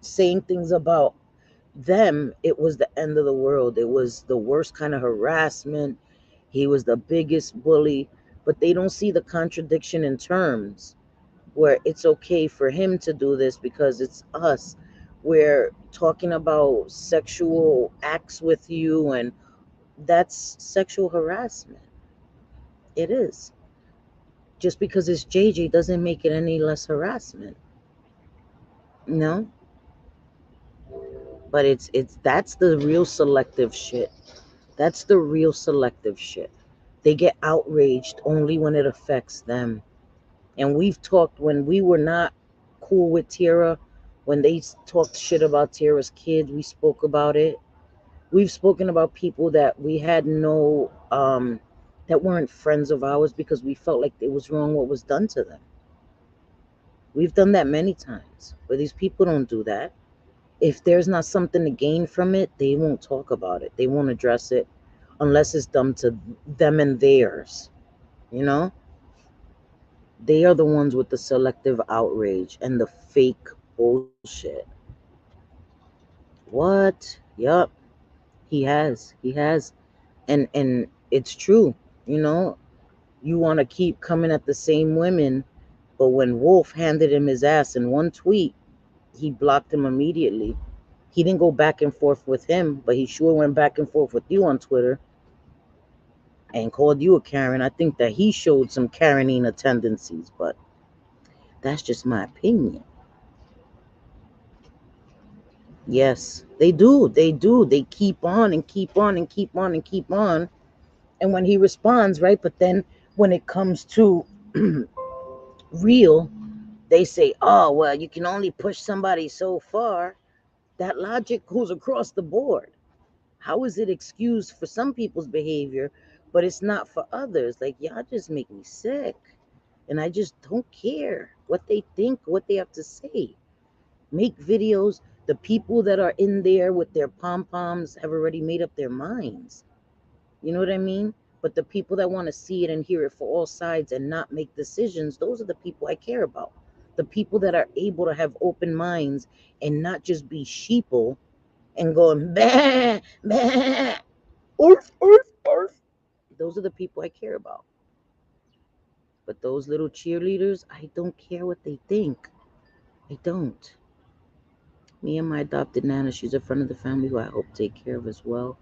saying things about them, it was the end of the world. It was the worst kind of harassment. He was the biggest bully. But they don't see the contradiction in terms where it's okay for him to do this because it's us. We're talking about sexual acts with you, and that's sexual harassment. It is. Just because it's JJ doesn't make it any less harassment. No, but it's that's the real selective shit. That's the real selective shit. They get outraged only when it affects them. And we've talked when we were not cool with Tara, when they talked shit about Tara's kid, we spoke about it. We've spoken about people that we had no that weren't friends of ours because we felt like it was wrong what was done to them. We've done that many times, but these people don't do that. If there's not something to gain from it, they won't talk about it. They won't address it unless it's done to them and theirs. You know, they are the ones with the selective outrage and the fake bullshit. What? Yup. He has, and it's true. You know, you want to keep coming at the same women, but when Wolf handed him his ass in one tweet, he blocked him immediately. He didn't go back and forth with him, but he sure went back and forth with you on Twitter and called you a Karen. I think that he showed some Karenina tendencies, but that's just my opinion. Yes, they do. They do. They keep on and keep on and keep on and keep on. And when he responds, right? But then when it comes to real, they say, oh, well, you can only push somebody so far. That logic goes across the board. How is it excused for some people's behavior, but it's not for others? Like, y'all just make me sick. And I just don't care what they think, what they have to say. Make videos. The people that are in there with their pom poms have already made up their minds. You know what I mean? But the people that want to see it and hear it for all sides and not make decisions, those are the people I care about. The people that are able to have open minds and not just be sheeple and going, bah, bah, oof, oof, oof. Those are the people I care about. But those little cheerleaders, I don't care what they think. I don't. Me and my adopted Nana, she's a friend of the family who I hope take care of as well.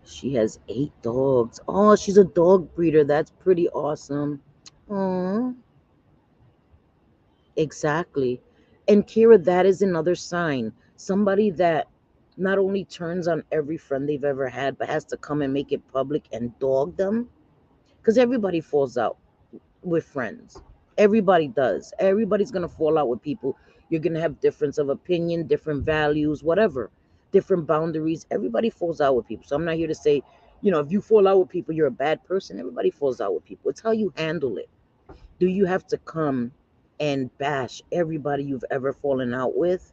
She has 8 dogs. Oh, she's a dog breeder. That's pretty awesome. Oh, exactly. And Kira, that is another sign. Somebody that not only turns on every friend they've ever had, but has to come and make it public and dog them. Because everybody falls out with friends. Everybody does. Everybody's gonna fall out with people. You're gonna have difference of opinion, different values, whatever, different boundaries. Everybody falls out with people. So I'm not here to say, if you fall out with people, you're a bad person. Everybody falls out with people. It's how you handle it. Do you have to come and bash everybody you've ever fallen out with?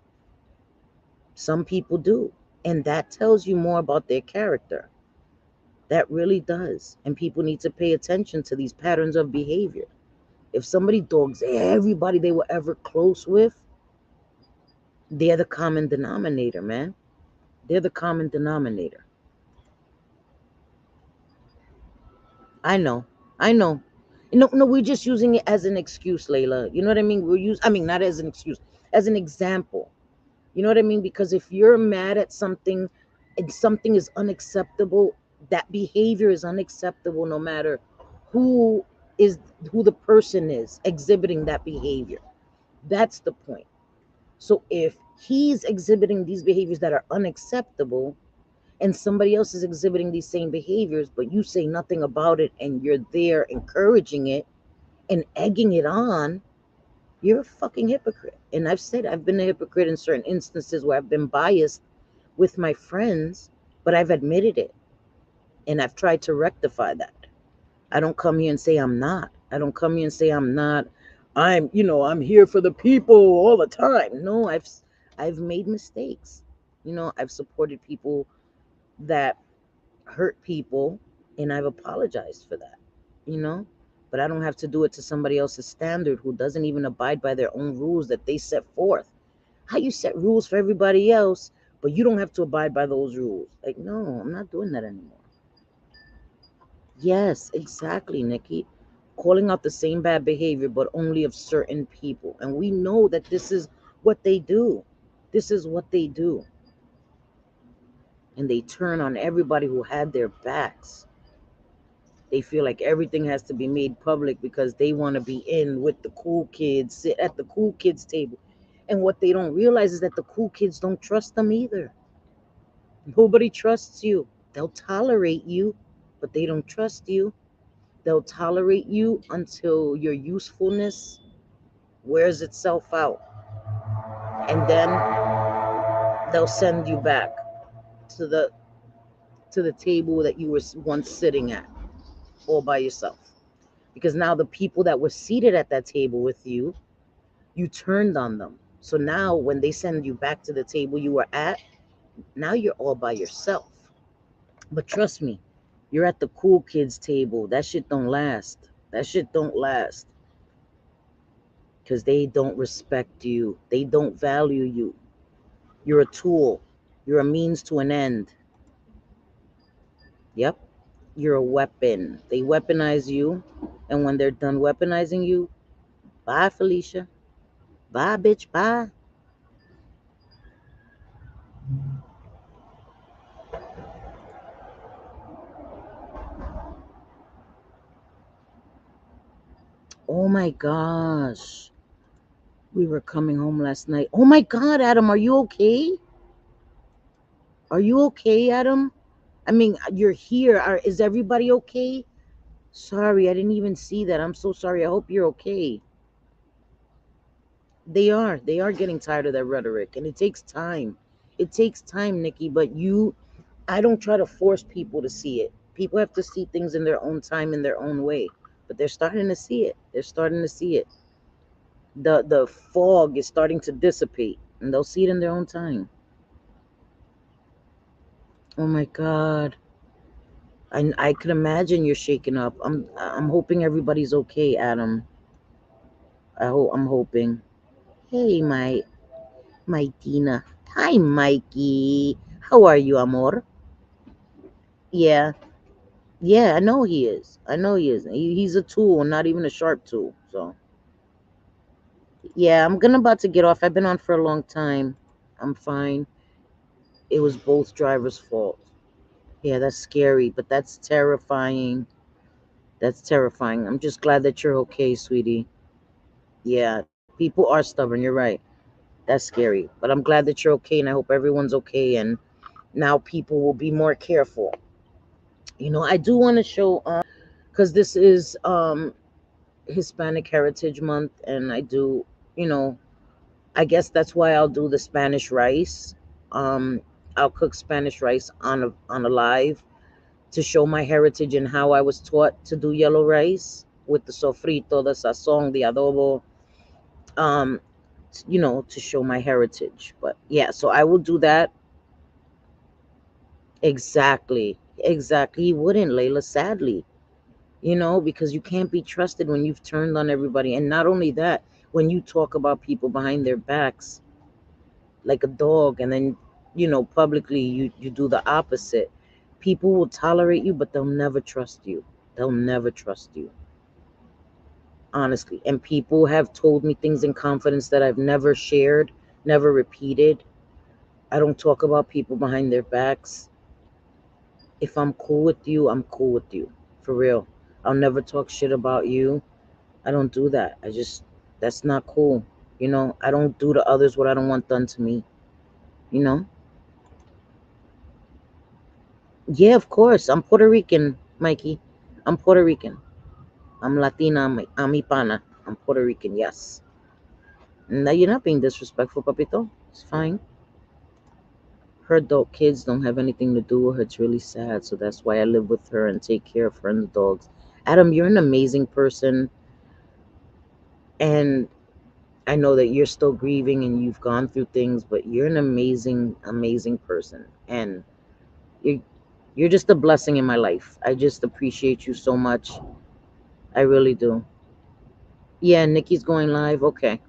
Some people do. And that tells you more about their character. That really does. And people need to pay attention to these patterns of behavior. If somebody dogs everybody they were ever close with, they're the common denominator, man. They're the common denominator. I know. I know. No, no, we're just using it as an excuse, Layla. You know what I mean? I mean, not as an excuse, as an example. You know what I mean? Because if you're mad at something and something is unacceptable, that behavior is unacceptable no matter who is who the person is exhibiting that behavior. That's the point. So if he's exhibiting these behaviors that are unacceptable and somebody else is exhibiting these same behaviors, but you say nothing about it and you're there encouraging it and egging it on, you're a fucking hypocrite. And I've said I've been a hypocrite in certain instances where I've been biased with my friends, but I've admitted it and I've tried to rectify that. I don't come here and say I'm not. I don't come here and say I'm not. I'm here for the people all the time. No, I've made mistakes. I've supported people that hurt people and I've apologized for that. You know? But I don't have to do it to somebody else's standard who doesn't even abide by their own rules that they set forth. How you set rules for everybody else, but you don't have to abide by those rules. Like, no, I'm not doing that anymore. Yes, exactly, Nikki. Calling out the same bad behavior, but only of certain people. And we know that this is what they do. This is what they do. And they turn on everybody who had their backs. They feel like everything has to be made public because they want to be in with the cool kids, sit at the cool kids table. And what they don't realize is that the cool kids don't trust them either. Nobody trusts you. They'll tolerate you, but they don't trust you. They'll tolerate you until your usefulness wears itself out. And then they'll send you back to the table that you were once sitting at all by yourself. Because now the people that were seated at that table with you, you turned on them. So now when they send you back to the table you were at, now you're all by yourself. But trust me, you're at the cool kids table. That shit don't last. That shit don't last. Because they don't respect you. They don't value you. You're a tool. You're a means to an end. Yep. You're a weapon. They weaponize you. And when they're done weaponizing you, bye, Felicia. Bye, bitch. Bye. Oh my gosh. We were coming home last night. Oh my God, Adam, are you okay? Are you okay, Adam? I mean, you're here. Is everybody okay? Sorry, I didn't even see that. I'm so sorry. I hope you're okay. They are. They are getting tired of that rhetoric, and it takes time. It takes time, Nikki, but I don't try to force people to see it. People have to see things in their own time, in their own way. But they're starting to see it. They're starting to see it. The fog is starting to dissipate, and they'll see it in their own time. Oh my God. I could imagine you're shaken up. I'm hoping everybody's okay, Adam. I'm hoping. Hey, my Tina. Hi, Mikey. How are you, amor? Yeah. Yeah, I know he is. I know he is. He's a tool, not even a sharp tool. So, yeah, I'm gonna about to get off. I've been on for a long time. I'm fine. It was both drivers' fault. Yeah, that's scary, but that's terrifying. That's terrifying. I'm just glad that you're okay, sweetie. Yeah, people are stubborn. You're right. That's scary. But I'm glad that you're okay, and I hope everyone's okay. And now people will be more careful. I do want to show, because this is Hispanic Heritage Month, and I do, you know, I guess that's why I'll do the Spanish rice. Um, I'll cook Spanish rice on a live to show my heritage and how I was taught to do yellow rice with the sofrito, the sazon, the adobo. Um, to show my heritage. But yeah, so I will do that. Exactly. Exactly. He wouldn't, Layla, sadly. Because you can't be trusted when you've turned on everybody. And not only that, when you talk about people behind their backs like a dog, and then, publicly you do the opposite, people will tolerate you, but they'll never trust you. They'll never trust you, honestly. And people have told me things in confidence that I've never shared, never repeated. I don't talk about people behind their backs. If I'm cool with you, I'm cool with you. For real. I'll never talk shit about you. I don't do that. That's not cool. I don't do to others what I don't want done to me. You know? Yeah, of course. I'm Puerto Rican, Mikey. I'm Puerto Rican. I'm Latina. I'm Hispana. I'm Puerto Rican, yes. No, you're not being disrespectful, Papito. It's fine. Her adult kids don't have anything to do with her. It's really sad. So that's why I live with her and take care of her and the dogs. Adam, you're an amazing person. And I know that you're still grieving and you've gone through things, but you're an amazing, amazing person. And you're, you're just a blessing in my life. I just appreciate you so much. I really do. Yeah, Nikki's going live. Okay.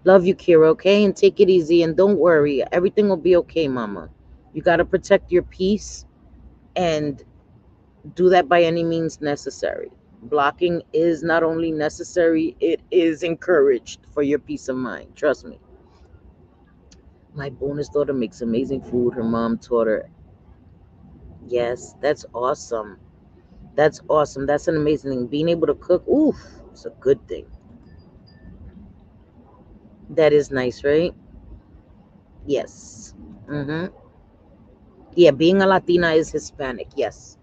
Love you, Kira. Okay. And take it easy. And don't worry. Everything will be okay, Mama. You got to protect your peace and do that by any means necessary. Blocking is not only necessary, it is encouraged for your peace of mind. Trust me. My bonus daughter makes amazing food. Her mom taught her. Yes, that's awesome. That's awesome. That's an amazing thing. Being able to cook, oof, it's a good thing. That is nice, right? Yes. Mm-hmm. Yeah, being a Latina is Hispanic. Yes.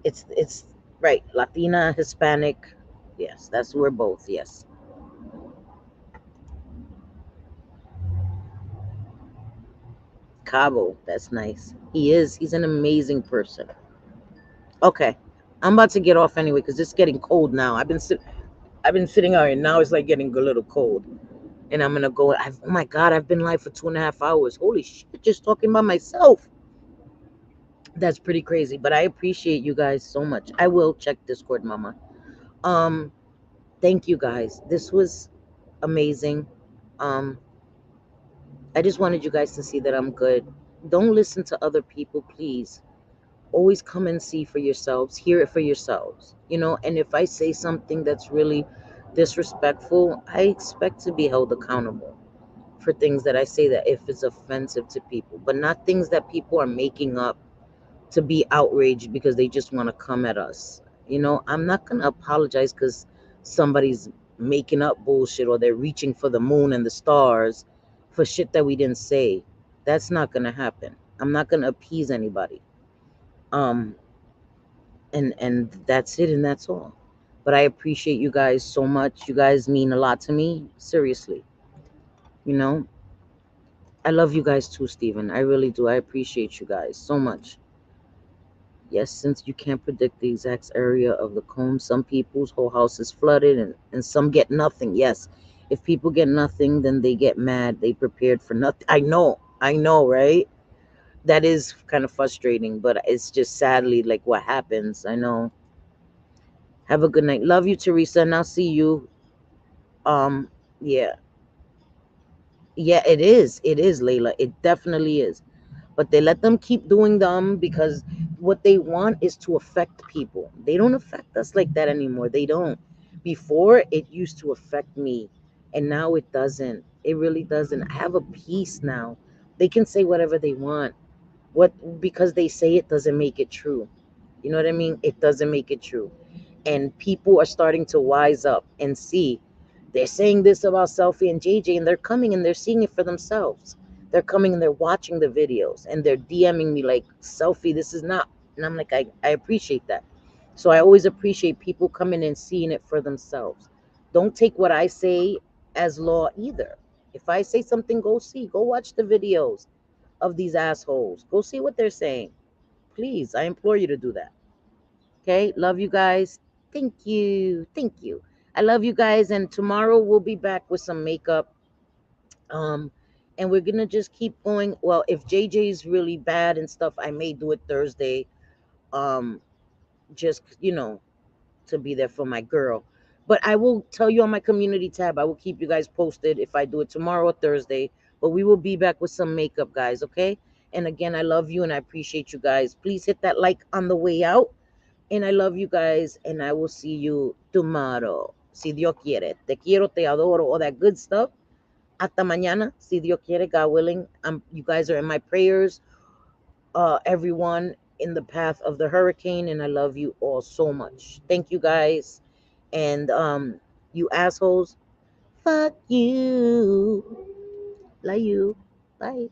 It's right. Latina, Hispanic. Yes, that's we're both. Yes. Cabo, that's nice. He is. He's an amazing person. Okay. I'm about to get off anyway because it's getting cold now. I've been sitting out and now it's like getting a little cold. And I'm gonna go. Oh my god, I've been live for 2.5 hours. Holy shit, just talking by myself. That's pretty crazy. But I appreciate you guys so much. I will check Discord, Mama. Um, thank you guys. This was amazing. Um, I just wanted you guys to see that I'm good. Don't listen to other people, please. Always come and see for yourselves, hear it for yourselves. And if I say something that's really disrespectful, I expect to be held accountable for things that I say, that if it's offensive to people, but not things that people are making up to be outraged because they just want to come at us. I'm not going to apologize because somebody's making up bullshit or they're reaching for the moon and the stars for shit that we didn't say. That's not going to happen. I'm not going to appease anybody. Um and that's it, and that's all. But I appreciate you guys so much. You guys mean a lot to me, seriously. You know, I love you guys too, Stephen. I really do. I appreciate you guys so much. Yes, since you can't predict the exact area of the comb, some people's whole house is flooded and some get nothing. Yes, if people get nothing, then they get mad. They prepared for nothing. I know, right? That is kind of frustrating, but it's just sadly like what happens. I know. Have a good night. Love you, Teresa, and I'll see you. Yeah, yeah, it is. It is, Layla. It definitely is. But they let them keep doing them because what they want is to affect people. They don't affect us like that anymore. They don't. Before, it used to affect me, and now it doesn't. It really doesn't. I have a peace now. They can say whatever they want. What Because they say it doesn't make it true. You know what I mean? It doesn't make it true. And people are starting to wise up and see. They're saying this about Selfie and JJ, and they're coming and they're seeing it for themselves. They're coming and they're watching the videos and they're DMing me like, Selfie, this is not. And I'm like, I appreciate that. So I always appreciate people coming and seeing it for themselves. Don't take what I say as law either. If I say something, go see, go watch the videos of these assholes. Go see what they're saying. Please, I implore you to do that. Okay, love you guys. Thank you. Thank you. I love you guys. And tomorrow we'll be back with some makeup. Um, and we're gonna just keep going. Well, if JJ's really bad and stuff, I may do it Thursday. Um, just to be there for my girl. But I will tell you on my community tab. I will keep you guys posted if I do it tomorrow or Thursday. But we will be back with some makeup, guys. Okay. And again, I love you and I appreciate you guys. Please hit that like on the way out. And I love you guys. And I will see you tomorrow. Si Dios quiere. Te quiero, te adoro, all that good stuff. Hasta mañana. Si Dios quiere, God willing. You guys are in my prayers. Everyone in the path of the hurricane. And I love you all so much. Thank you guys. And you assholes, fuck you. Love you. Bye.